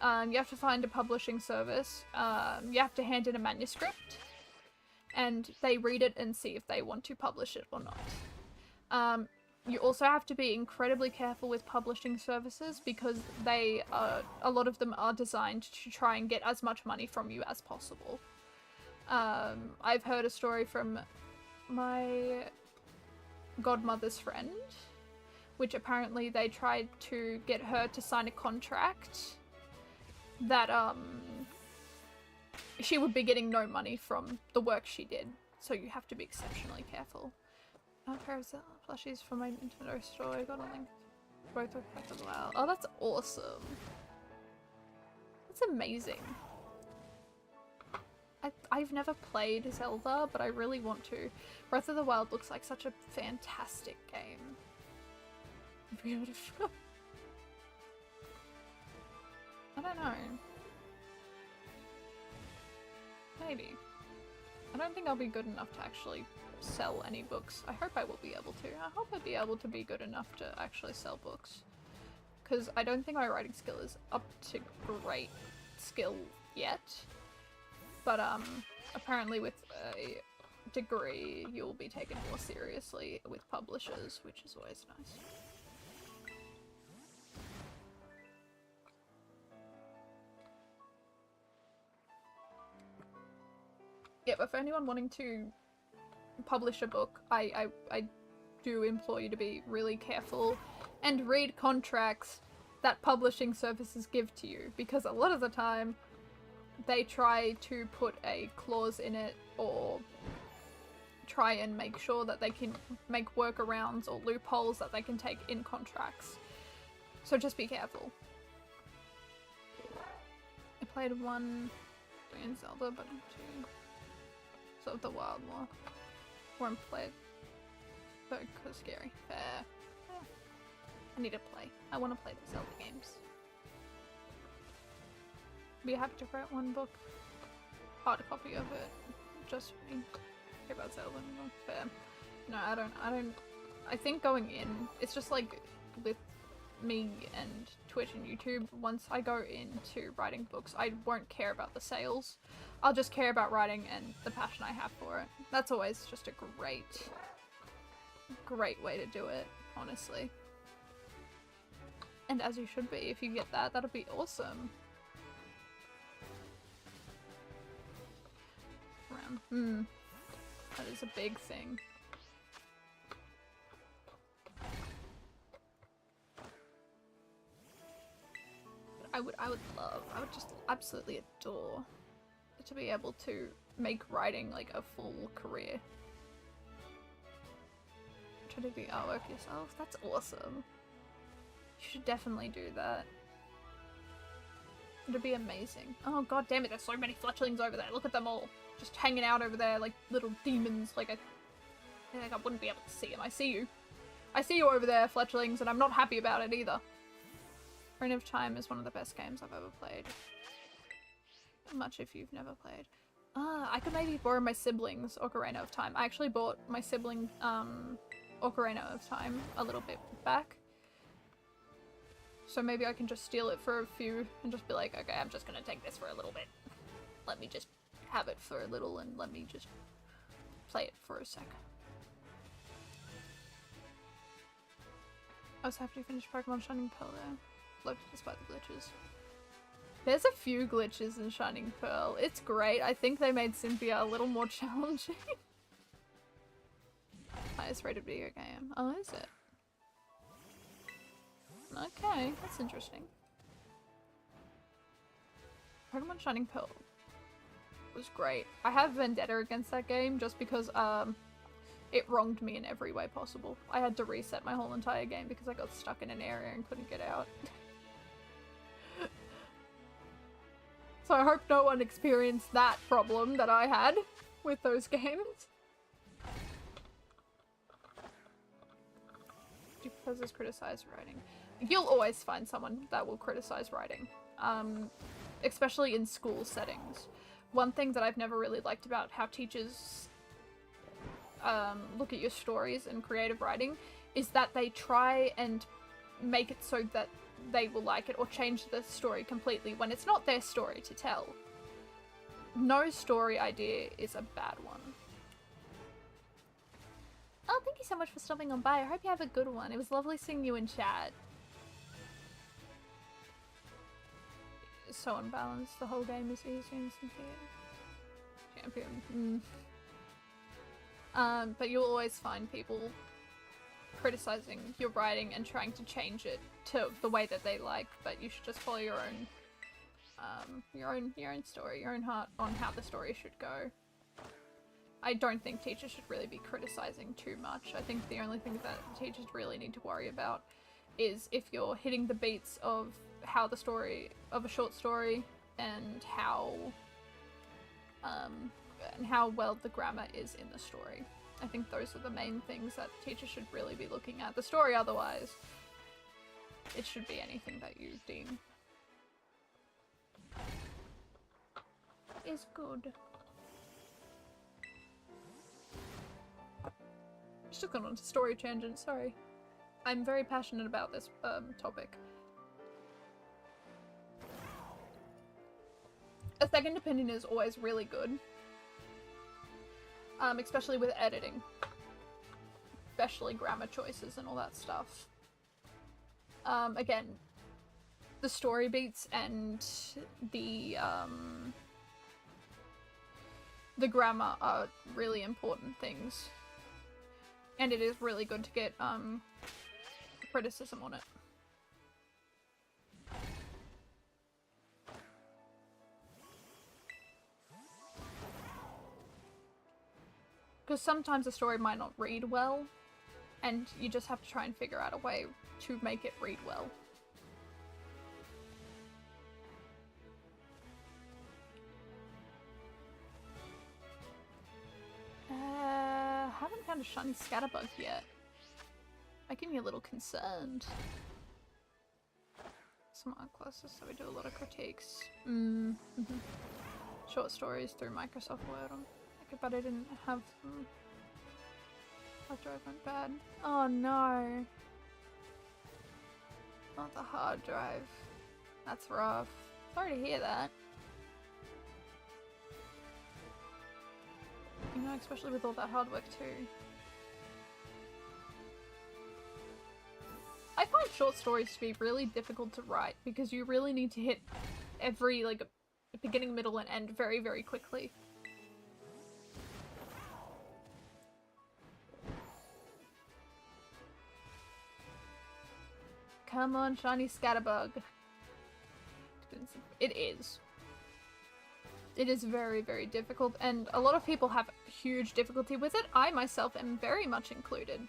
You have to find a publishing service. You have to hand in a manuscript. And they read it and see if they want to publish it or not. You also have to be incredibly careful with publishing services because a lot of them are designed to try and get as much money from you as possible. I've heard a story from my godmother's friend, which apparently they tried to get her to sign a contract that she would be getting no money from the work she did. So you have to be exceptionally careful. Carousel plushies from my Nintendo store. I got a link. Both are Breath of the Wild. Oh, that's awesome. That's amazing. I've never played Zelda, but I really want to. Breath of the Wild looks like such a fantastic game. Beautiful. I don't know. Maybe. I don't think I'll be good enough to actually sell any books. I hope I will be able to. I hope I'll be able to be good enough to actually sell books. Because I don't think my writing skill is up to great skill yet. But apparently with a degree you'll be taken more seriously with publishers, which is always nice. if anyone wanting to publish a book, I do implore you to be really careful and read contracts that publishing services give to you, because a lot of the time they try to put a clause in it or try and make sure that they can make workarounds or loopholes that they can take in contracts. So just be careful. I played 1 in Zelda, but 2 Sort of the Wild more. Won't play it. Though, cause scary. Fair. I need to play. I want to play the Zelda games. Be happy to write 1 book. Hard copy of it. Just me. Care about Zelda. Fair. No, I don't. I think going in, it's just like with me and Twitch and YouTube, once I go into writing books, I won't care about the sales. I'll just care about writing and the passion I have for it. That's always just a great way to do it, honestly. And as you should be, if you get that, that'll be awesome. That is a big thing. I would just absolutely adore to be able to make writing like a full career. Try to do artwork yourself? That's awesome. You should definitely do that. It'd be amazing. Oh god damn it, there's so many fletchlings over there. Look at them all. Just hanging out over there like little demons. Like I wouldn't be able to see them. I see you. I see you over there, fletchlings, and I'm not happy about it either. Ocarina of Time is one of the best games I've ever played. Much if you've never played. I could maybe borrow my siblings' Ocarina of Time. I actually bought my sibling Ocarina of Time a little bit back. So maybe I can just steal it for a few and just be like, okay, I'm just gonna take this for a little bit. Let me just have it for a little and let me just play it for a sec. I was happy to finish Pokemon Shining Pearl there. Look, despite the glitches. There's a few glitches in Shining Pearl. It's great. I think they made Cynthia a little more challenging. Highest rated video game. Oh, is it? Okay, that's interesting. Pokemon Shining Pearl was great. I have vendetta against that game just because it wronged me in every way possible. I had to reset my whole entire game because I got stuck in an area and couldn't get out. So I hope no one experienced that problem that I had with those games. Because it's criticized writing. You'll always find someone that will criticize writing. Especially in school settings. One thing that I've never really liked about how teachers look at your stories and creative writing is that they try and make it so that they will like it or change the story completely when it's not their story to tell. No story idea is a bad one. Oh, thank you so much for stopping on by. I hope you have a good one. It was lovely seeing you in chat. It's so unbalanced. The whole game is easy and champion. But you'll always find people criticizing your writing and trying to change it to the way that they like, but you should just follow your own story, your own heart on how the story should go. I don't think teachers should really be criticizing too much. I think the only thing that teachers really need to worry about is if you're hitting the beats of how the story of a short story and how well the grammar is in the story. I think those are the main things that teachers should really be looking at. The story otherwise, it should be anything that you deem is good. Just took on a story tangent, sorry. I'm very passionate about this topic. A second opinion is always really good. Especially with editing. Especially grammar choices and all that stuff. Again, the story beats and the the grammar are really important things. And it is really good to get criticism on it. Because sometimes a story might not read well, and you just have to try and figure out a way to make it read well. Haven't found a shiny scatterbug yet. Making me a little concerned. Smart classes, so we do a lot of critiques. Short stories through Microsoft Word. But I didn't have them. Hard drive went bad. Oh no. Not the hard drive. That's rough. Sorry to hear that. You know, especially with all that hard work too. I find short stories to be really difficult to write because you really need to hit every, like, beginning, middle, and end very, very quickly. Come on, shiny scatterbug. It is. It is very, very difficult, and a lot of people have huge difficulty with it. I myself am very much included.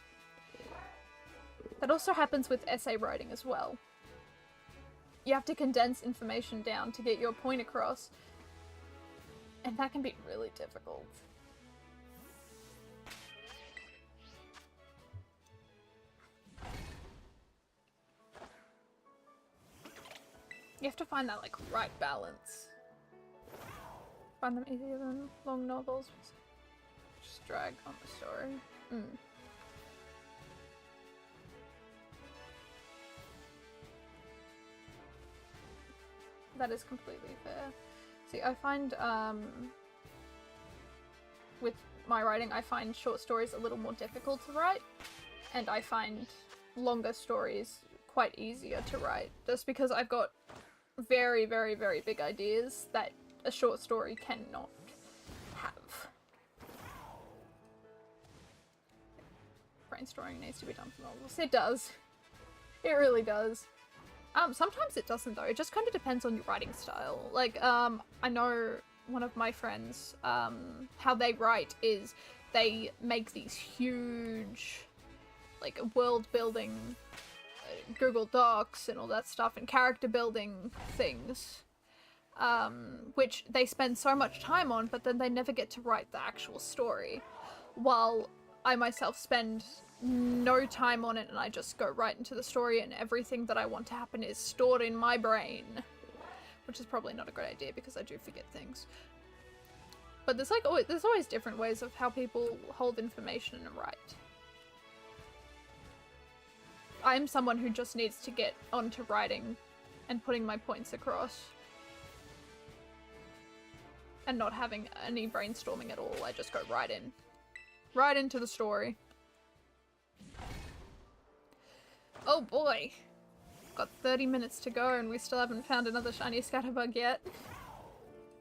That also happens with essay writing as well. You have to condense information down to get your point across, and that can be really difficult. You have to find that, like, right balance. Find them easier than long novels. Just drag on the story. That is completely fair. See, I find, with my writing, I find short stories a little more difficult to write, and I find longer stories quite easier to write, just because I've got very, very, very big ideas that a short story cannot have. Brainstorming needs to be done for novels. It does. It really does. Sometimes it doesn't though. It just kind of depends on your writing style. Like, I know one of my friends, how they write is they make these huge, like, world building Google Docs and all that stuff, and character building things, which they spend so much time on, but then they never get to write the actual story, while I myself spend no time on it and I just go right into the story, and everything that I want to happen is stored in my brain, which is probably not a great idea because I do forget things. But there's like there's always different ways of how people hold information and write. I'm someone who just needs to get onto writing and putting my points across. And not having any brainstorming at all. I just go right in. Right into the story. Oh boy! Got 30 minutes to go and we still haven't found another shiny scatterbug yet.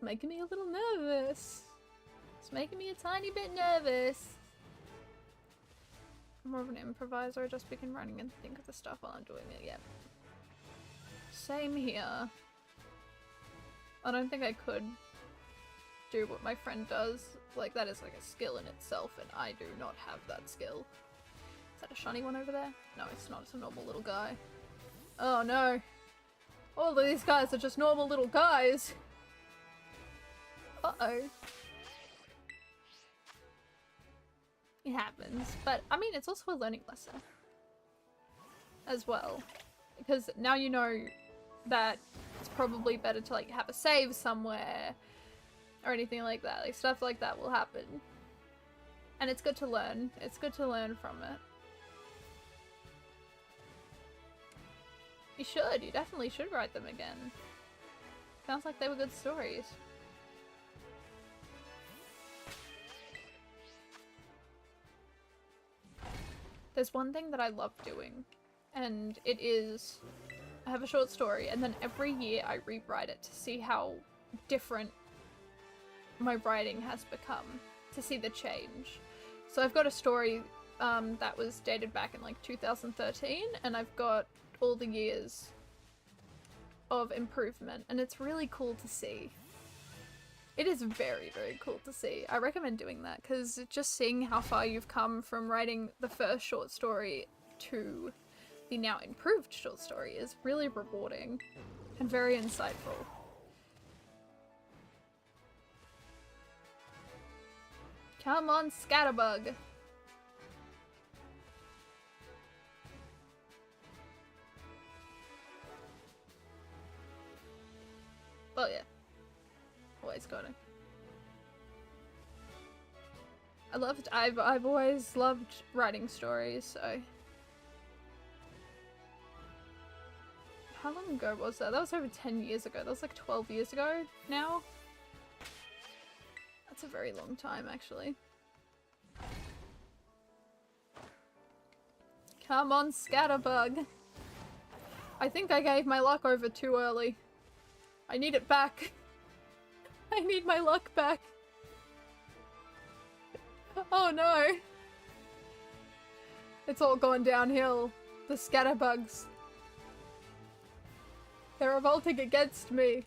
Making me a little nervous. It's making me a tiny bit nervous. I'm more of an improviser, I just begin writing and think of the stuff while I'm doing it, yep. Same here. I don't think I could do what my friend does. Like, that is like a skill in itself, and I do not have that skill. Is that a shiny one over there? No, it's not, it's a normal little guy. Oh no. All of these guys are just normal little guys. Uh-oh. It happens, but I mean, it's also a learning lesson as well, because now you know that it's probably better to, like, have a save somewhere or anything like that. Like, stuff like that will happen, and it's good to learn. It's good to learn from it. You should. You definitely should write them again. Sounds like they were good stories. There's one thing that I love doing, and it is, I have a short story, and then every year I rewrite it to see how different my writing has become, to see the change. So I've got a story that was dated back in like 2013, and I've got all the years of improvement, and it's really cool to see. It is very, very cool to see. I recommend doing that, because just seeing how far you've come from writing the first short story to the now improved short story is really rewarding and very insightful. Come on, Scatterbug! Oh yeah. Always got it. I've always loved writing stories, so. How long ago was that? That was over 10 years ago. That was like 12 years ago now. That's a very long time, actually. Come on, Scatterbug. I think I gave my luck over too early. I need it back. I need my luck back. Oh no. It's all gone downhill. The Scatterbugs. They're revolting against me.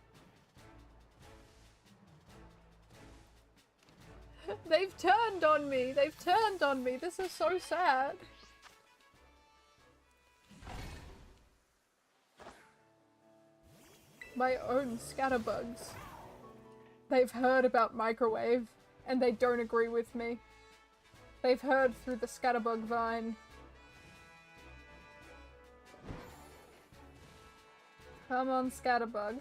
They've turned on me. They've turned on me. This is so sad. My own Scatterbugs. They've heard about Microwave, and they don't agree with me. They've heard through the Scatterbug vine. Come on, Scatterbug.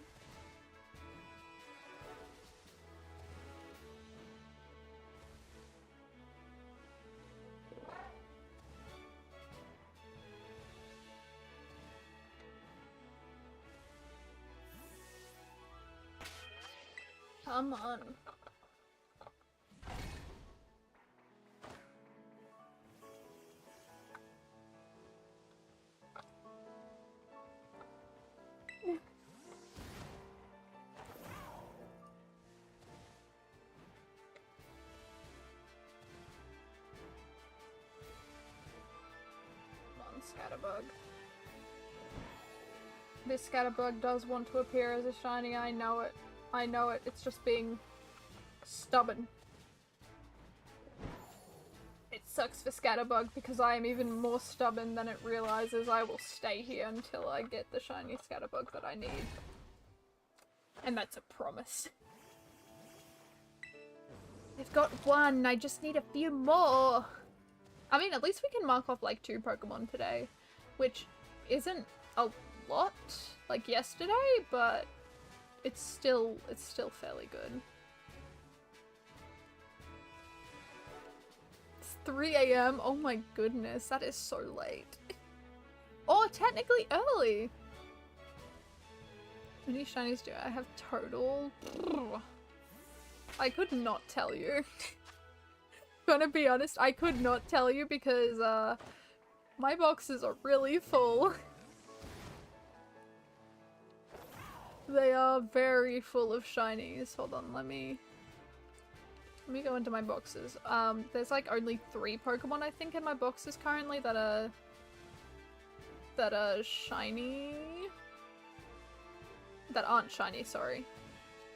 Come on. Scatterbug. This Scatterbug does want to appear as a shiny, I know it. I know it, it's just being stubborn. It sucks for Scatterbug because I am even more stubborn than it realizes. I will stay here until I get the shiny Scatterbug that I need. And that's a promise. I've got one, I just need a few more! I mean, at least we can mark off like 2 Pokemon today, which isn't a lot like yesterday, but it's still fairly good. It's 3 AM, oh my goodness, that is so late. Or technically early. How many shinies do I have total? I could not tell you. Gonna be honest, I could not tell you because my boxes are really full. They are very full of shinies. Hold on, let me go into my boxes. There's like only 3 Pokemon I think in my boxes currently that are shiny. That aren't shiny, sorry.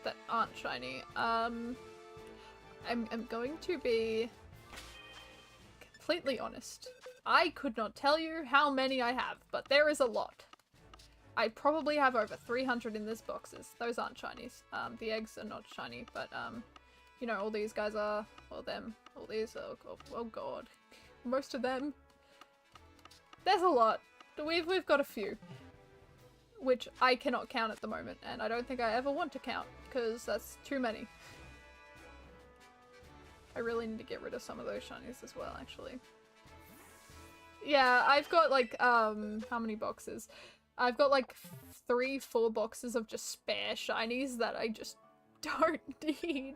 That aren't shiny. I'm going to be completely honest. I could not tell you how many I have, but there is a lot. I probably have over 300 in this boxes. Those aren't shinies. The eggs are not shiny, but you know, all these guys are, well them, all these are, oh god. Most of them. There's a lot. We've got a few. Which I cannot count at the moment, and I don't think I ever want to count, because that's too many. I really need to get rid of some of those shinies as well, actually. Yeah, I've got like, how many boxes? I've got like 3-4 boxes of just spare shinies that I just don't need.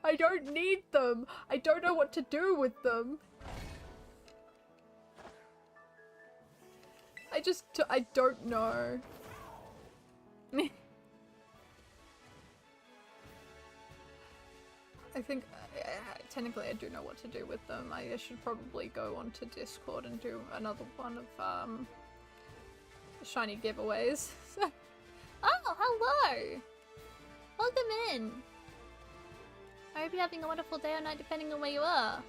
I don't need them! I don't know what to do with them! I don't know. I think technically I do know what to do with them. I should probably go onto Discord and do another one of shiny giveaways. Oh, hello! Welcome in! I hope you're having a wonderful day or night depending on where you are.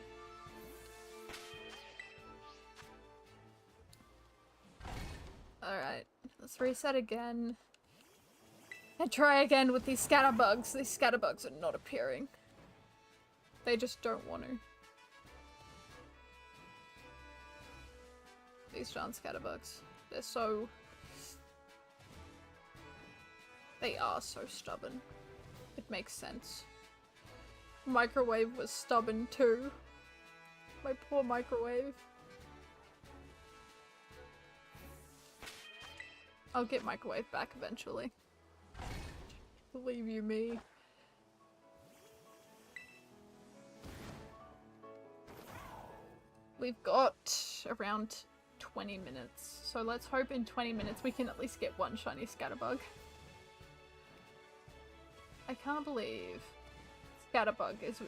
Alright, let's reset again. And try again with these scatterbugs. These scatterbugs are not appearing. They just don't want to. These giant scatterbugs. They're so... They are so stubborn. It makes sense. Microwave was stubborn too. My poor microwave. I'll get microwave back eventually. Believe you me. We've got around 20 minutes, so let's hope in 20 minutes we can at least get one shiny scatterbug. I can't believe scatterbug is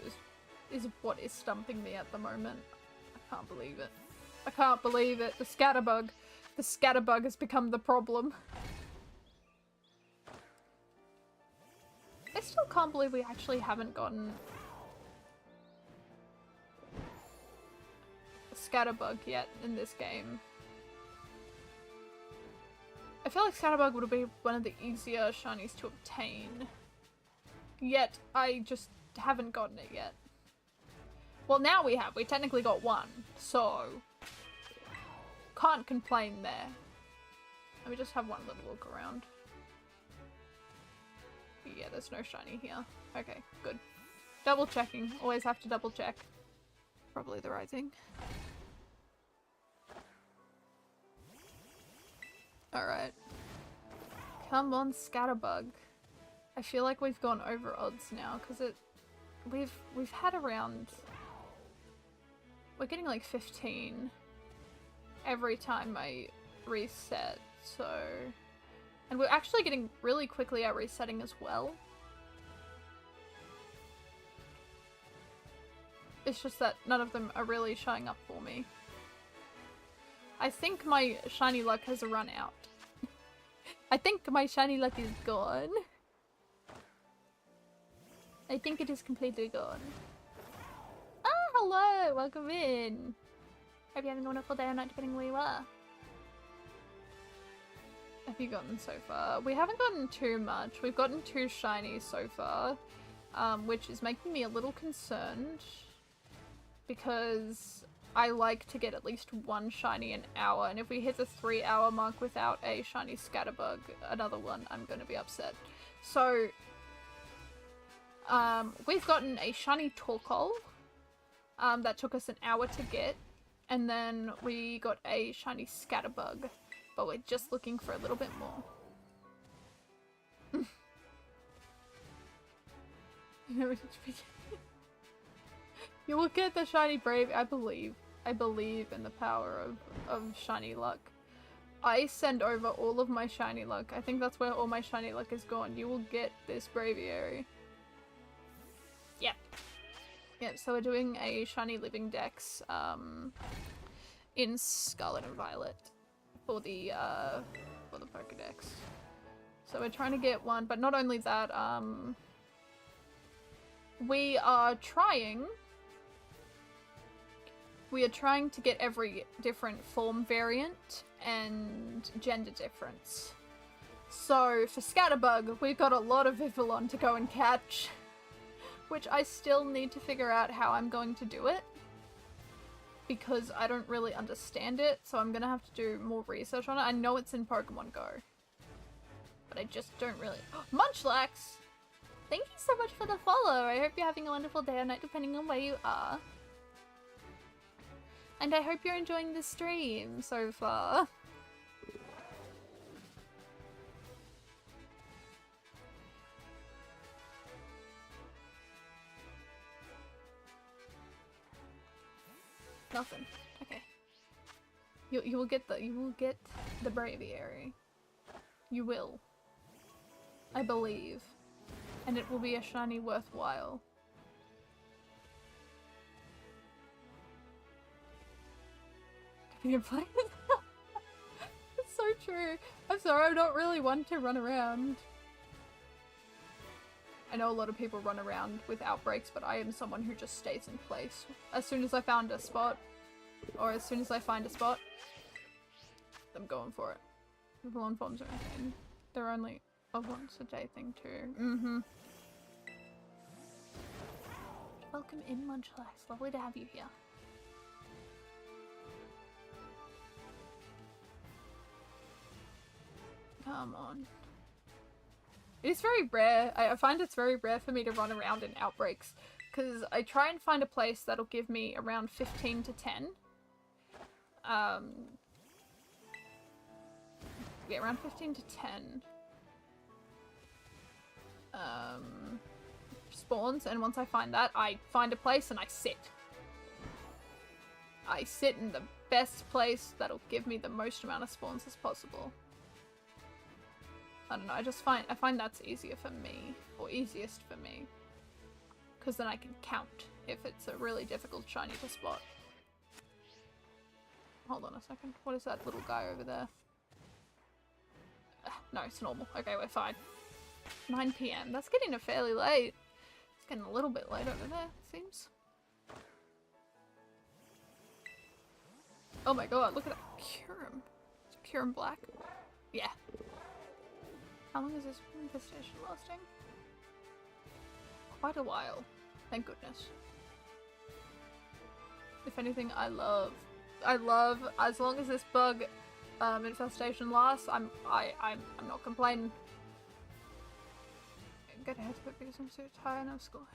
what is stumping me at the moment. I can't believe it. I can't believe it. The scatterbug has become the problem. I still can't believe we actually haven't gotten a scatterbug yet in this game. I feel like scatterbug would be one of the easier shinies to obtain. Yet, I just haven't gotten it yet. Well, now we have. We technically got one, so can't complain there. Let me just have one little look around. Yeah, there's no shiny here. Okay, good. Double checking. Always have to double check. Probably the right thing. Alright. Come on, scatterbug. I feel like we've gone over odds now, because we've had around... We're getting like 15 every time I reset, so... And we're actually getting really quickly at resetting as well. It's just that none of them are really showing up for me. I think my shiny luck has run out. I think my shiny luck is gone. I think it is completely gone. Ah, hello! Welcome in! Hope you're having a wonderful day or night depending where you are. Have you gotten so far? We haven't gotten too much. We've gotten 2 shinies so far, which is making me a little concerned because I like to get at least 1 shiny an hour, and if we hit the 3-hour mark without a shiny scatterbug, another one, I'm gonna be upset. So, we've gotten a shiny Torkoal, that took us an hour to get, and then we got a shiny scatterbug. But we're just looking for a little bit more. You will get the shiny brave. I believe in the power of shiny luck. I send over all of my shiny luck. I think that's where all my shiny luck is gone. You will get this braviary. Yep. Yep, so we're doing a shiny living dex in Scarlet and Violet. For the Pokédex. So we're trying to get one, but not only that, we are trying to get every different form variant and gender difference. So for Scatterbug, we've got a lot of Vivillon to go and catch, which I still need to figure out how I'm going to do it, because I don't really understand it, so I'm gonna have to do more research on it. I know it's in Pokemon Go, but I just don't really... Munchlax! Thank you so much for the follow! I hope you're having a wonderful day or night depending on where you are. And I hope you're enjoying the stream so far. Nothing. Okay. You will get the braviary. You will. I believe. And it will be a shiny worthwhile. be in place. It's so true. I'm sorry, I'm not really one to run around. I know a lot of people run around with outbreaks, but I am someone who just stays in place. As soon as I found a spot, or as soon as I find a spot, I'm going for it. Villain forms are insane. They're only a once a day thing too. Welcome in, Munchlax. Lovely to have you here. Come on. It's very rare. I find it's very rare for me to run around in outbreaks because I try and find a place that'll give me around 15 to 10. Yeah, around 15 to 10 spawns, and once I find that, I find a place and I sit. I sit in the best place that'll give me the most amount of spawns as possible. I don't know, I find that's easier for me, or easiest for me. Because then I can count if it's a really difficult shiny to spot. Hold on a second, what is that little guy over there? No, it's normal. Okay, we're fine. 9 PM, that's getting fairly late. It's getting a little bit late over there, it seems. Oh my god, look at that Curum. Is Curum black? Yeah. How long is this infestation lasting? Quite a while. Thank goodness. If anything, I love, as long as this bug infestation lasts, I'm not complaining. I'm gonna have to put because I'm so tired of school.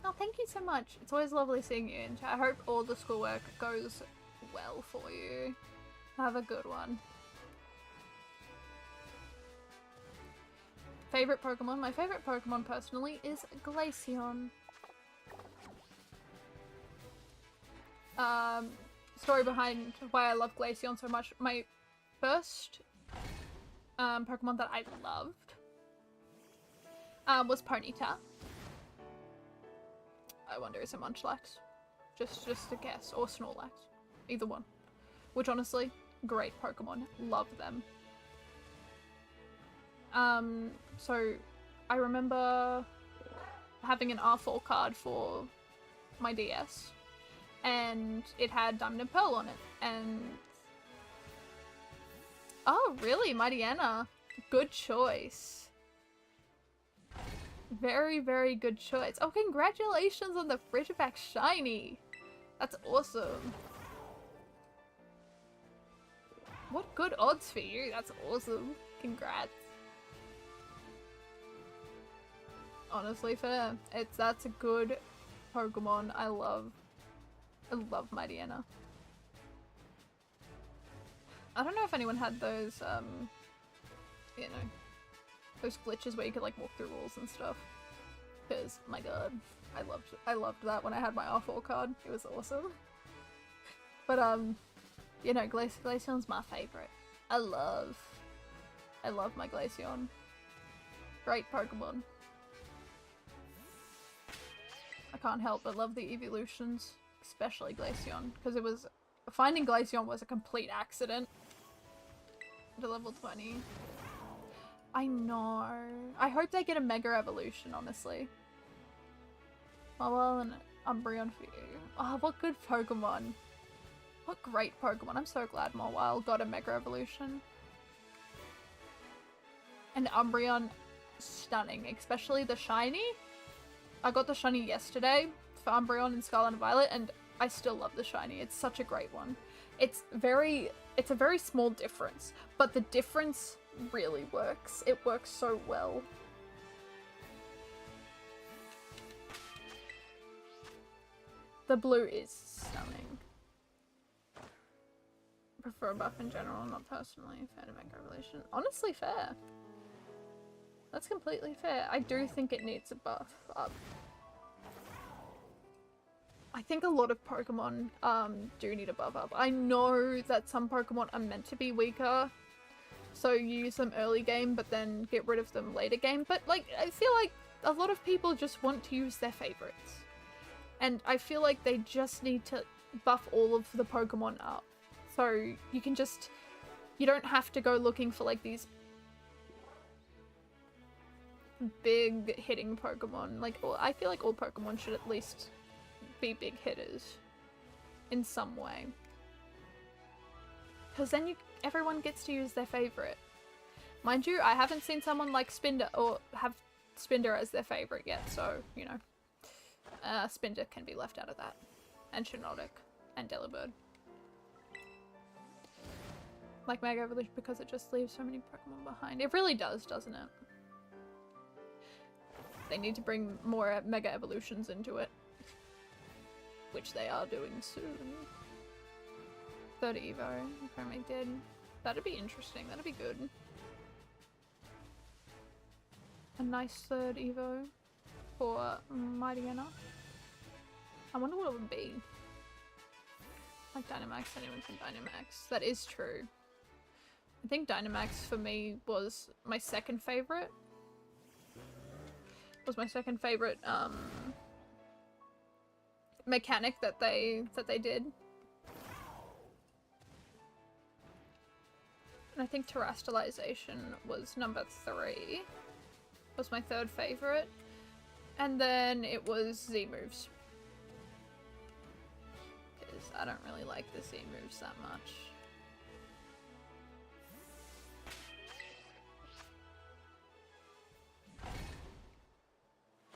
Oh, thank you so much. It's always lovely seeing you, and I hope all the schoolwork goes well for you. Have a good one. Favorite Pokemon? My favorite Pokemon personally is Glaceon. Story behind why I love Glaceon so much. My first Pokemon that I loved was Ponyta. I wonder is it Munchlax? Just a guess. Or Snorlax. Either one. Which honestly, great Pokemon. Love them. So I remember having an R4 card for my DS, and it had Diamond and Pearl on it, and oh really, Mightyena, good choice. Very, very good choice. Oh, congratulations on the Frigiback shiny. That's awesome. What good odds for you. That's awesome. Congrats. Honestly fair. That's a good Pokemon. I love Mightyena. I don't know if anyone had those, you know, those glitches where you could like walk through walls and stuff. Because, my god, I loved that when I had my R4 card. It was awesome. But, you know, Glaceon's my favorite. I love my Glaceon. Great Pokemon. I can't help but love the evolutions, especially Glaceon, because finding Glaceon was a complete accident. To level 20. I know. I hope they get a Mega Evolution, honestly. Oh well, and Umbreon for you. Oh, what good Pokemon. What great Pokemon. I'm so glad Mawile got a Mega Evolution. And Umbreon, stunning, especially the shiny. I got the shiny yesterday for Umbreon and Scarlet and Violet, and I still love the shiny. It's such a great one. It's a very small difference, but the difference really works. It works so well. The blue is stunning. I prefer a buff in general, not personally a fan of Mega Evolution. Honestly fair. That's completely fair. I do think it needs a buff up. I think a lot of Pokemon do need a buff up. I know that some Pokemon are meant to be weaker, so you use them early game but then get rid of them later game, but like I feel like a lot of people just want to use their favorites. And I feel like they just need to buff all of the Pokemon up So you can just, you don't have to go looking for like these big hitting Pokemon. Like, I feel like all Pokemon should at least be big hitters in some way. Because then everyone gets to use their favorite. Mind you, I haven't seen someone like Spinder or have Spinder as their favorite yet, so, you know. Spinder can be left out of that. And Shinydex. And Delibird. Like Mega Evolution because it just leaves so many Pokemon behind. It really does, doesn't it? They need to bring more Mega Evolutions into it. Which they are doing soon. Third Evo. Apparently did. That'd be interesting. That'd be good. A nice third Evo for Mightyena. I wonder what it would be. Like Dynamax, anyone from Dynamax. That is true. I think Dynamax for me was my second favorite. Was my second favorite mechanic that they did. And I think Terastallization was number 3. Was my third favorite. And then it was Z-moves. Because I don't really like the Z-moves that much.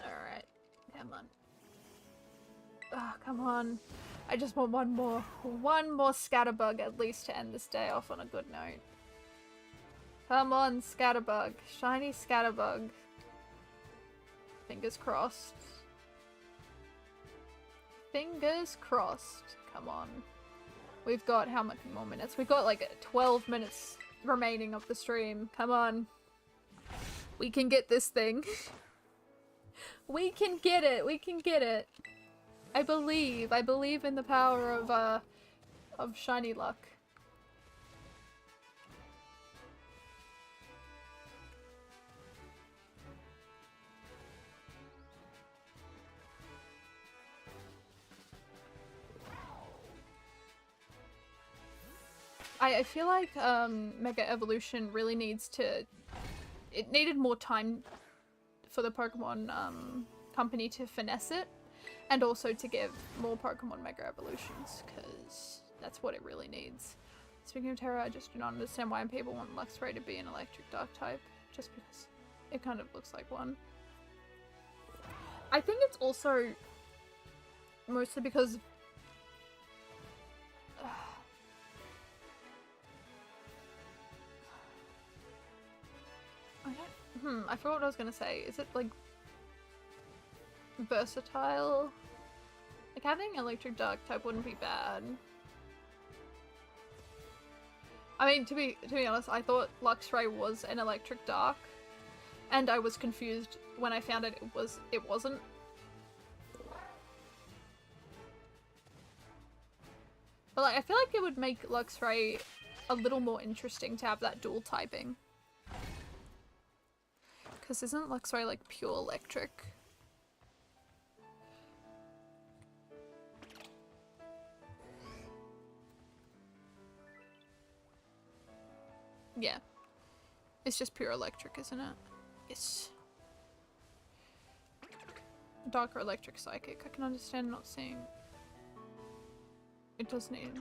Alright. Come on. Oh, come on. I just want one more Scatterbug at least to end this day off on a good note. Come on, Scatterbug. Shiny Scatterbug. Fingers crossed. Fingers crossed. Come on. We've got how much more minutes? We've got like 12 minutes remaining of the stream. Come on. We can get this thing. We can get it. We can get it. I believe in the power of shiny luck. I feel like Mega Evolution really needs to... It needed more time for the Pokemon company to finesse it. And also to give more Pokemon Mega Evolutions, because that's what it really needs. Speaking of Terra, I just do not understand why people want Luxray to be an electric dark type, just because it kind of looks like one. I think it's also mostly because I forgot what I was gonna say. Is it like versatile? Like having electric dark type wouldn't be bad. I mean, to be honest, I thought Luxray was an electric dark, and I was confused when I found it wasn't. But like, I feel like it would make Luxray a little more interesting to have that dual typing. Because isn't Luxray like pure electric? Yeah. It's just pure electric, isn't it? Yes. Dark or electric psychic. I can understand not seeing. It does need...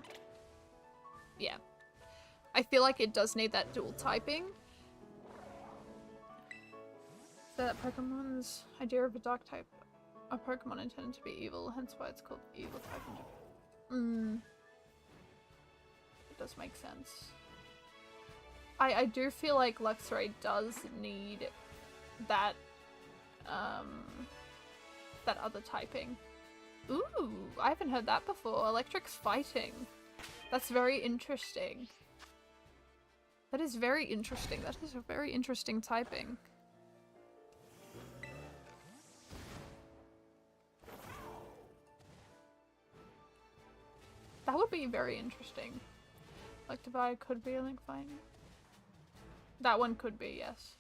Yeah. I feel like it does need that dual typing. So that Pokemon's idea of a dark type. A Pokemon intended to be evil, hence why it's called evil type. It does make sense. I do feel like Luxray does need that, that other typing. Ooh, I haven't heard that before. Electric's fighting. That's very interesting. That is very interesting. That is a very interesting typing. That would be very interesting. Like to buy could be a link fighting. That one could be, yes.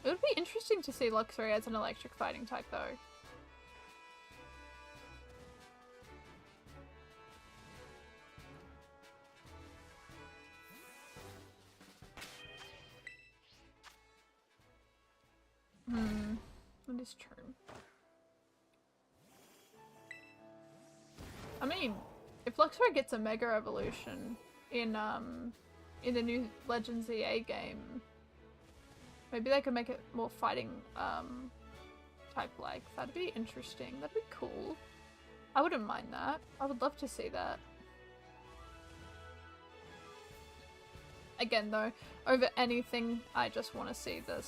It would be interesting to see Luxray as an electric fighting type, though. is true. I mean, if Luxray gets a Mega Evolution in the new Legends EA game, maybe they could make it more fighting type-like. That'd be interesting. That'd be cool. I wouldn't mind that. I would love to see that. Again though, over anything, I just want to see the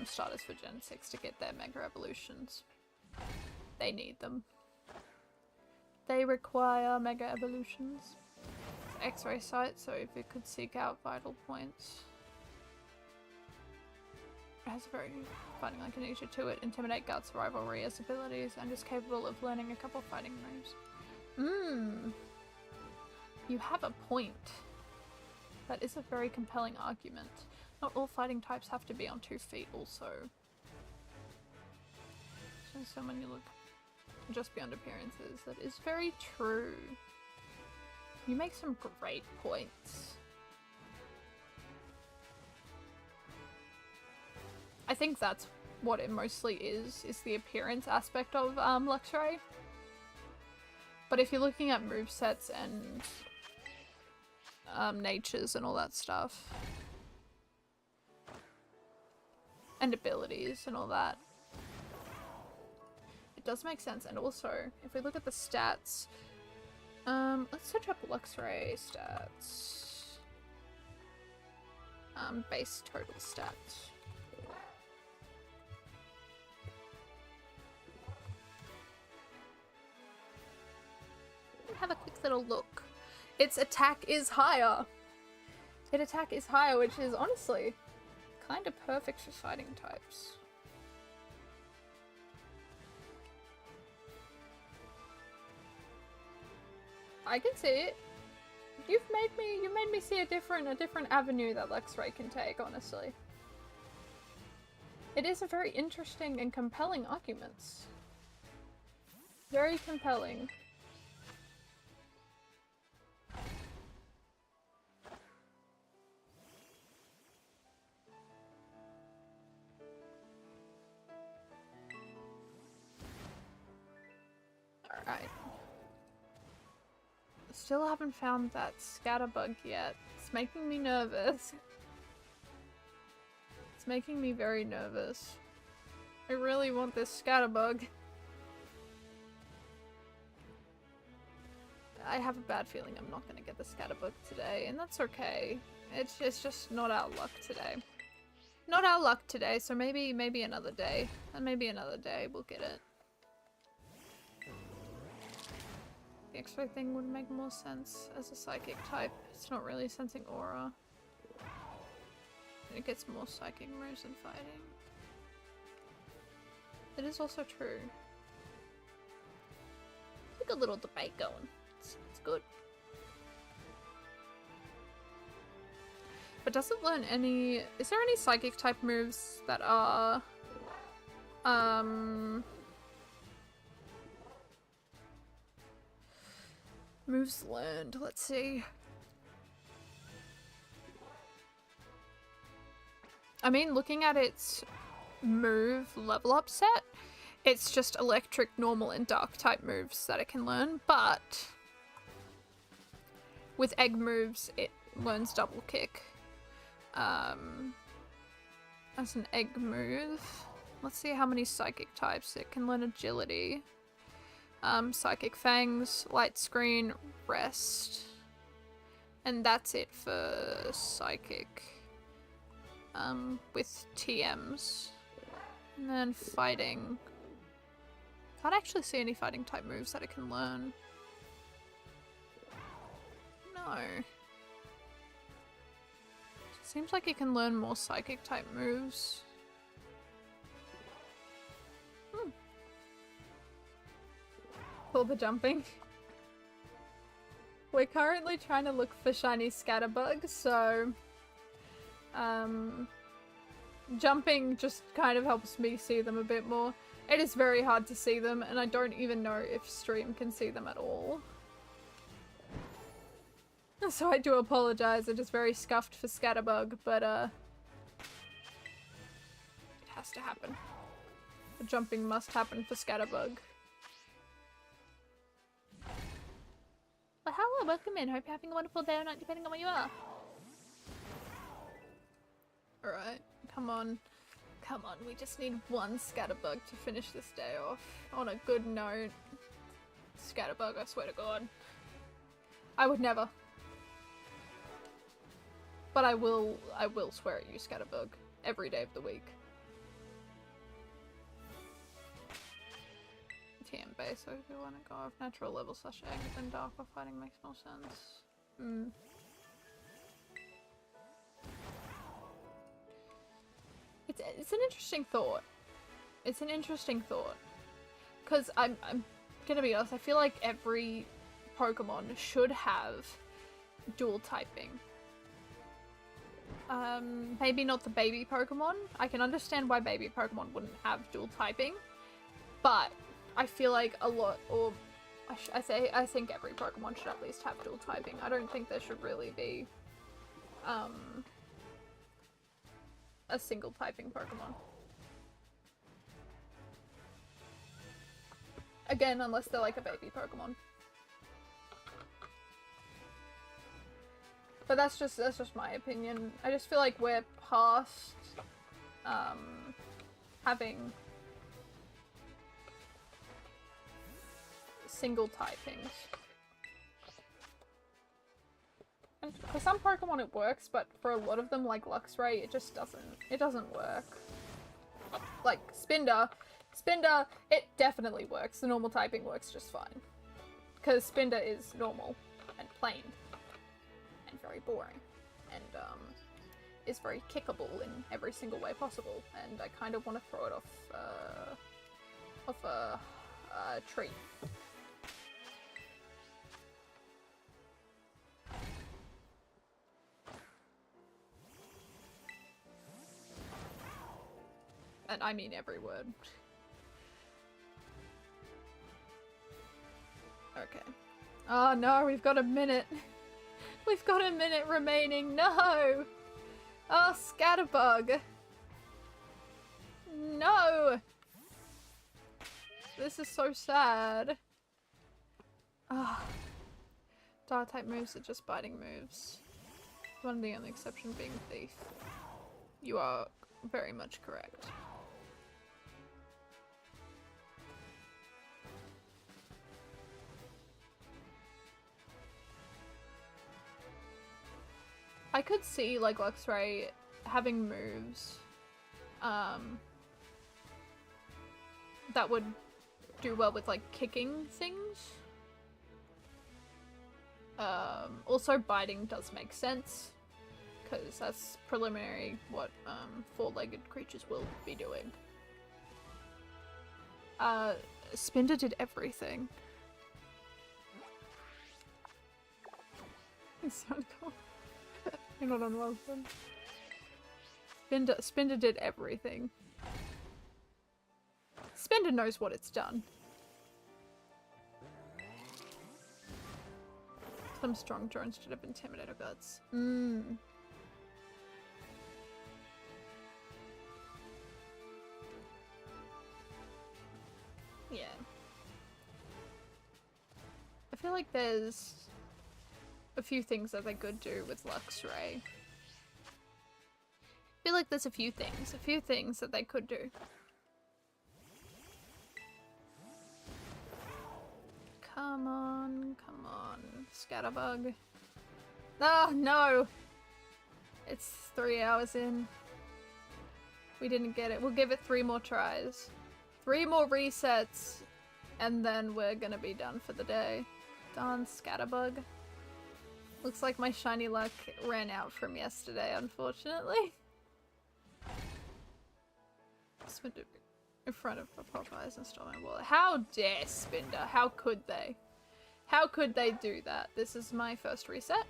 starters for Gen 6 to get their Mega Evolutions. They need them. They require Mega Evolutions. X-ray sight, so if it could seek out vital points. It has a very fighting like nature to it. Intimidate, guts, rivalry as abilities, and is capable of learning a couple fighting moves. You have a point. That is a very compelling argument. Not all fighting types have to be on 2 feet also. So when you look just beyond appearances, that is very true. You make some great points. I think that's what it mostly is the appearance aspect of Luxray. But if you're looking at movesets and natures and all that stuff, and abilities and all that, it does make sense. And also, if we look at the stats, let's search up Luxray stats. Base total stats. Have a quick little look. Its attack is higher. Its attack is higher, which is honestly kind of perfect for fighting types. I can see it. You made me see a different avenue that Luxray can take, honestly. It is a very interesting and compelling argument. Very compelling. Alright. Still haven't found that scatterbug yet. It's making me nervous. It's making me very nervous. I really want this scatterbug. I have a bad feeling I'm not gonna get the scatterbug today, and that's okay. It's just not our luck today. Not our luck today, so maybe another day. And maybe another day we'll get it. The X-ray thing would make more sense as a psychic type. It's not really sensing aura. And it gets more psychic moves than fighting. It is also true. Like a little debate going. It's good. But does it learn any... Is there any psychic type moves that are... moves learned. Let's see. I mean, looking at its move level up set, it's just electric, normal, and dark type moves that it can learn, but with egg moves, it learns double kick. As an egg move. Let's see how many psychic types it can learn. Agility. Psychic Fangs, Light Screen, Rest. And that's it for Psychic. With TMs. And then Fighting. Can't actually see any Fighting type moves that it can learn. No. Seems like it can learn more Psychic type moves. For the jumping. We're currently trying to look for shiny scatterbugs, so jumping just kind of helps me see them a bit more. It is very hard to see them, and I don't even know if stream can see them at all. So I do apologize, it is very scuffed for scatterbug, but it has to happen. The jumping must happen for Scatterbug. Well, hello, welcome in. Hope you're having a wonderful day or night, depending on where you are. Alright, come on. Come on, we just need one Scatterbug to finish this day off. On a good note. Scatterbug, I swear to God. I would never. But I will swear at you, Scatterbug. Every day of the week. TM base, so if you want to go off natural level / egg, then dark or fighting makes more sense. It's an interesting thought. It's an interesting thought. Because I'm gonna be honest, I feel like every Pokemon should have dual typing. Maybe not the baby Pokemon. I can understand why baby Pokemon wouldn't have dual typing. But I feel like a lot, or I think every Pokemon should at least have dual typing. I don't think there should really be a single typing Pokemon. Again, unless they're like a baby Pokemon. But that's just my opinion. I just feel like we're past having single typings. And for some Pokemon it works, but for a lot of them, like Luxray, it just doesn't work. Like Spinder, it definitely works. The normal typing works just fine. Because Spinder is normal and plain and very boring and is very kickable in every single way possible. And I kind of want to throw it off a tree. And I mean every word. Okay. Oh no, we've got a minute. We've got a minute remaining. No! Oh, Scatterbug. No! This is so sad. Ah. Dark type moves are just biting moves. One of the only exception being Thief. You are very much correct. I could see, like, Luxray having moves, that would do well with, like, kicking things. Also biting does make sense, because that's preliminary what, four-legged creatures will be doing. Spinder did everything. It's so cool. You're not unwelcome. Spinder did everything. Spinder knows what it's done. Some strong drones should have Intimidator guts. Yeah. I feel like there's a few things that they could do with Luxray. I feel like there's a few things that they could do. Come on, Scatterbug. Oh, no! It's 3 hours in. We didn't get it. We'll give it 3 more tries. 3 more resets, and then we're gonna be done for the day. Darn Scatterbug. Looks like my shiny luck ran out from yesterday, unfortunately. Spinder in front of the Popeyes and stole my wallet. How dare Spinder? How could they? How could they do that? This is my first reset.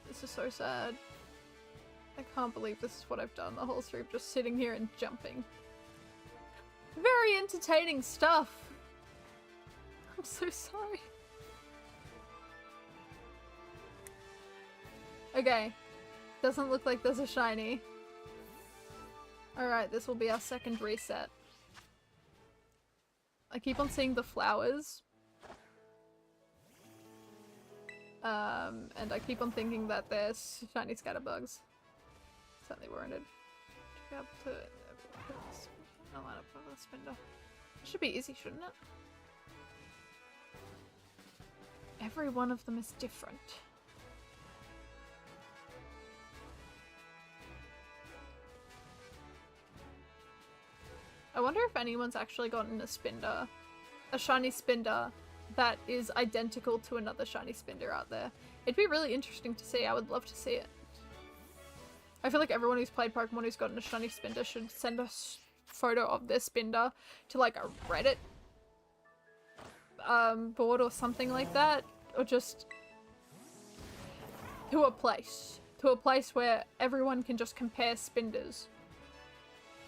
This is so sad. I can't believe this is what I've done the whole stream, just sitting here and jumping. Very entertaining stuff. I'm so sorry. Okay. Doesn't look like there's a shiny. Alright, this will be our second reset. I keep on seeing the flowers. And I keep on thinking that there's shiny scatterbugs. Certainly warranted. Should be able to line up for the spinner. It should be easy, shouldn't it? Every one of them is different. I wonder if anyone's actually gotten a shiny Spinder that is identical to another shiny Spinder out there. It'd be really interesting to see. I would love to see it. I feel like everyone who's played Pokemon who's gotten a shiny Spinder should send us a photo of their Spinder to like a Reddit board or something like that, or just to a place where everyone can just compare Spinders.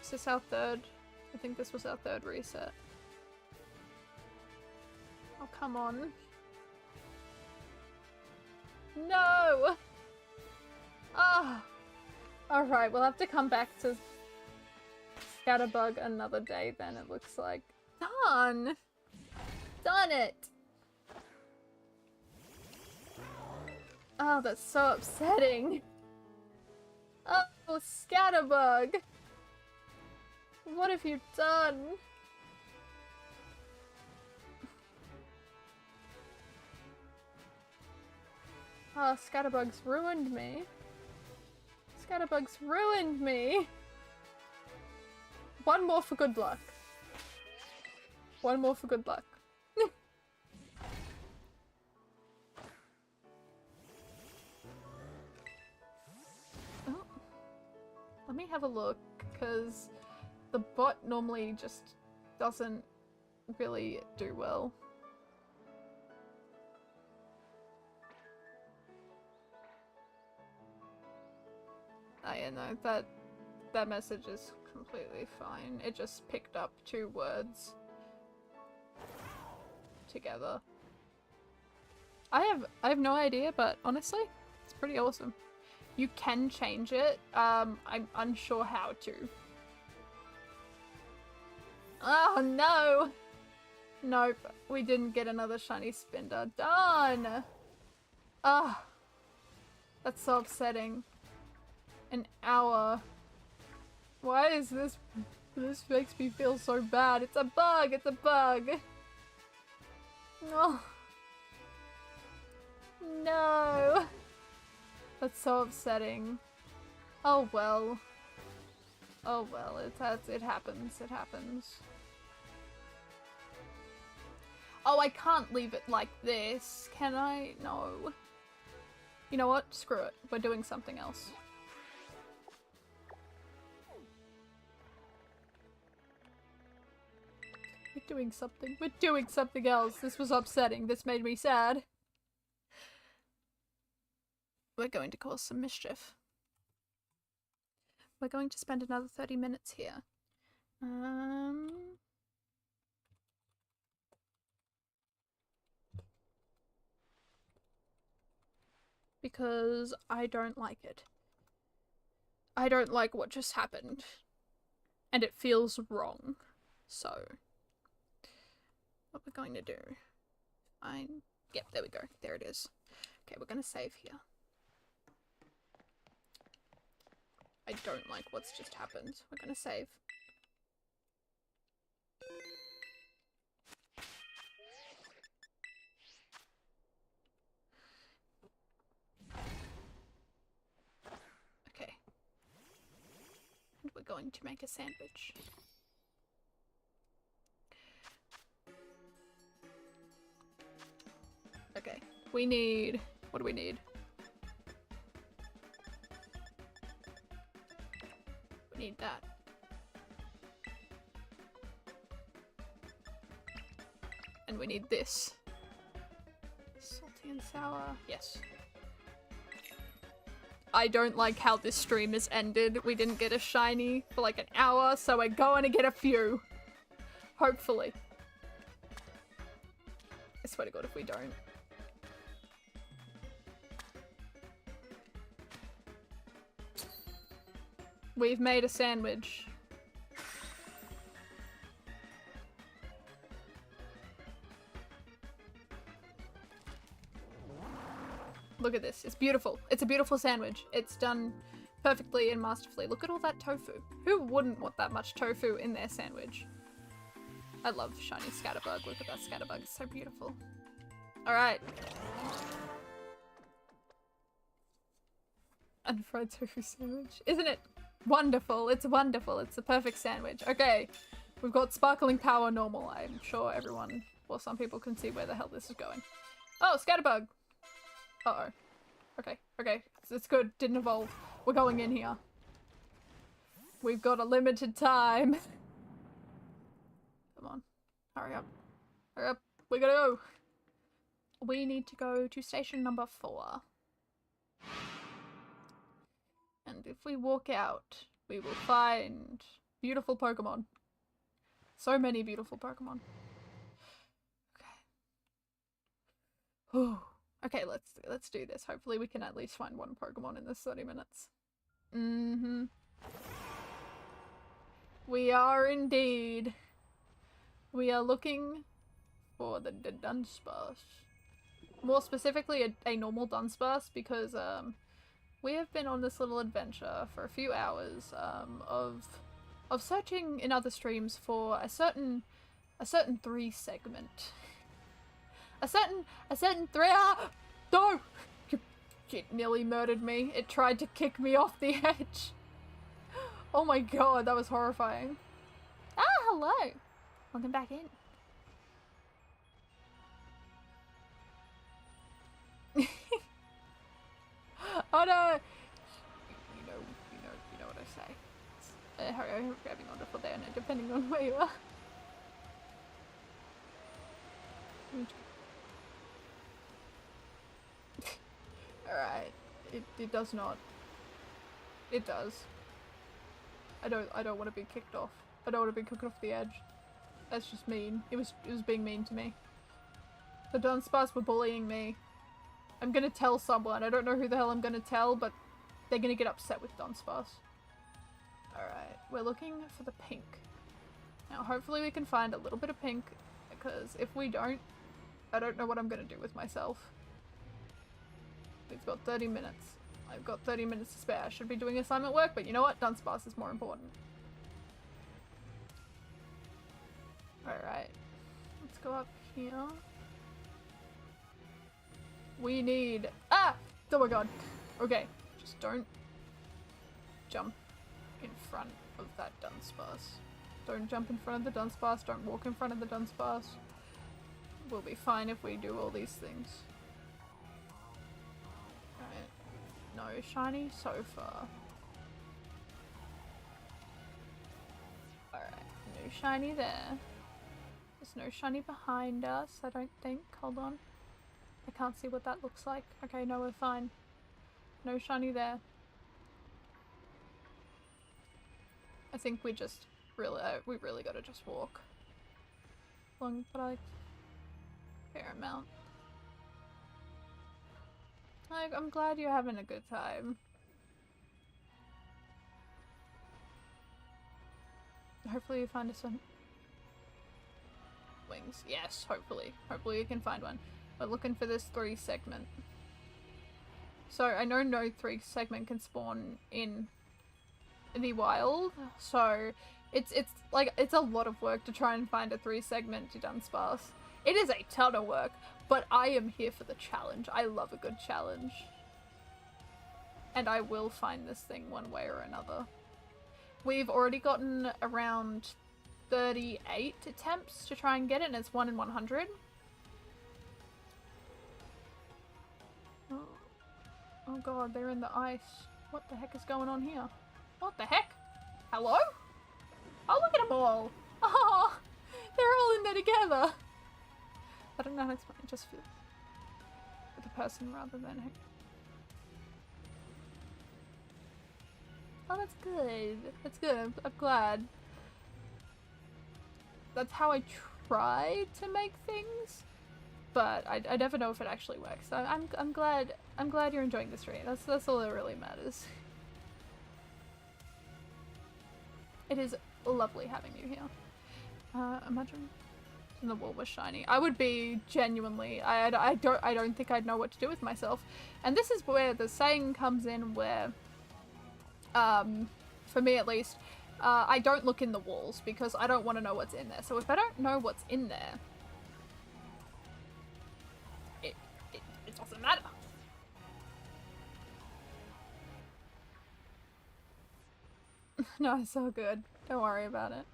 Is this our third? I think this was our third reset. Oh, come on. No! Ah! Alright, we'll have to come back to Scatterbug another day then, it looks like. Darn! Darn it! Oh, that's so upsetting. Oh, Scatterbug! What have you done? Oh, Scatterbug's ruined me. Scatterbug's ruined me. One more for good luck. One more for good luck. Oh. Let me have a look, because the bot normally just doesn't really do well. Oh yeah, no, that message is completely fine. It just picked up 2 words together. I have no idea, but honestly, it's pretty awesome. You can change it. I'm unsure how to. Oh no! Nope, we didn't get another shiny Spinder. Darn! Ah, that's so upsetting. An hour. Why is this? This makes me feel so bad. It's a bug! It's a bug! No. No! That's so upsetting. Oh well. Oh well, it happens. It happens. Oh, I can't leave it like this, can I? No. You know what? Screw it. We're doing something else. We're doing something. We're doing something else. This was upsetting. This made me sad. We're going to cause some mischief. We're going to spend another 30 minutes here. Because I don't like it. I don't like what just happened. And it feels wrong. So, what we're going to do... Fine. Yep, there we go. There it is. Okay, we're going to save here. I don't like what's just happened. We're going to save. Okay. And we're going to make a sandwich. Okay. We need... What do we need? We need that. And we need this. Salty and sour. Yes. I don't like how this stream has ended. We didn't get a shiny for like an hour, so we're going to get a few. Hopefully. I swear to God if we don't. We've made a sandwich. Look at this. It's beautiful. It's a beautiful sandwich. It's done perfectly and masterfully. Look at all that tofu. Who wouldn't want that much tofu in their sandwich? I love shiny scatterbug. Look at that scatterbug. It's so beautiful. Alright. Unfried tofu sandwich. Isn't it wonderful? It's wonderful. It's the perfect sandwich. Okay. We've got sparkling power normal. I'm sure everyone, well, some people can see where the hell this is going. Oh, scatterbug. Uh-oh. Okay, okay. It's good. Didn't evolve. We're going in here. We've got a limited time. Come on. Hurry up. Hurry up. We gotta go. We need to go to station number 4. And if we walk out, we will find beautiful Pokemon. So many beautiful Pokemon. Okay. Whew. Okay, let's do this. Hopefully we can at least find one Pokemon in this 30 minutes. Mm-hmm. We are indeed. We are looking for the Dunsparce. More specifically, a normal Dunsparce, because we have been on this little adventure for a few hours of searching in other streams for a certain 3 segment. A certain 3 No! It nearly murdered me. It tried to kick me off the edge. Oh my god, that was horrifying. Ah, hello! Welcome back in. Oh no! You know what I say. Hurry, I'm grabbing onto Paldean, depending on where you are. Alright. It does not. It does. I don't want to be kicked off. I don't want to be kicked off the edge. That's just mean. It was being mean to me. The Dunsparce were bullying me. I'm gonna tell someone. I don't know who the hell I'm gonna tell, but they're gonna get upset with Dunsparce. Alright, we're looking for the pink. Now hopefully we can find a little bit of pink, because if we don't, I don't know what I'm gonna do with myself. We've got 30 minutes. I've got 30 minutes to spare. I should be doing assignment work, but you know what? Dunsparce is more important. Alright. Let's go up here. We need... Ah! Oh my god. Okay. Just don't jump in front of that Dunsparce. Don't jump in front of the Dunsparce. Don't walk in front of the Dunsparce. We'll be fine if we do all these things. Alright. No shiny so far. Alright. No shiny there. There's no shiny behind us, I don't think. Hold on. I can't see what that looks like. Okay, no, we're fine. No shiny there. I think we just really, we really gotta just walk. Long, but like, fair amount. Like, I'm glad you're having a good time. Hopefully you find us some wings. Yes, hopefully. Hopefully you can find one. We're looking for this 3 segment. So I know no 3 segment can spawn in the wild, so it's like it's a lot of work to try and find a 3 segment to Dunsparce. It is a ton of work, but I am here for the challenge. I love a good challenge. And I will find this thing one way or another. We've already gotten around 38 attempts to try and get it, and it's 1 in 100. Oh god, they're in the ice. What the heck is going on here? What the heck? Hello? Oh, look at them all! Oh, they're all in there together! I don't know how to explain it, just for the person rather than... Oh, that's good. That's good. I'm glad. That's how I try to make things. But I never know if it actually works. So I'm glad you're enjoying the stream. That's all that really matters. It is lovely having you here. Imagine the wall was shiny. I would be genuinely, I don't think I'd know what to do with myself. And this is where the saying comes in where, for me at least, I don't look in the walls because I don't want to know what's in there. So if I don't know what's in there, it doesn't matter. No, it's so good. Don't worry about it.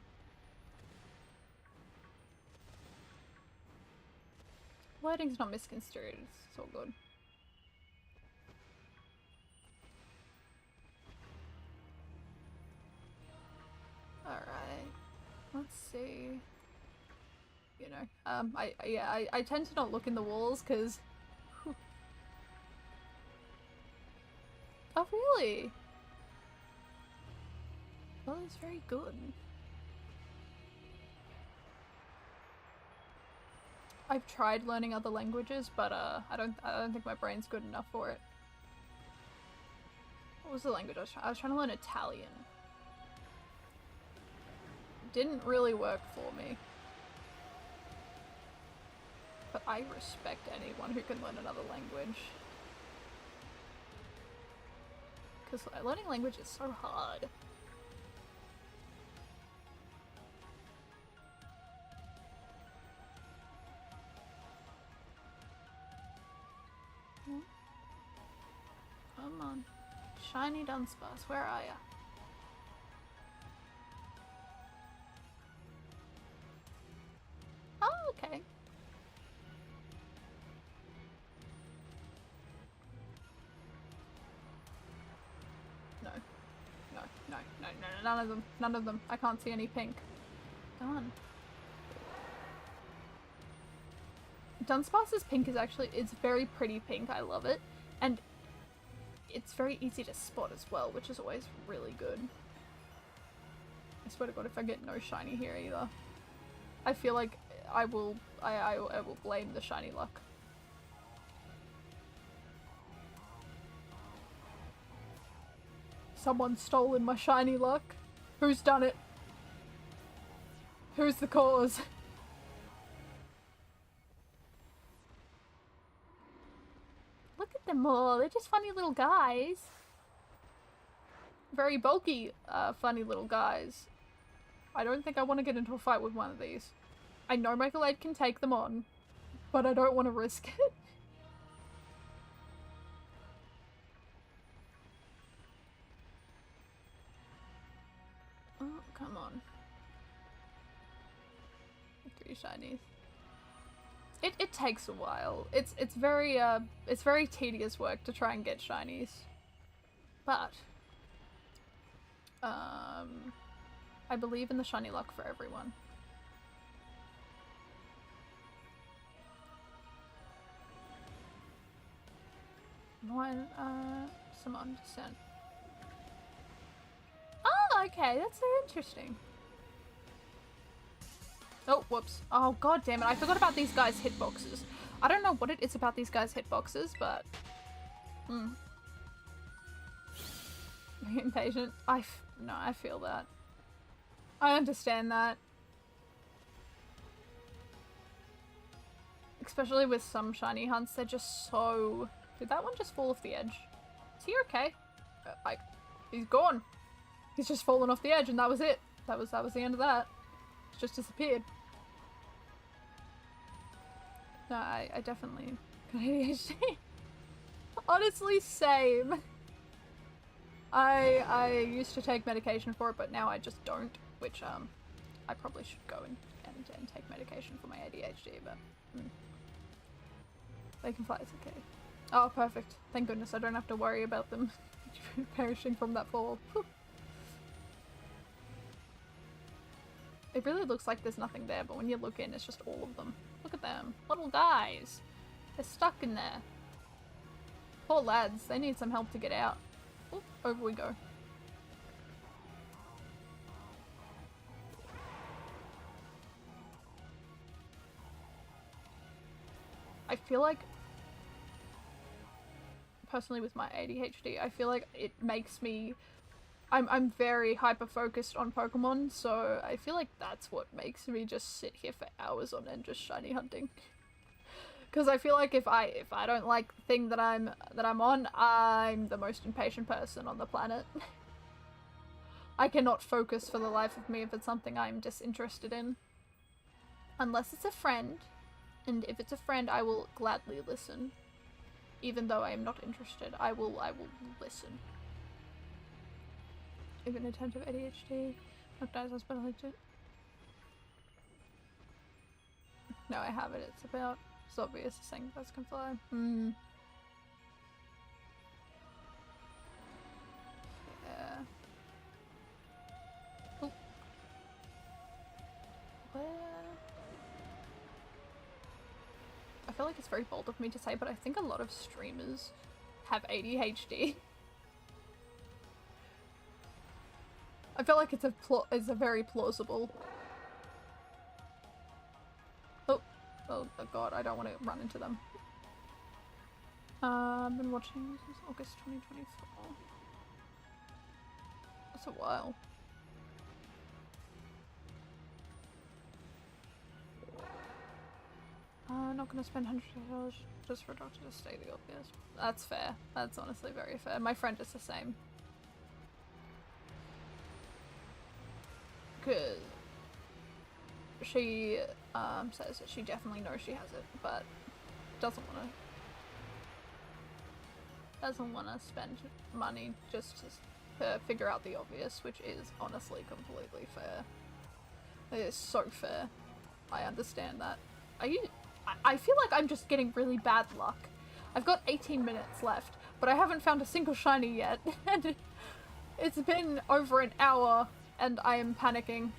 Wording's not misconstrued. It's all good. Alright. Let's see. You know, I tend to not look in the walls because... Oh, really? Well, it's very good. I've tried learning other languages, but I don't think my brain's good enough for it. What was the language I was trying? I was trying to learn Italian. Didn't really work for me. But I respect anyone who can learn another language. Because learning language is so hard. Come on. Shiny Dunsparce, where are ya? Oh, okay. No. No, no, no, no, none of them. None of them. I can't see any pink. Done. Dunsparce's pink is actually, it's very pretty pink. I love it. And it's very easy to spot as well, which is always really good. I swear to God, if I get no shiny here either, I feel like I will blame the shiny luck. Someone's stolen my shiny luck. Who's done it? Who's the cause? Look at them all. They're just funny little guys. Very bulky, funny little guys. I don't think I want to get into a fight with one of these. I know my Glade can take them on, but I don't want to risk it. Oh, come on. 3 shinies. It takes a while. It's very tedious work to try and get shinies. But I believe in the shiny luck for everyone. Some on descent. Oh, okay, that's so interesting. Oh, whoops. Oh, god damn it. I forgot about these guys' hitboxes. I don't know what it is about these guys' hitboxes, but... Impatient. No, I feel that. I understand that. Especially with some shiny hunts, they're just so... Did that one just fall off the edge? Is he okay? He's gone. He's just fallen off the edge and that was it. That was the end of that. It's just disappeared. No, I definitely got ADHD. Honestly, same. I used to take medication for it, but now I just don't, which I probably should go and take medication for my ADHD, but they can fly, it's okay. Oh, perfect. Thank goodness I don't have to worry about them perishing from that fall. Whew. It really looks like there's nothing there, but when you look in, it's just all of them. Look at them. Little guys. They're stuck in there. Poor lads. They need some help to get out. Oop, over we go. I feel like, personally with my ADHD, I feel like it makes me I'm very hyper focused on Pokemon, so I feel like that's what makes me just sit here for hours on end just shiny hunting. Because I feel like if I don't like the thing that I'm on, I'm the most impatient person on the planet. I cannot focus for the life of me if it's something I'm disinterested in. Unless it's a friend, and if it's a friend, I will gladly listen. Even though I am not interested, I will listen. Even attentive ADHD. Not nice, but I liked it. No, I have it. It's about. It's obvious. Saying birds can fly. Hmm. Yeah. Oh. Where? I feel like it's very bold of me to say, but I think a lot of streamers have ADHD. I feel like it's a very plausible. Oh god, I don't want to run into them. I've been watching since August 2024. That's a while. Not gonna spend $100 just for a doctor to stay the obvious. That's fair. That's honestly very fair. My friend is the same. Because she says that she definitely knows she has it, but doesn't want to spend money just to figure out the obvious, which is honestly completely fair. It is so fair. I understand that. I feel like I'm just getting really bad luck. I've got 18 minutes left, but I haven't found a single shiny yet, and it's been over an hour, and I am panicking.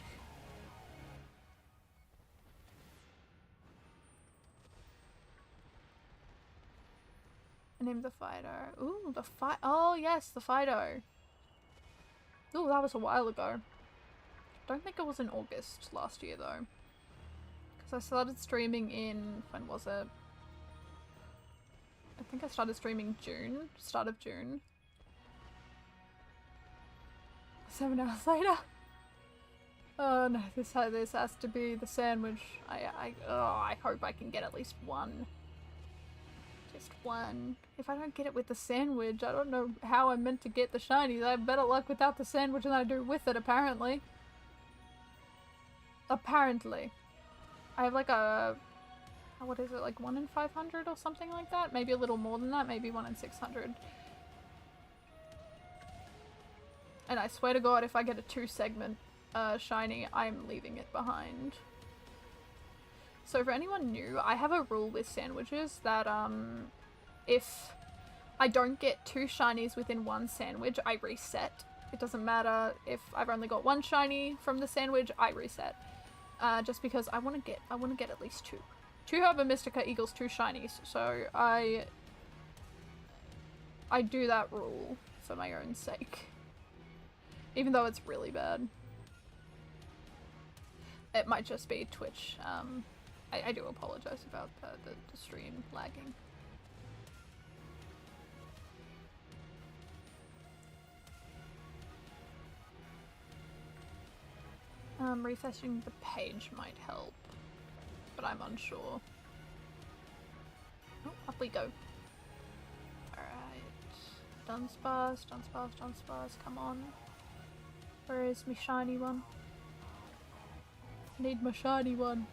Name the Fido. Ooh, oh yes, the Fido. Ooh, that was a while ago. Don't think it was in August last year though. Because I started streaming in, when was it? I think I started streaming June, start of June. 7 hours later. Oh no, this has to be the sandwich. I hope I can get at least one. Just one. If I don't get it with the sandwich, I don't know how I'm meant to get the shinies. I have better luck without the sandwich than I do with it, apparently. Apparently. I have like a... what is it, like 1 in 500 or something like that? Maybe a little more than that, maybe 1 in 600. And I swear to god, if I get a 2-segment shiny, I'm leaving it behind. So for anyone new, I have a rule with sandwiches that if I don't get 2 shinies within 1 sandwich, I reset. It doesn't matter if I've only got 1 shiny from the sandwich, I reset. Just because I want to get at least 2. 2 Herba Mystica equals 2 shinies, so I do that rule for my own sake. Even though it's really bad. It might just be Twitch. I do apologize about the stream lagging. Refreshing the page might help, but I'm unsure. Oh, up we go. Alright. Dunsparce, come on. Where is my shiny one? I need my shiny one.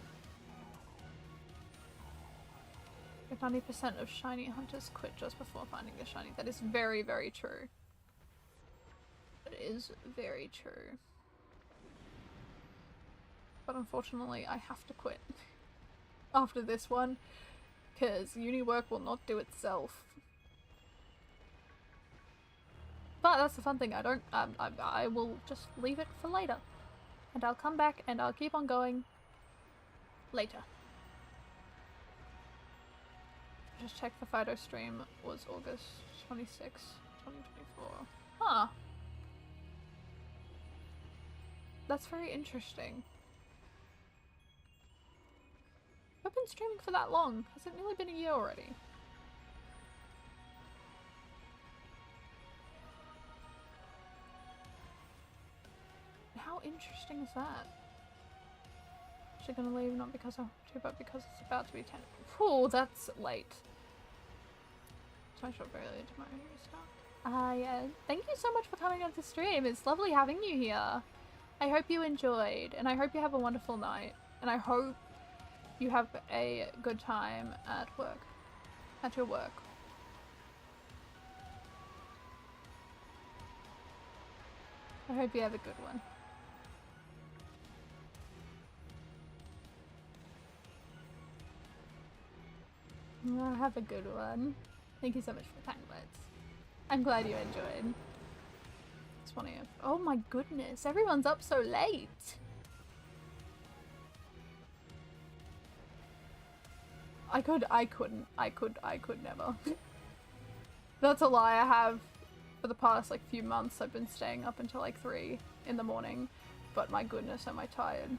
90% of shiny hunters quit just before finding the shiny. That is very, very true. That is very true. But unfortunately, I have to quit after this one, because uni work will not do itself. But that's the fun thing. I will just leave it for later, and I'll come back and I'll keep on going later. Just check the Fido stream was August 26, 2024. Huh. That's very interesting. I've been streaming for that long. Has it nearly been a year already? interesting is that? She's gonna leave not because I want to, but because it's about to be 10. Oh, that's late. So I shall very late tomorrow. Yeah. Thank you so much for coming on the stream. It's lovely having you here. I hope you enjoyed, and I hope you have a wonderful night. And I hope you have a good time at work. At your work. I hope you have a good one. Have a good one. Thank you so much for the kind words. I'm glad you enjoyed. It's funny. Oh my goodness, everyone's up so late. I could never. That's a lie. I have for the past like few months. I've been staying up until like 3 in the morning, but my goodness, am I tired.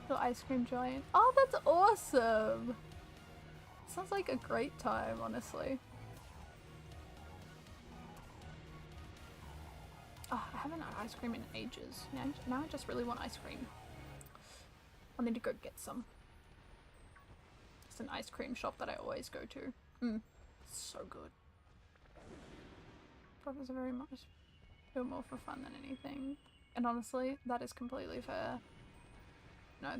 The ice cream giant. Oh, that's awesome. Sounds like a great time, honestly. Oh, I haven't had ice cream in ages. Now I just really want ice cream. I'll need to go get some. It's an ice cream shop that I always go to. So good. Profits are very much feel more for fun than anything. And honestly, that is completely fair. No,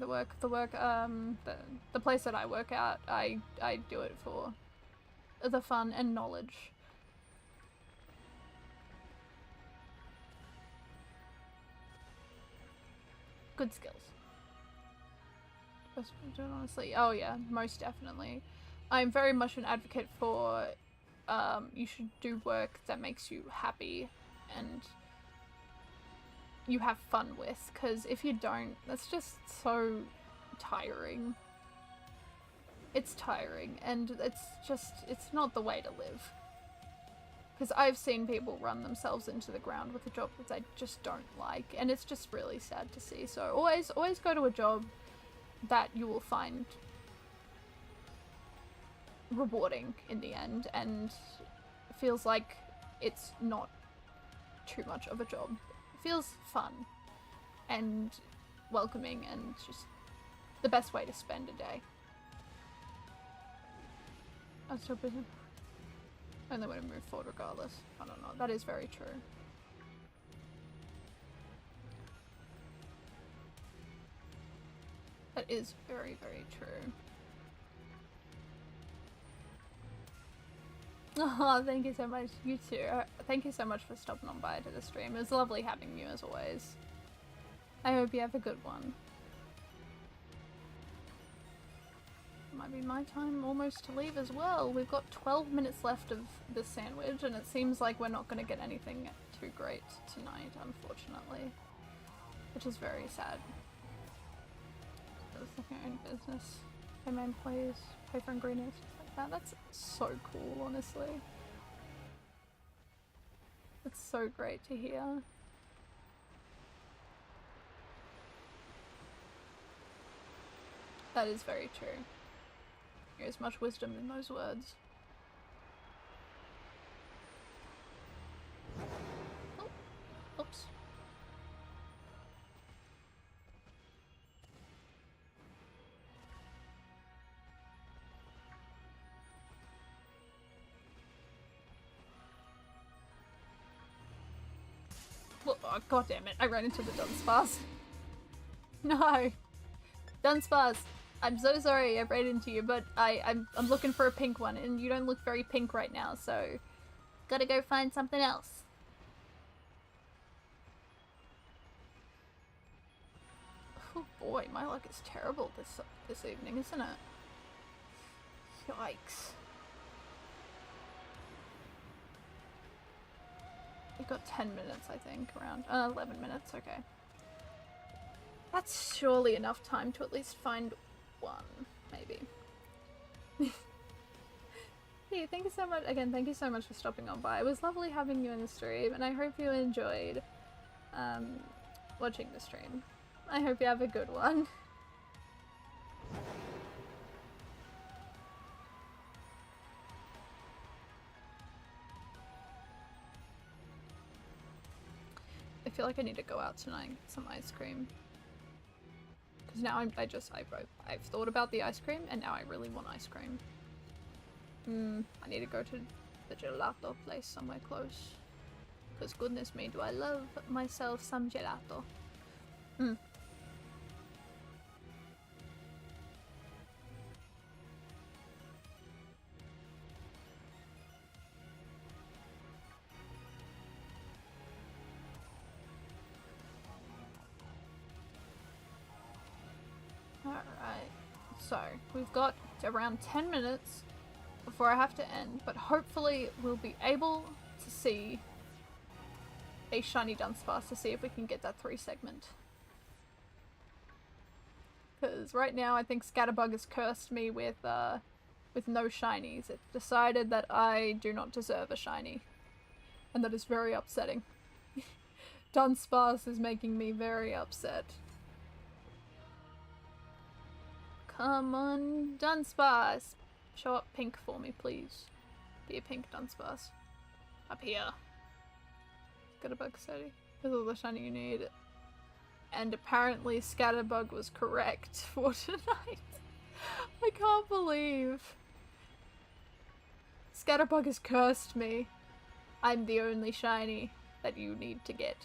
the place that I work at, I do it for the fun and knowledge. Good skills. Honestly, oh yeah, most definitely. I'm very much an advocate for you should do work that makes you happy and you have fun with, because if you don't, that's just so tiring. It's tiring, and it's not the way to live. Because I've seen people run themselves into the ground with a job that they just don't like, and it's just really sad to see. So always go to a job that you will find rewarding in the end, and feels like it's not too much of a job. It feels fun and welcoming and just the best way to spend a day. I'm so busy. And then we're gonna move forward regardless. I don't know. That is very true. That is very, very true. Oh, thank you so much. You too. Thank you so much for stopping on by to the stream. It was lovely having you as always. I hope you have a good one. Might be my time almost to leave as well. We've got 12 minutes left of this sandwich, and it seems like we're not going to get anything too great tonight, unfortunately. Which is very sad. It's like your own business. Pay my employees, pay for ingredients, stuff like that. That's so cool, honestly. It's so great to hear. That is very true. There's much wisdom in those words. Oh, oops. Oh, God damn it. I ran into the Dunsparce. No. Dunsparce. I'm so sorry I ran into you, but I'm looking for a pink one, and you don't look very pink right now, so gotta go find something else. Oh boy, my luck is terrible this evening, isn't it? Yikes. We've got 10 minutes, I think, around 11 minutes, okay. That's surely enough time to at least find one, maybe. Hey, thank you so much again. Thank you so much for stopping on by. It was lovely having you in the stream, and I hope you enjoyed watching the stream. I hope you have a good one. I feel like I need to go out tonight and get some ice cream. Because now I've thought about the ice cream and now I really want ice cream. I need to go to the gelato place somewhere close. Because goodness me, do I love myself some gelato. Alright, so we've got around 10 minutes before I have to end, but hopefully we'll be able to see a shiny Dunsparce to see if we can get that 3 segment. Because right now I think Scatterbug has cursed me with no shinies. It decided that I do not deserve a shiny. And that is very upsetting. Dunsparce is making me very upset. Come on, Dunsparce! Show up pink for me, please. Be a pink Dunsparce. Up here. Scatterbug steady. There's all the shiny you need. And apparently Scatterbug was correct for tonight. I can't believe. Scatterbug has cursed me. I'm the only shiny that you need to get.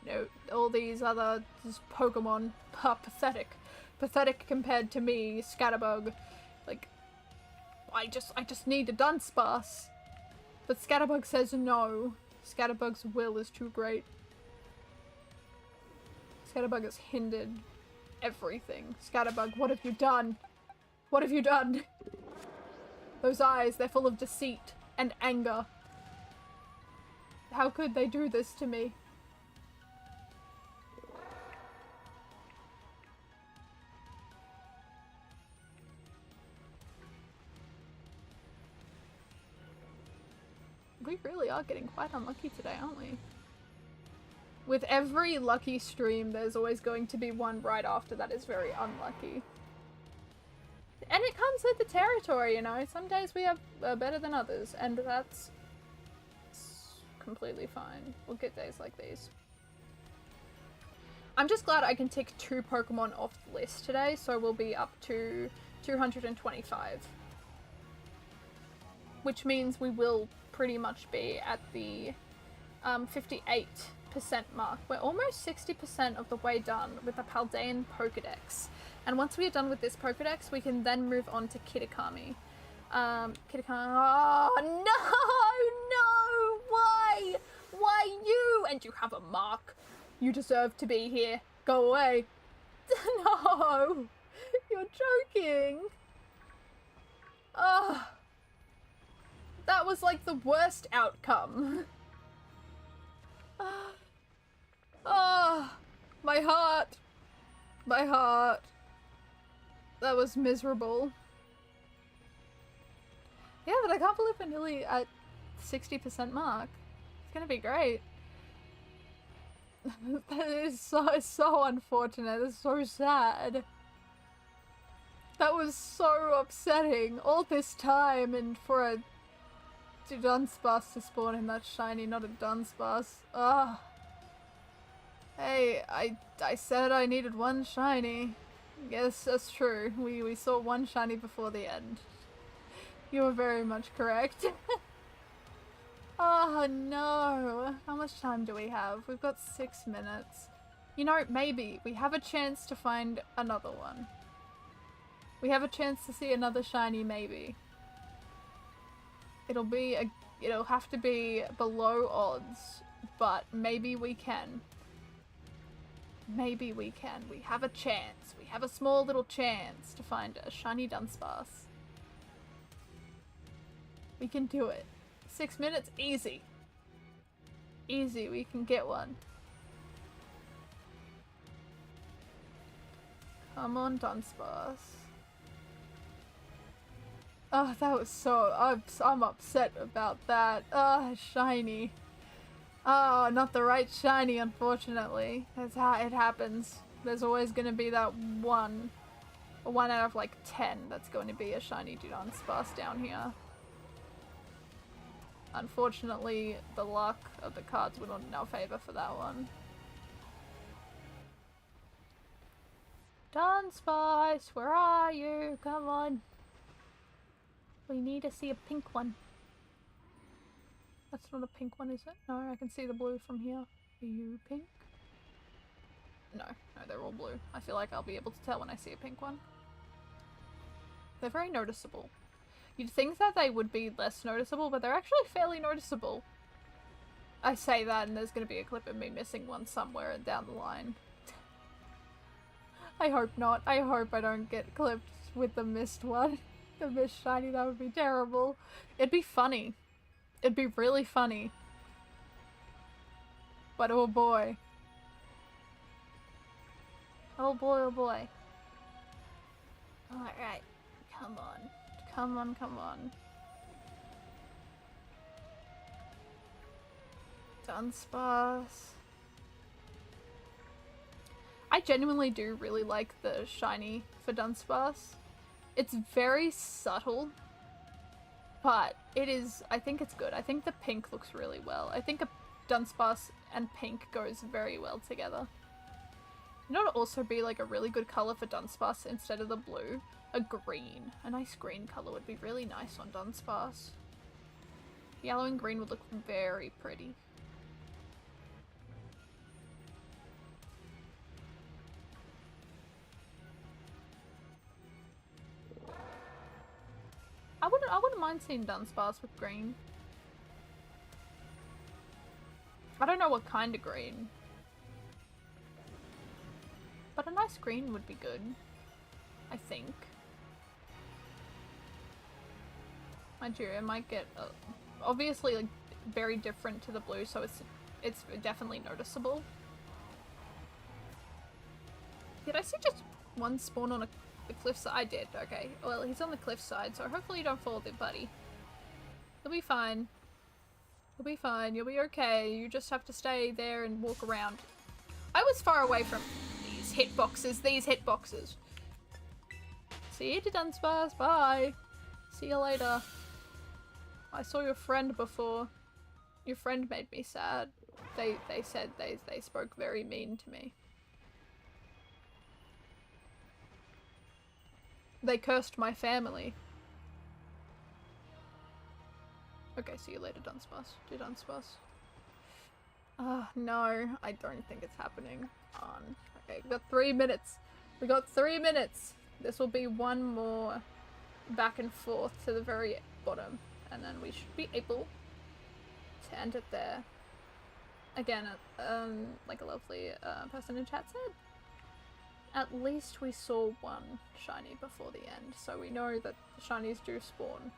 No, all these other Pokemon are pathetic. Pathetic compared to me, Scatterbug. Like, I just need a Dunsparce. But Scatterbug says no. Scatterbug's will is too great. Scatterbug has hindered everything. Scatterbug, what have you done? What have you done? Those eyes, they're full of deceit and anger. How could they do this to me? We really are getting quite unlucky today, aren't we? With every lucky stream, there's always going to be one right after that is very unlucky. And it comes with the territory, you know? Some days we have better than others, and that's completely fine. We'll get days like these. I'm just glad I can tick 2 Pokemon off the list today, so we'll be up to 225. Which means we will pretty much be at the 58% mark. We're almost 60% of the way done with the Paldean Pokedex. And once we are done with this Pokedex, we can then move on to Kitakami. Oh, no! Why? Why you? And you have a mark. You deserve to be here. Go away. No! You're joking. Oh. That was like the worst outcome. Oh, my heart. My heart. That was miserable. Yeah, but I can't believe we're nearly at 60% mark. It's gonna be great. That is so unfortunate. It's so sad. That was so upsetting. All this time and for a Dunsparce to spawn in that shiny, not a Dunsparce. Ugh. Hey, I said I needed one shiny. Yes, that's true. We saw one shiny before the end. You were very much correct. Oh no. How much time do we have? We've got 6 minutes. You know, maybe we have a chance to find another one. We have a chance to see another shiny, maybe. It'll have to be below odds, but maybe we can. Maybe we can. We have a chance. We have a small little chance to find a shiny Dunsparce. We can do it. 6 minutes? Easy. Easy, we can get one. Come on, Dunsparce. Oh, that was so... I'm upset about that. Oh, shiny. Oh, not the right shiny, unfortunately. That's how it happens. There's always going to be that one out of like 10 that's going to be a shiny Dunsparce down here. Unfortunately, the luck of the cards were not in our favor for that one. Dunspice, where are you? Come on. We need to see a pink one. That's not a pink one, is it? No, I can see the blue from here. Are you pink? No, they're all blue. I feel like I'll be able to tell when I see a pink one. They're very noticeable. You'd think that they would be less noticeable, but they're actually fairly noticeable. I say that and there's gonna be a clip of me missing one somewhere down the line. I hope not. I hope I don't get clipped with the missed one. The missed shiny, that would be terrible. It'd be funny. It'd be really funny. But oh boy. Oh boy, oh boy. Alright. Come on. Come on, come on. Dunsparce. I genuinely do really like the shiny for Dunsparce. It's very subtle, but it is, I think it's good. I think the pink looks really well. I think a Dunsparce and pink goes very well together. You know what would also be like a really good color for Dunsparce instead of the blue? A green. A nice green color would be really nice on Dunsparce. Yellow and green would look very pretty. I wouldn't mind seeing Dunsparce with green. I don't know what kind of green. But a nice green would be good. I think. Mind you, it might get obviously like very different to the blue, so it's definitely noticeable. Did I see just one spawn on the cliffside? I did, okay. Well, he's on the cliffside, so hopefully you don't fall there, buddy. You'll be fine. You'll be fine. You'll be okay. You just have to stay there and walk around. I was far away from these hitboxes. See you, Dunsparce. Bye. See you later. I saw your friend before. Your friend made me sad. They said they spoke very mean to me. They cursed my family. Okay, see you later, Dunsparce. Do Dunsparce. No, I don't think it's happening. Okay, we got 3 minutes. We got 3 minutes. This will be one more back and forth to the very bottom, and then we should be able to end it there. Again, like a lovely person in chat said, at least we saw one shiny before the end, so we know that the shinies do spawn.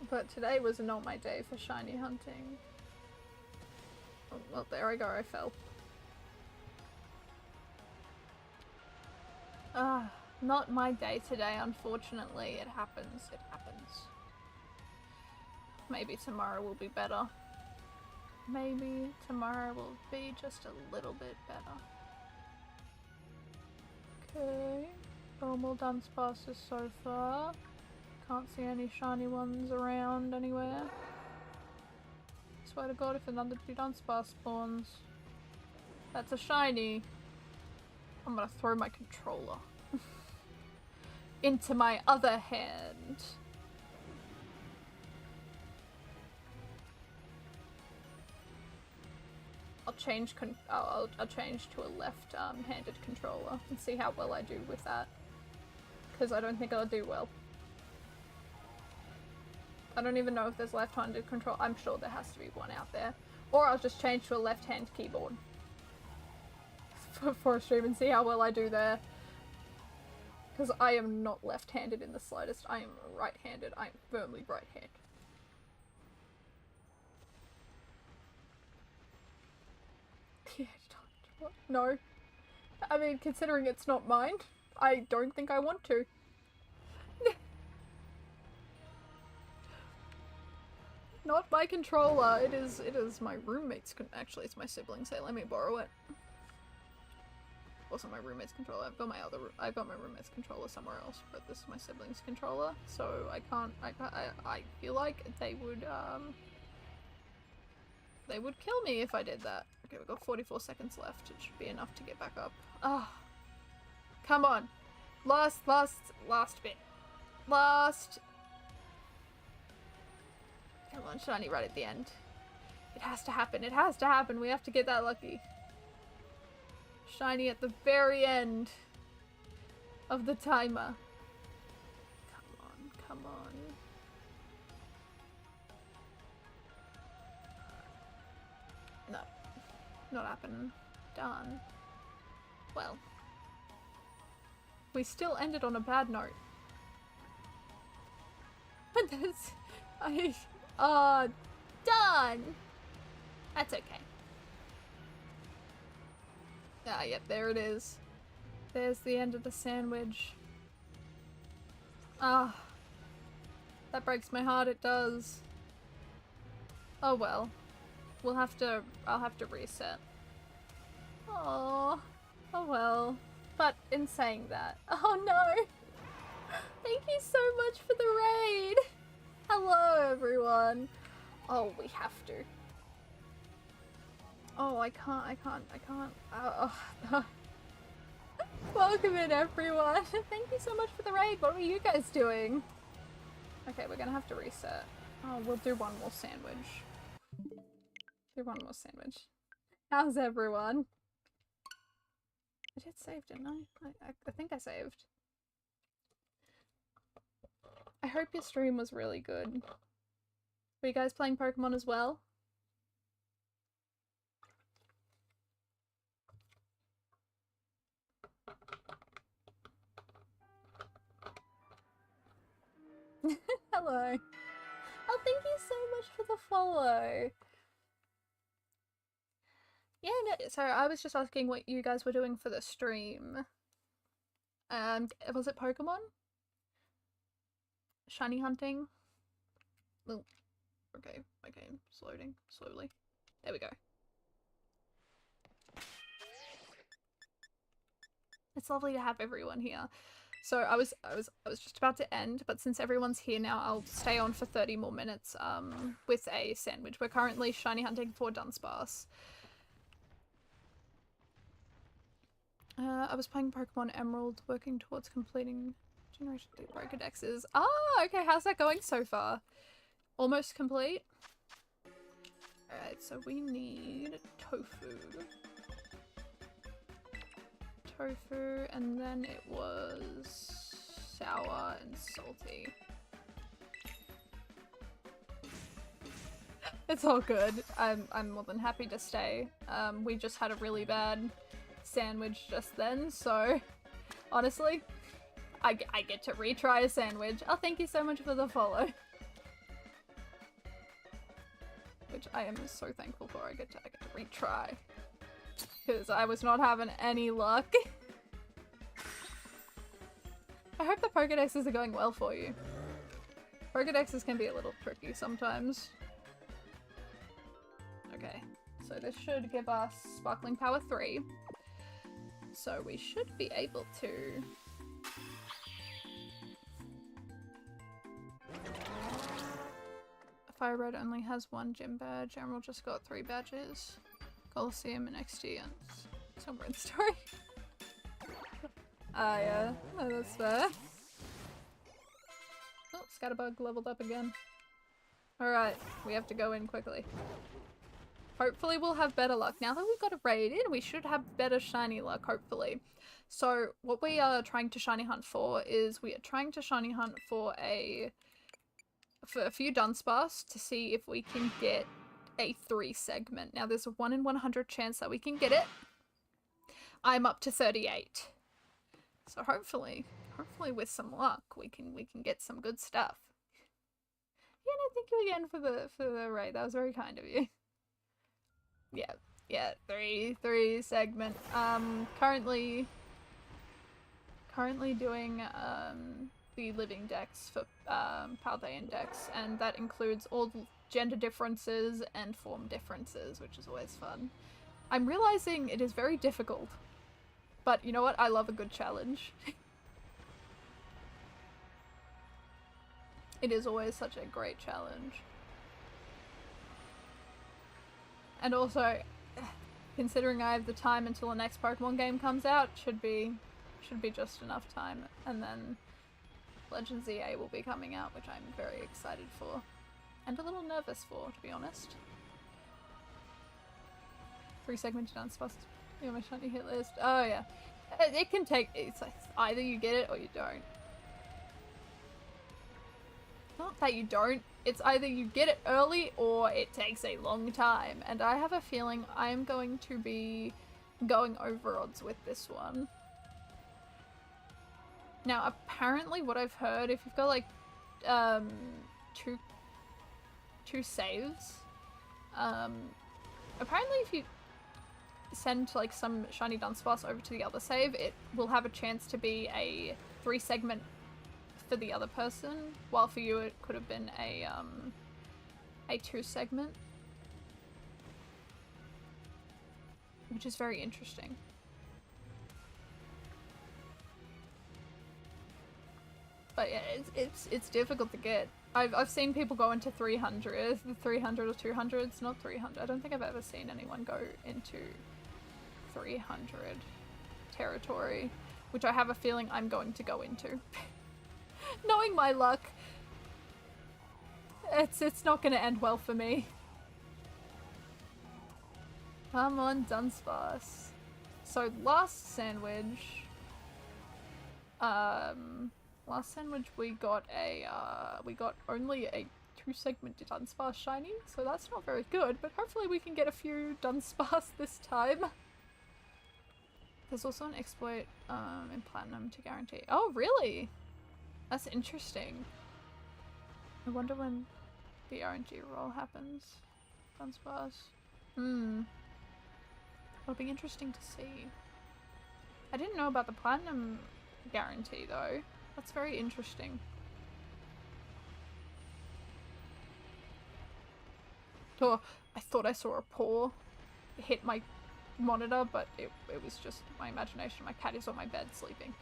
But today was not my day for shiny hunting. Oh, well, there I go, I fell. Not my day today, unfortunately. It happens, it happens. Maybe tomorrow will be better. Maybe tomorrow will be just a little bit better. Okay. Normal Dunsparces so far. Can't see any shiny ones around anywhere. Swear to God, if another Dunsparce spawns, that's a shiny. I'm gonna throw my controller into my other hand. I'll change to a left-handed controller and see how well I do with that. Because I don't think I'll do well. I don't even know if there's left-handed control. I'm sure there has to be one out there. Or I'll just change to a left-hand keyboard for a stream and see how well I do there. Because I am not left-handed in the slightest. I am right-handed. I am firmly right-handed. Yeah, no. I mean, considering it's not mine, I don't think I want to. Not my controller. It is my roommate's actually, it's my siblings. Hey, let me borrow it. wasn't my roommate's controller. I've got my roommate's controller somewhere else, but this is my sibling's controller, so I feel like they would kill me if I did that. Okay, we've got 44 seconds left. It should be enough to get back up. Ah, come on. Last bit. Last. Come on, shiny right at the end. It has to happen. It has to happen. We have to get that lucky. Shiny at the very end of the timer. Come on, come on. No. Not happening. Done. Well. We still ended on a bad note. But done! That's okay. Ah, yep, there it is. There's the end of the sandwich. Ah. That breaks my heart, it does. Oh well. I'll have to reset. Oh well. But in saying that, oh no! Thank you so much for the raid! Hello everyone! Oh, we have to. Oh, I can't. Welcome in everyone! Thank you so much for the raid! What were you guys doing? Okay, we're gonna have to reset. Oh, we'll do one more sandwich. How's everyone? I did save, didn't I? I think I saved. I hope your stream was really good. Were you guys playing Pokemon as well? Hello. Oh, thank you so much for the follow. Yeah, no, so I was just asking what you guys were doing for the stream. Was it Pokemon? Shiny hunting? Oh, okay, my game's loading slowly. There we go. It's lovely to have everyone here. So I was just about to end, but since everyone's here now, I'll stay on for 30 more minutes with a sandwich. We're currently shiny hunting for Dunsparce. I was playing Pokemon Emerald, working towards completing Generation 3 Pokedexes. Ah, okay, how's that going so far? Almost complete? Alright, so we need tofu. Tofu, and then it was sour and salty. It's all good. I'm more than happy to stay. We just had a really bad sandwich just then, so honestly, I get to retry a sandwich. Oh, thank you so much for the follow. Which I am so thankful for. I get to retry. Because I was not having any luck. I hope the Pokedexes are going well for you. Pokedexes can be a little tricky sometimes. Okay, so this should give us Sparkling Power 3. So we should be able to... Fire Red only has 1 gym badge. Emerald just got 3 badges. Coliseum and XD and somewhere in the story. Ah, yeah. No, that's fair. Oh, Scatterbug leveled up again. Alright, we have to go in quickly. Hopefully we'll have better luck. Now that we've got a raid in, we should have better shiny luck, hopefully. So, what we are trying to shiny hunt for is we are trying to shiny hunt for a few Dunsparce to see if we can get a 3 segment. Now there's a 1 in 100 chance that we can get it. I'm up to 38. So hopefully with some luck we can get some good stuff. Yeah, no, thank you again for the raid. That was very kind of you. Yeah, 3 segment. Currently doing the living dex for Paldean dex, and that includes all gender differences and form differences, which is always fun. I'm realizing it is very difficult But you know what? I love a good challenge. It is always such a great challenge. And also, considering I have the time until the next Pokemon game comes out, should be just enough time. And then Legends EA will be coming out, which I'm very excited for. And a little nervous for, to be honest. 3 segmented unspots. Yeah, my shiny hit list. Oh yeah. It can take, it's like either you get it or you don't. Not that you don't, it's either you get it early or it takes a long time. And I have a feeling I'm going to be going over odds with this one. Now apparently what I've heard, if you've got like two saves, apparently if you send like some shiny Dunsparce over to the other save, it will have a chance to be a 3 segment for the other person, while for you it could have been a 2 segment, which is very interesting. But yeah, it's difficult to get. I've seen people go into 300 or 200s, not 300. I don't think I've ever seen anyone go into 300 territory, which I have a feeling I'm going to go into. Knowing my luck, it's not gonna end well for me. Come on, Dunsparce. So last sandwich, we got only a 2 segmented Dunsparce shiny, so that's not very good, but hopefully we can get a few Dunsparce this time. There's also an exploit in Platinum to guarantee. Oh, really? That's interesting. I wonder when the RNG roll happens. Dunsparce. It'll be interesting to see. I didn't know about the Platinum guarantee though. That's very interesting. Oh, I thought I saw a paw hit my monitor, but it was just my imagination. My cat is on my bed sleeping.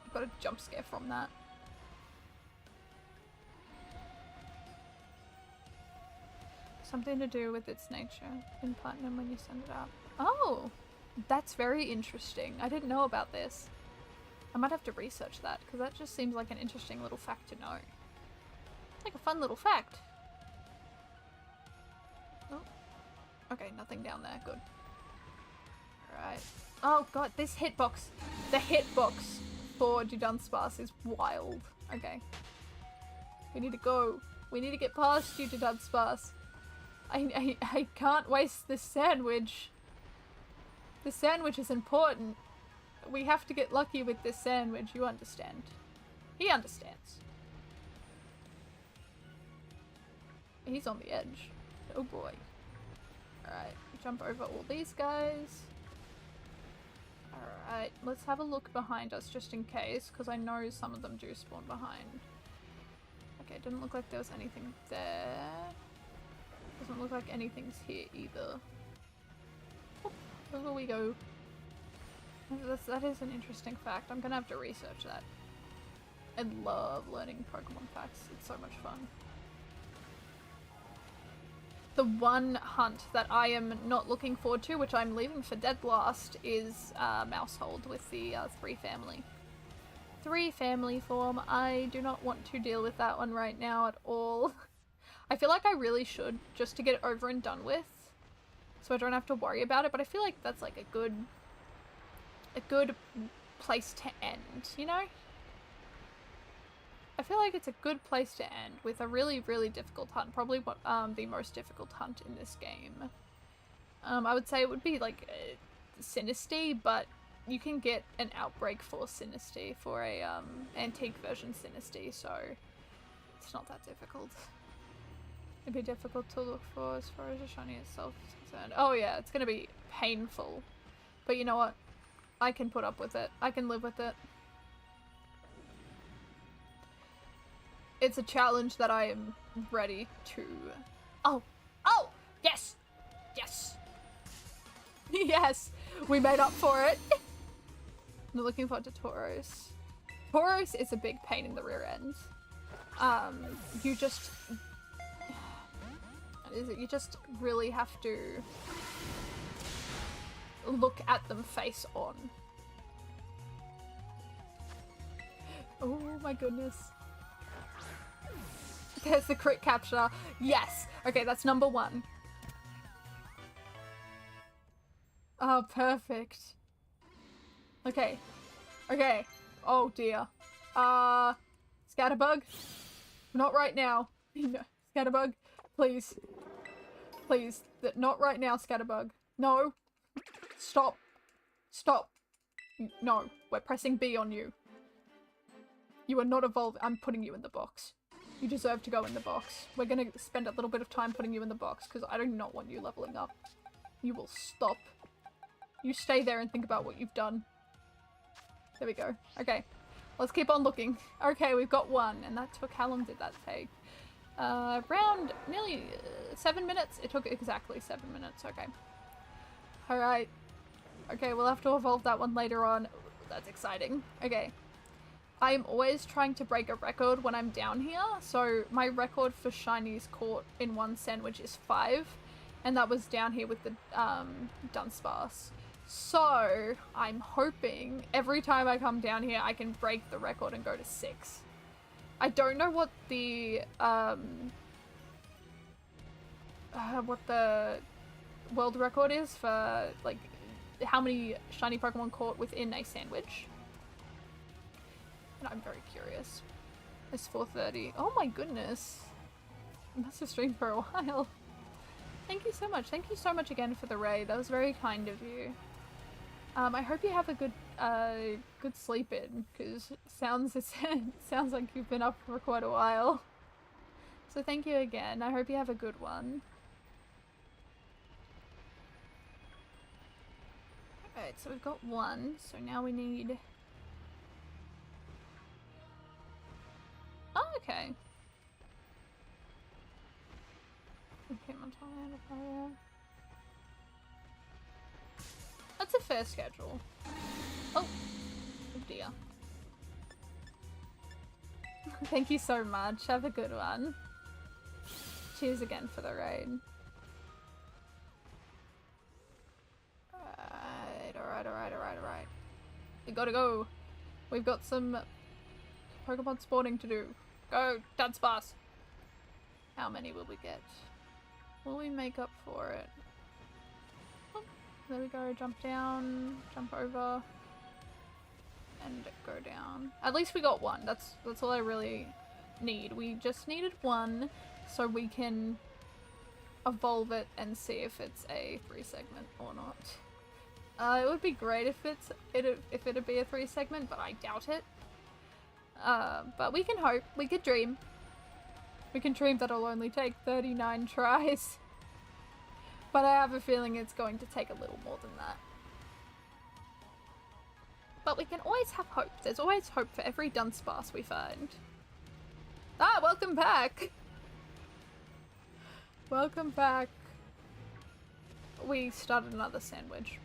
I got a jump scare from that. Something to do with its nature in Platinum when you send it out. Oh, that's very interesting. I didn't know about this. I might have to research that, because that just seems like an interesting little fact to know. Like a fun little fact. Oh. Okay, nothing down there. Good. Alright. Oh god, this hitbox. The hitbox for Dunsparce is wild. Okay. We need to go. We need to get past you, Dunsparce. I can't waste this sandwich. The sandwich is important. We have to get lucky with this sandwich, you understand. He understands. He's on the edge. Oh boy. Alright, jump over all these guys. Alright, let's have a look behind us just in case, because I know some of them do spawn behind. Okay, didn't look like there was anything there. Doesn't look like anything's here either. Oh, over we go. That is an interesting fact. I'm gonna have to research that. I love learning Pokemon facts. It's so much fun. The one hunt that I am not looking forward to, which I'm leaving for dead last, is Mousehold with the 3 family. 3 family form. I do not want to deal with that one right now at all. I feel like I really should, just to get it over and done with, so I don't have to worry about it, but I feel like that's like a good place to end, you know? I feel like it's a good place to end with a really, really difficult hunt. Probably what the most difficult hunt in this game. I would say it would be like Sinistea, but you can get an outbreak for Sinistea, for a antique version Sinistea, so it's not that difficult. It'd be difficult to look for as far as the shiny itself is concerned. Oh yeah, it's gonna be painful. But you know what? I can put up with it. I can live with it. It's a challenge that I am ready to... Oh! Oh! Yes! Yes! Yes! We made up for it. I'm looking forward to Tauros. Tauros is a big pain in the rear end. You just really have to look at them face on. Oh my goodness. There's the crit capture. Yes. Okay, that's number 1. Oh, perfect. Okay. Okay. Oh dear. Scatterbug? Not right now. No. Scatterbug, please. Please. Not right now, Scatterbug. No. Stop. Stop. No. We're pressing B on you. You are not evolved. I'm putting you in the box. You deserve to go in the box. We're gonna spend a little bit of time putting you in the box because I do not want you leveling up. You will stop. You stay there and think about what you've done. There we go. Okay. Let's keep on looking. Okay, we've got 1. And that took... How long did that take? Around nearly 7 minutes? It took exactly 7 minutes. Okay. Alright. Okay, we'll have to evolve that one later on. That's exciting. Okay. I'm always trying to break a record when I'm down here. So my record for shinies caught in one sandwich is 5. And that was down here with the Dunsparce. So I'm hoping every time I come down here I can break the record and go to 6. I don't know what the world record is for like how many shiny Pokemon caught within a sandwich. And I'm very curious. It's 4:30. Oh my goodness. I must have streamed for a while. Thank you so much. Thank you so much again for the raid. That was very kind of you. I hope you have a good sleep in, because it sounds like you've been up for quite a while. So thank you again. I hope you have a good one. Alright, so we've got 1. So now we need... Oh, okay. Okay, Montana. That's a fair schedule. Oh dear. Thank you so much. Have a good one. Cheers again for the raid. Alright. We gotta go. We've got some Pokemon spawning to do. Go, Dunsparce. How many will we get? Will we make up for it? Oh, there we go. Jump down, jump over, and go down. At least we got 1. That's all I really need. We just needed 1 so we can evolve it and see if it's a 3 segment or not. It would be great if it'd be a 3 segment, but I doubt it. But we can hope. We could dream. We can dream that it'll only take 39 tries. But I have a feeling it's going to take a little more than that. But we can always have hope. There's always hope for every Dunsparce we find. Ah, welcome back! Welcome back. We started another sandwich.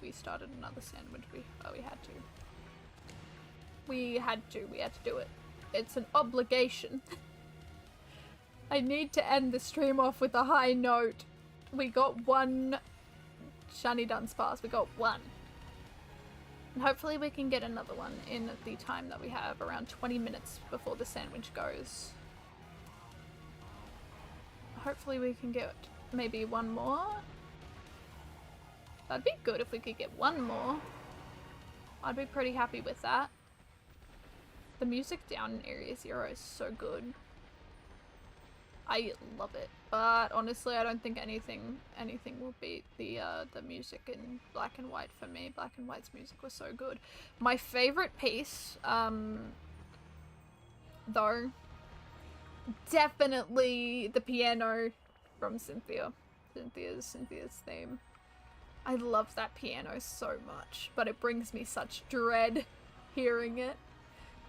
We started another sandwich. We had to. We had to do it. It's an obligation. I need to end the stream off with a high note. We got 1 shiny Dunsparce. We got 1. And hopefully we can get another one in the time that we have, around 20 minutes before the sandwich goes. Hopefully we can get maybe 1 more. That'd be good if we could get 1 more. I'd be pretty happy with that. The music down in Area 0 is so good. I love it. But honestly, I don't think anything will beat the music in Black and White for me. Black and White's music was so good. My favorite piece, though, definitely the piano from Cynthia. Cynthia's theme. I love that piano so much, but it brings me such dread hearing it,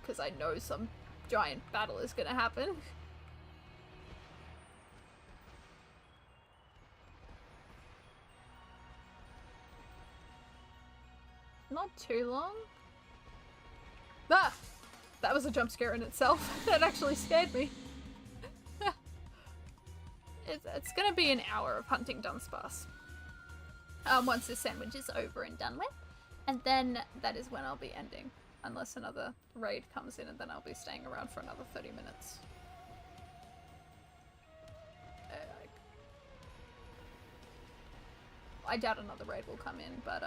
because I know some giant battle is gonna happen. not too long. Ah! That was a jump scare in itself. That actually scared me. It's gonna be an hour of hunting Dunsparce. Once this sandwich is over and done with. And then that is when I'll be ending. Unless another raid comes in, and then I'll be staying around for another 30 minutes. I doubt another raid will come in, but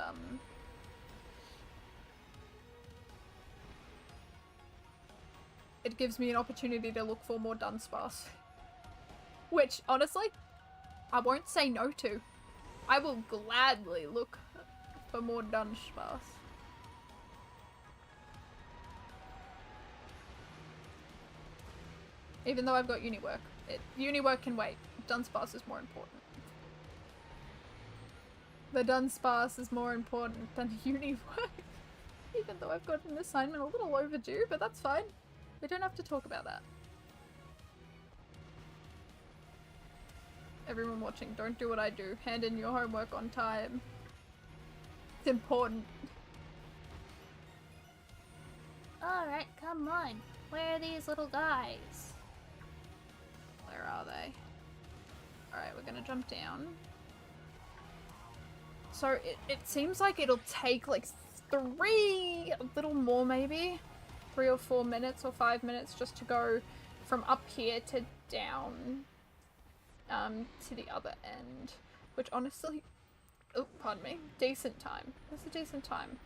it gives me an opportunity to look for more Dunsparce. Which, honestly, I won't say no to. I will gladly look for more Dunsparce. Even though I've got uni work. Uni work can wait. Dunsparce is more important. The Dunsparce is more important than uni work. Even though I've got an assignment a little overdue, but that's fine. We don't have to talk about that. Everyone watching, don't do what I do. Hand in your homework on time. It's important. Alright, come on. Where are these little guys? Where are they? Alright, we're gonna jump down. So it seems like it'll take like a little more maybe, 3 or 4 minutes or 5 minutes just to go from up here to down to the other end, which honestly, oh, pardon me, decent time. That's a decent time.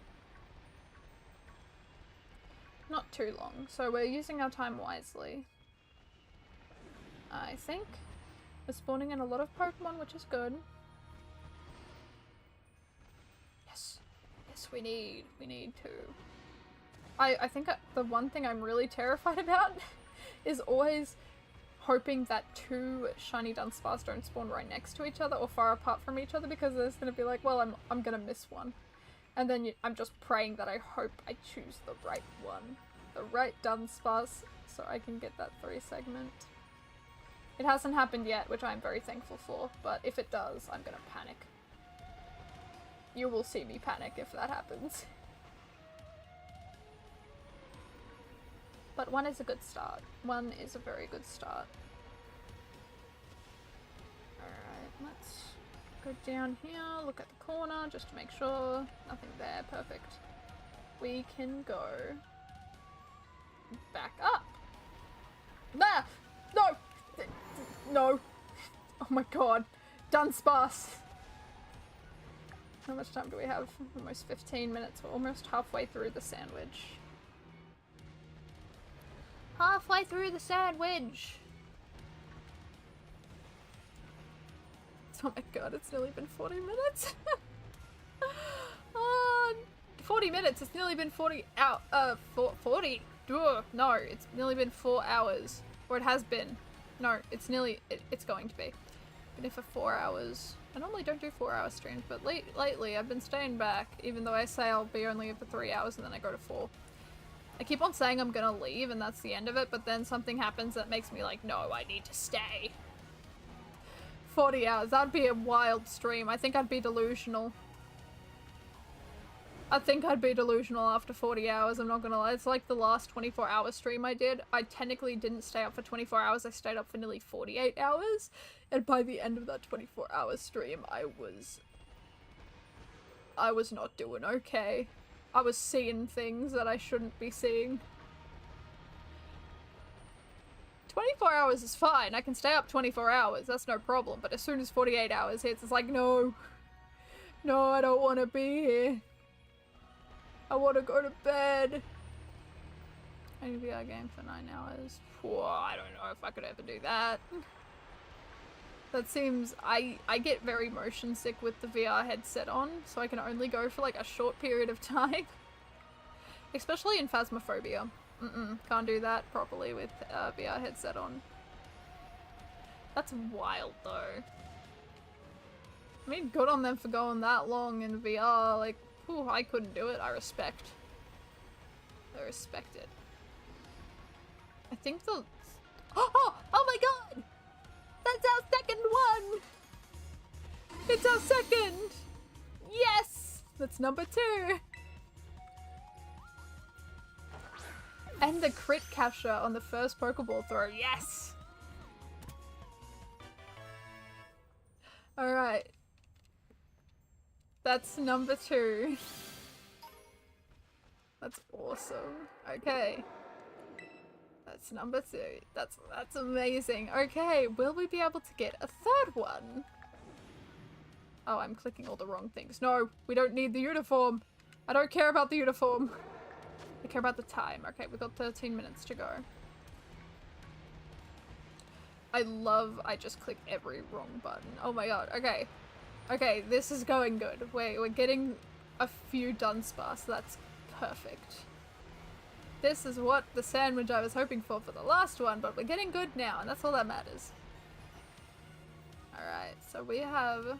Not too long, so we're using our time wisely. I think we're spawning in a lot of Pokemon, which is good. Yes, we need to. I think the one thing I'm really terrified about is always hoping that 2 shiny Dunsparce don't spawn right next to each other or far apart from each other, because there's gonna be like, well, I'm gonna miss one. And then I'm just praying that I hope I choose the right one. The right Dunsparce, so I can get that 3 segment. It hasn't happened yet, which I'm very thankful for, but if it does, I'm gonna panic. You will see me panic if that happens. But 1 is a good start. 1 is a very good start. Alright, let's go down here, look at the corner just to make sure. Nothing there, perfect. We can go back up. Ah! No! No! Oh my god. Dunsparce! How much time do we have? Almost 15 minutes. We're almost halfway through the sandwich. Halfway through the sandwich! Oh my god, it's nearly been 40 minutes. 40 minutes, it's nearly been 40 40? Ugh, no, it's nearly been 4 hours. Or it has been. No, it's nearly, it's going to be. Been here for 4 hours. I normally don't do 4-hour streams, but lately I've been staying back, even though I say I'll be only here for 3 hours and then I go to 4. I keep on saying I'm gonna leave and that's the end of it, but then something happens that makes me like, no, I need to stay. 40 hours, that'd be a wild stream. I think I'd be delusional. I think I'd be delusional after 40 hours, I'm not gonna lie. It's like the last 24-hour stream I did. I technically didn't stay up for 24 hours, I stayed up for nearly 48 hours. And by the end of that 24-hour stream, I was not doing okay. I was seeing things that I shouldn't be seeing. 24 hours is fine, I can stay up 24 hours, that's no problem. But as soon as 48 hours hits, it's like, no. No, I don't want to be here. I want to go to bed. Any VR game for 9 hours? Whoa, I don't know if I could ever do that. That seems... I get very motion sick with the VR headset on, so I can only go for like a short period of time. Especially in Phasmophobia. Can't do that properly with VR headset on. That's wild though. I mean, good on them for going that long in VR, like... Ooh, I couldn't do it. I respect it. I think the... Oh my god! That's our second one! It's our second! Yes! That's number 2! And the crit capture on the first Pokeball throw. Yes! Alright. That's number 2. That's awesome. Okay. That's number 2. That's amazing. Okay, will we be able to get a third one? Oh, I'm clicking all the wrong things. No, we don't need the uniform. I don't care about the uniform. I care about the time. Okay, we've got 13 minutes to go. I just clicked every wrong button. Oh my god, okay. Okay, this is going good. We're getting a few Dunsparce, so that's perfect. This is what the sandwich I was hoping for the last one, but we're getting good now, and that's all that matters. Alright, so we have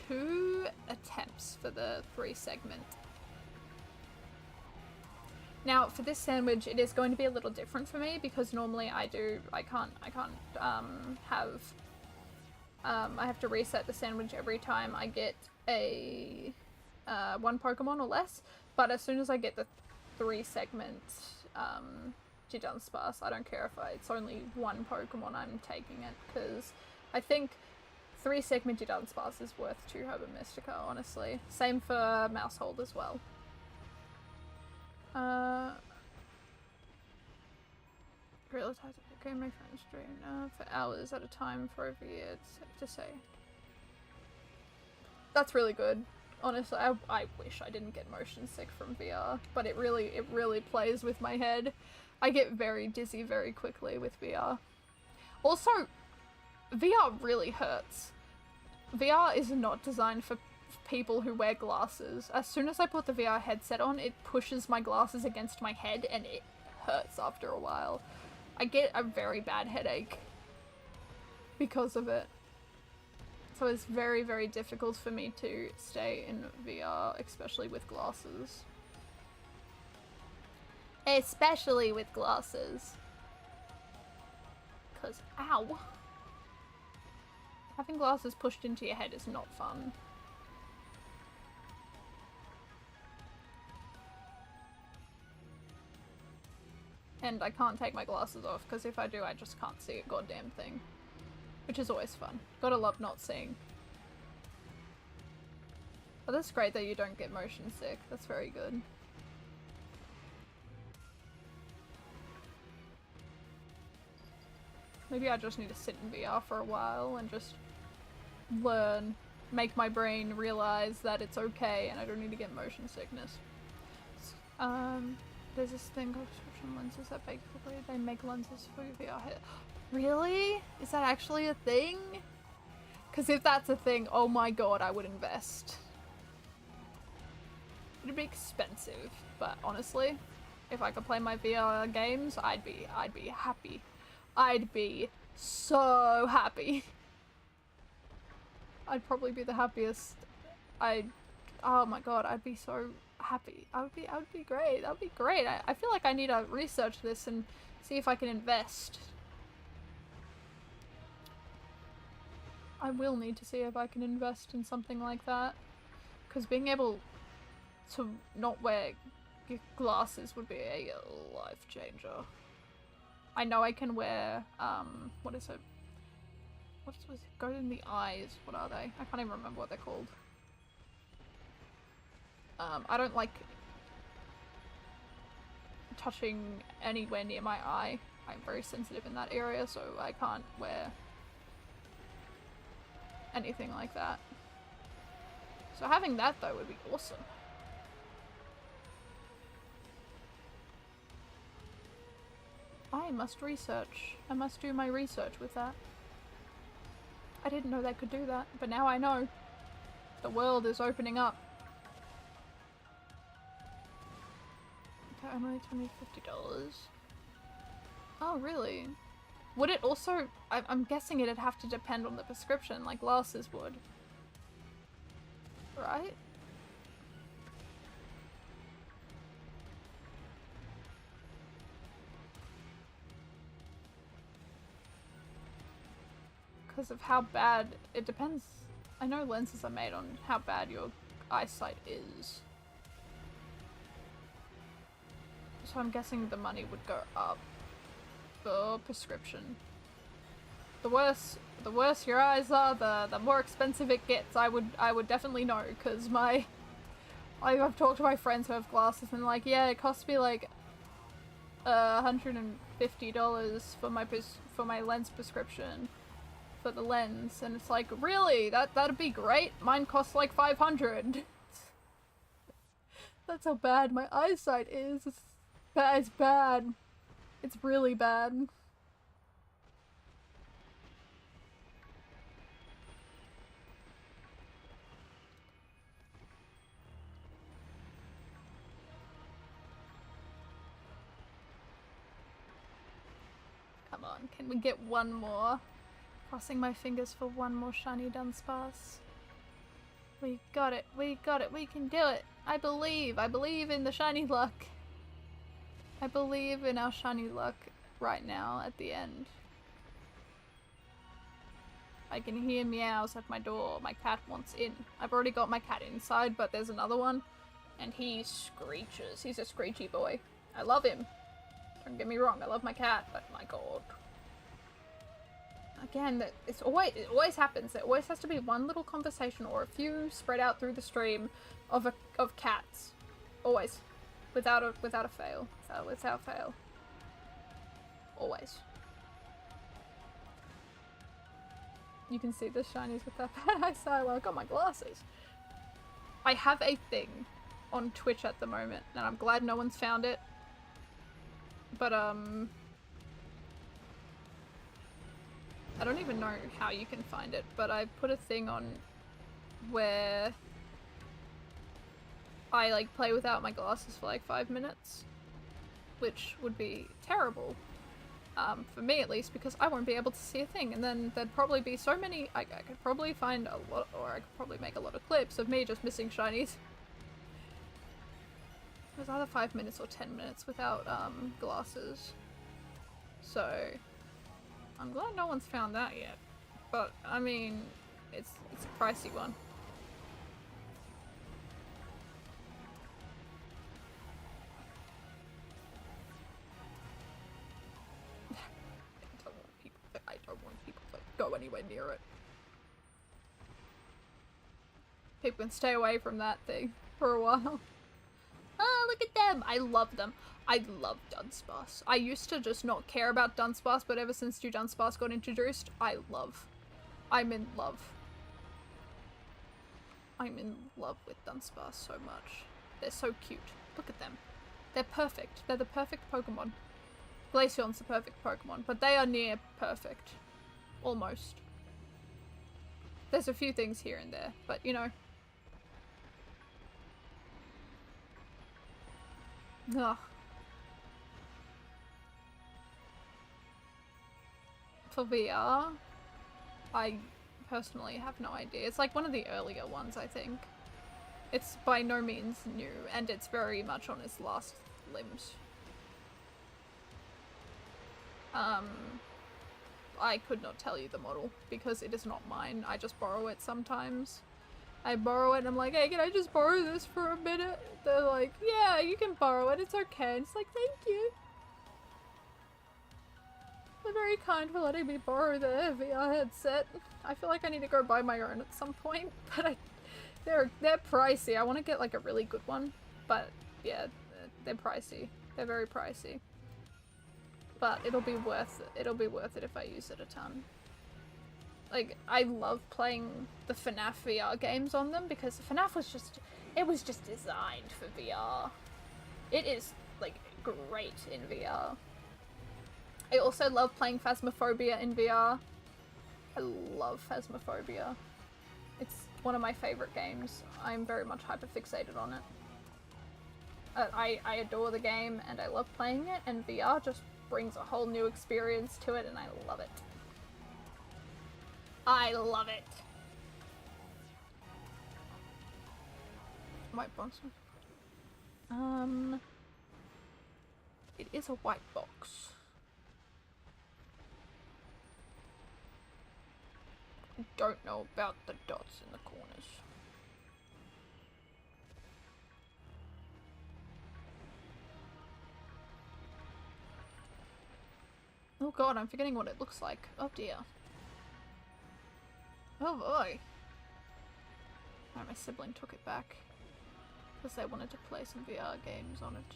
2 attempts for the 3 segment. Now, for this sandwich, it is going to be a little different for me because normally I have to reset the sandwich every time I get a 1 Pokemon or less. But as soon as I get the 3 segment Dunsparce, I don't care if it's only 1 Pokemon I'm taking it, because I think 3 segment Dunsparce is worth 2 Herba Mystica, honestly. Same for Mousehold as well. Realize okay, my friends stream for hours at a time for over a year, it's safe to say. That's really good. Honestly, I wish I didn't get motion sick from VR, but it really plays with my head. I get very dizzy very quickly with VR. Also, VR really hurts. VR is not designed for people who wear glasses. As soon as I put the VR headset on, it pushes my glasses against my head and it hurts after a while. I get a very bad headache because of it. So it's very, very difficult for me to stay in VR, especially with glasses. Especially with glasses. 'Cause, ow. Having glasses pushed into your head is not fun. And I can't take my glasses off, because if I do, I just can't see a goddamn thing. Which is always fun. Gotta love not seeing. But that's great that you don't get motion sick. That's very good. Maybe I just need to sit in VR for a while and just learn. Make my brain realize that it's okay and I don't need to get motion sickness. There's this thing called prescription lenses that basically they make lenses for your VR head. Really? Is that actually a thing? Because if that's a thing, oh my god, I would invest. It'd be expensive, but honestly, if I could play my VR games, I'd be happy. I'd be so happy. I'd probably be the happiest. Oh my god, I'd be so happy. I would be great. That would be great. I feel like I need to research this and see if I can invest. I will need to see if I can invest in something like that. Because being able to not wear glasses would be a life changer. I know I can wear, what is it? What's it? Go in the eyes. What are they? I can't even remember what they're called. I don't like touching anywhere near my eye. I'm very sensitive in that area, so I can't wear anything like that. So having that though would be awesome. I must research. I must do my research with that. I didn't know they could do that, but now I know. The world is opening up. Okay, I'm only $50. Oh, really? Would it also... I'm guessing it'd have to depend on the prescription, like glasses would. Right? Because of how bad... It depends. I know lenses are made on how bad your eyesight is. So I'm guessing the money would go up. Oh, prescription. The worse your eyes are, the more expensive it gets. I would definitely know, because I've talked to my friends who have glasses and like, yeah, it costs me like $150 for my lens prescription for the lens, and it's like, really? That'd be great. Mine costs like $500. That's how bad my eyesight is. It's bad. It's really bad. Come on, can we get one more? Crossing my fingers for one more shiny Dunsparce. We got it, we got it, we can do it. I believe in the shiny luck. I believe in our shiny luck right now at the end. I can hear meows at my door. My cat wants in. I've already got my cat inside, but there's another one. And he screeches. He's a screechy boy. I love him. Don't get me wrong, I love my cat, but my god. Again, it always happens. There always has to be one little conversation or a few spread out through the stream of cats. Always. Without a fail. Without fail. Always. You can see the shinies with that bad eyesight. Well, I got my glasses. I have a thing on Twitch at the moment, and I'm glad no one's found it. But, I don't even know how you can find it, but I put a thing on where I, like, play without my glasses for, like, 5 minutes. Which would be terrible. For me at least, because I won't be able to see a thing, and then there'd probably be so many, I could probably find a lot, or I could probably make a lot of clips of me just missing shinies. It was either 5 minutes or 10 minutes without, glasses. So, I'm glad no one's found that yet. But, I mean, it's a pricey one. I don't want people to go anywhere near it. People can stay away from that thing for a while. Oh, look at them! I love them. I love Dunsparce. I used to just not care about Dunsparce, but ever since new Dunsparce got introduced, I'm in love. I'm in love with Dunsparce so much. They're so cute. Look at them. They're perfect. They're the perfect Pokemon. Glaceon's the perfect Pokemon, but they are near perfect. Almost. There's a few things here and there, but you know. Ugh. For VR, I personally have no idea. It's like one of the earlier ones, I think. It's by no means new, and it's very much on its last limbs. I could not tell you the model, because it is not mine. I just borrow it sometimes. I borrow it and I'm like, hey, can I just borrow this for a minute? They're like, yeah, you can borrow it, it's okay. And it's like, thank you. They're very kind for letting me borrow their VR headset. I feel like I need to go buy my own at some point, but they're pricey. I want to get like a really good one, but yeah, they're pricey. They're very pricey. But it'll be worth it. It'll be worth it if I use it a ton. Like, I love playing the FNAF VR games on them because FNAF was just, it was just designed for VR. It is, like, great in VR. I also love playing Phasmophobia in VR. I love Phasmophobia. It's one of my favorite games. I'm very much hyperfixated on it. I adore the game and I love playing it, and VR just brings a whole new experience to it, and I love it. I love it. White box. It is a white box. I don't know about the dots in the corners. Oh god, I'm forgetting what it looks like. Oh dear. Oh boy. Oh, my sibling took it back. Because they wanted to play some VR games on it.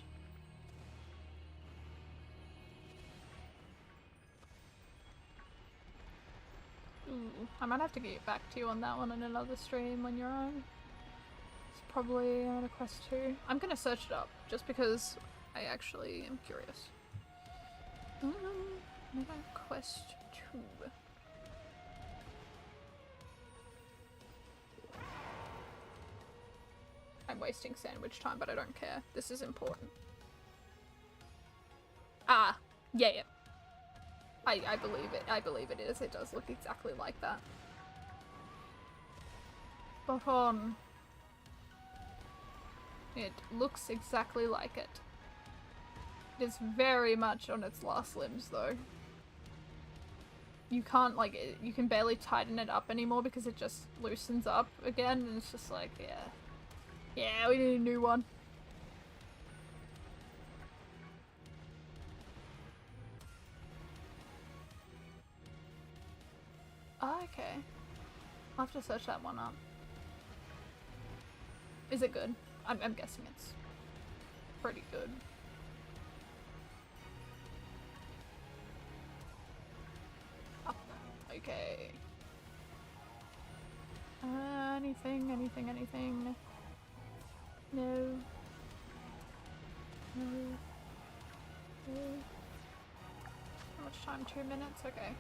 Ooh, I might have to get back to you on that one in another stream when you're on. It's probably on a quest 2. I'm gonna search it up, just because I actually am curious. Mega quest 2. I'm wasting sandwich time, but I don't care. This is important. Ah, yeah. I believe it. I believe it is. It does look exactly like that. Spot on. It looks exactly like it. It is very much on its last limbs, though. You can't, like, you can barely tighten it up anymore because it just loosens up again, and it's just like, yeah. Yeah, we need a new one. Oh, okay. I'll have to search that one up. Is it good? I'm guessing it's pretty good. Up. Okay. Anything. No. How much time? 2 minutes? Okay.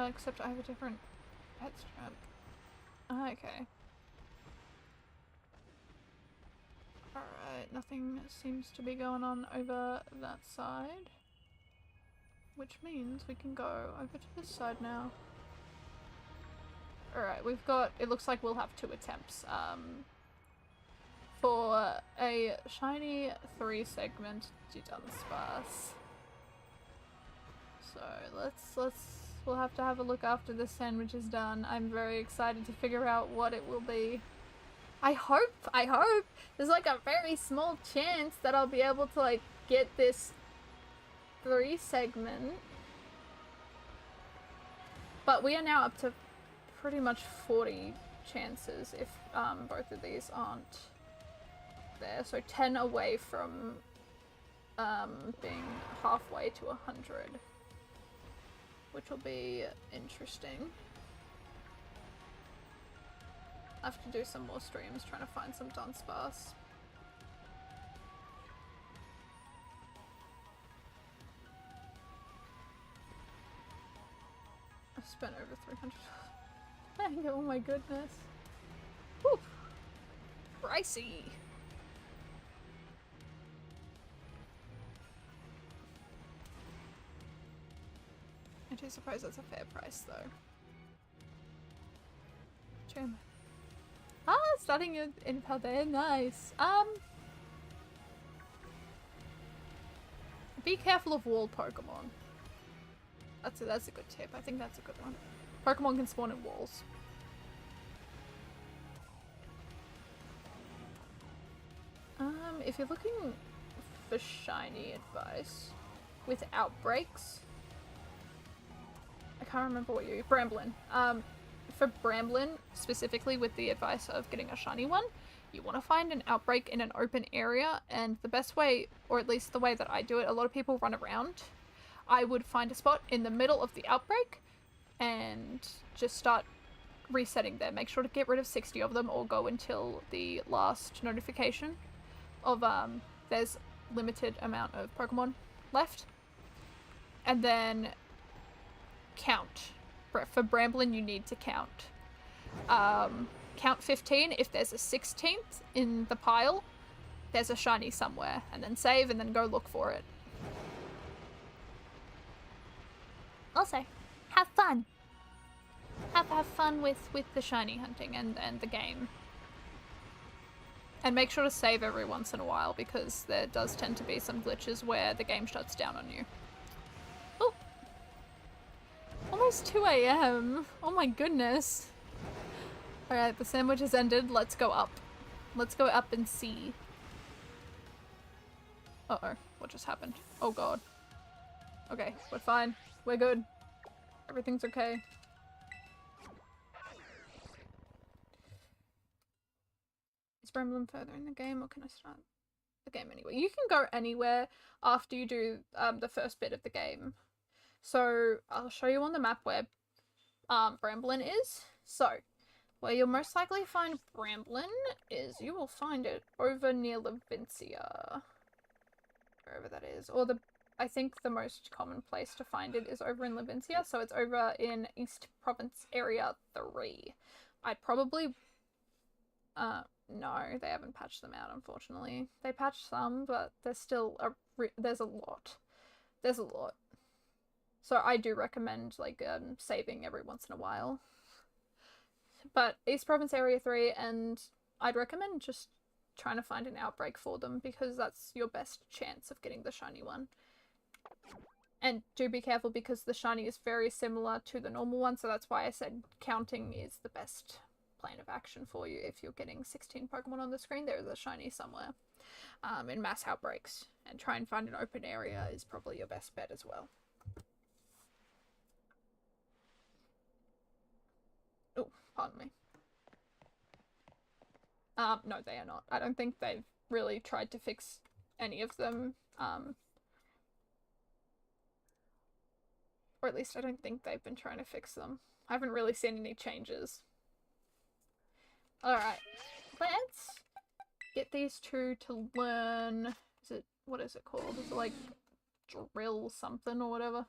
Except I have a different head strap. Okay. Alright, nothing seems to be going on over that side. Which means we can go over to this side now. Alright, we've got, it looks like we'll have 2 attempts. For a shiny 3 segment Dunsparce. So we'll have to have a look after this sandwich is done. I'm very excited to figure out what it will be. I hope there's like a very small chance that I'll be able to like get this 3 segment. But we are now up to pretty much 40 chances if both of these aren't there. So 10 away from being halfway to 100. Which will be interesting. I have to do some more streams trying to find some Dunsparce. I've spent over 300. Oh my goodness. Whew. Pricey. I do suppose that's a fair price though. Trim. Ah, starting in Paldean, nice. Be careful of wall Pokemon. That's a good tip. I think that's a good one. Pokemon can spawn in walls. If you're looking for shiny advice with outbreaks, I can't remember what you... Bramblin. For Bramblin, specifically with the advice of getting a shiny one, you want to find an outbreak in an open area, and the best way, or at least the way that I do it, a lot of people run around. I would find a spot in the middle of the outbreak and just start resetting there. Make sure to get rid of 60 of them or go until the last notification of there's limited amount of Pokemon left. And then count. For Bramblin, you need to count. Count 15. If there's a 16th in the pile, there's a shiny somewhere. And then save and then go look for it. Also, have fun. Have fun with the shiny hunting and the game. And make sure to save every once in a while because there does tend to be some glitches where the game shuts down on you. Oh! Almost 2 AM. Oh my goodness. Alright, the sandwich has ended. Let's go up. Let's go up and see. Uh-oh. What just happened? Oh god. Okay, we're fine. We're good. Everything's okay. Is Bremblin further in the game, or can I start the game anywhere? You can go anywhere after you do the first bit of the game. So I'll show you on the map where Bramblin is. So where you'll most likely find Bramblin is you will find it over near Levincia. Wherever that is. Or I think the most common place to find it is over in Levincia, so it's over in East Province Area 3. I'd probably no, they haven't patched them out, unfortunately. They patched some, but there's still there's a lot. There's a lot. So I do recommend, like, saving every once in a while. But East Province Area 3, and I'd recommend just trying to find an outbreak for them, because that's your best chance of getting the shiny one. And do be careful, because the shiny is very similar to the normal one, so that's why I said counting is the best plan of action for you. If you're getting 16 Pokemon on the screen, there is a shiny somewhere in mass outbreaks, and try and find an open area is probably your best bet as well. Oh, pardon me. No, they are not. I don't think they've really tried to fix any of them. Or at least I don't think they've been trying to fix them. I haven't really seen any changes. Alright, let's get these two to learn... what is it called? Is it like drill something or whatever?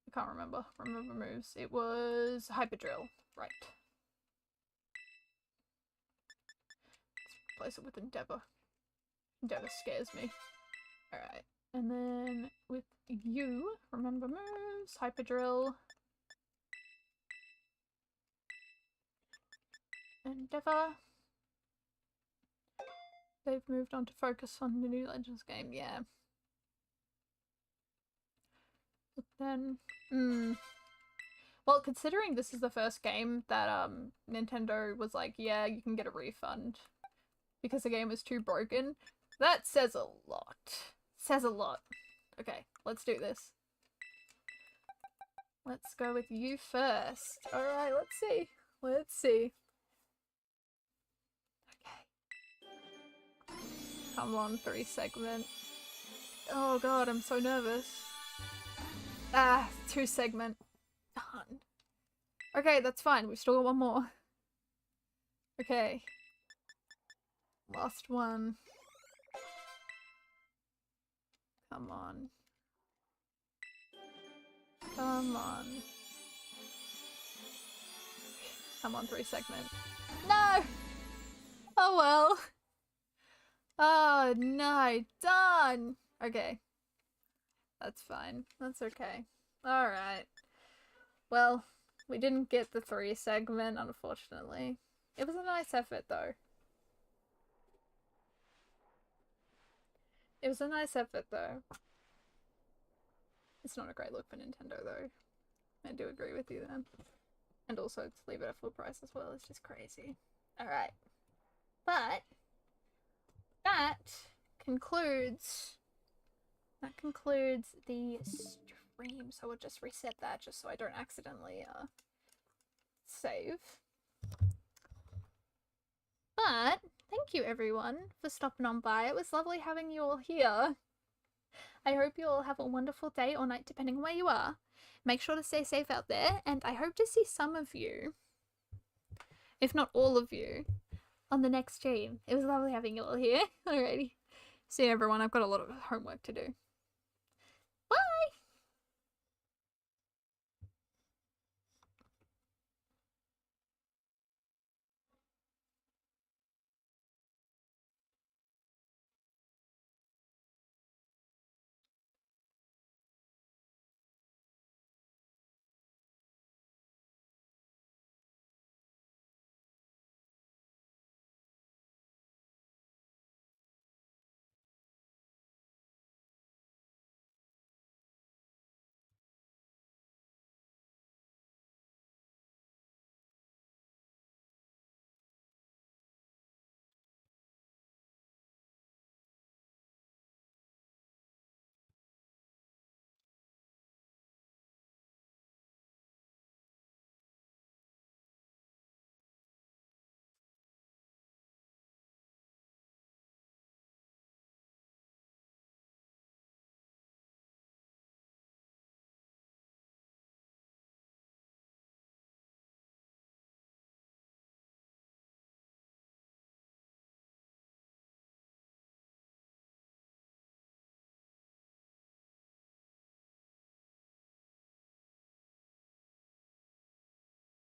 I can't remember. Remember moves. It was Hyper Drill. Right. Let's replace it with Endeavor. Endeavor scares me. Alright. And then with you, remember moves, Hyper Drill. Endeavor. They've moved on to focus on the new Legends game, yeah. But then, well, considering this is the first game that Nintendo was like, yeah, you can get a refund because the game is too broken, that says a lot. Says a lot. Okay, let's do this. Let's go with you first. Alright, let's see. Let's see. Okay. Come on, 3 segment. Oh god, I'm so nervous. 2 segment. Darn. Okay, that's fine. We've still got one more. Okay. Last one. Come on. Come on. Come on, 3 segment. No! Oh well. Oh no, done! Okay. That's fine. That's okay. Alright. Well, we didn't get the 3 segment, unfortunately. It was a nice effort, though. It was a nice effort, though. It's not a great look for Nintendo, though. I do agree with you then. And also, to leave it at full price as well is just crazy. Alright. But that concludes the stream. So we'll just reset that just so I don't accidentally save. But thank you everyone for stopping on by. It was lovely having you all here. I hope you all have a wonderful day or night depending on where you are. Make sure to stay safe out there, and I hope to see some of you, if not all of you, on the next stream. It was lovely having you all here. Alrighty. See you everyone, I've got a lot of homework to do.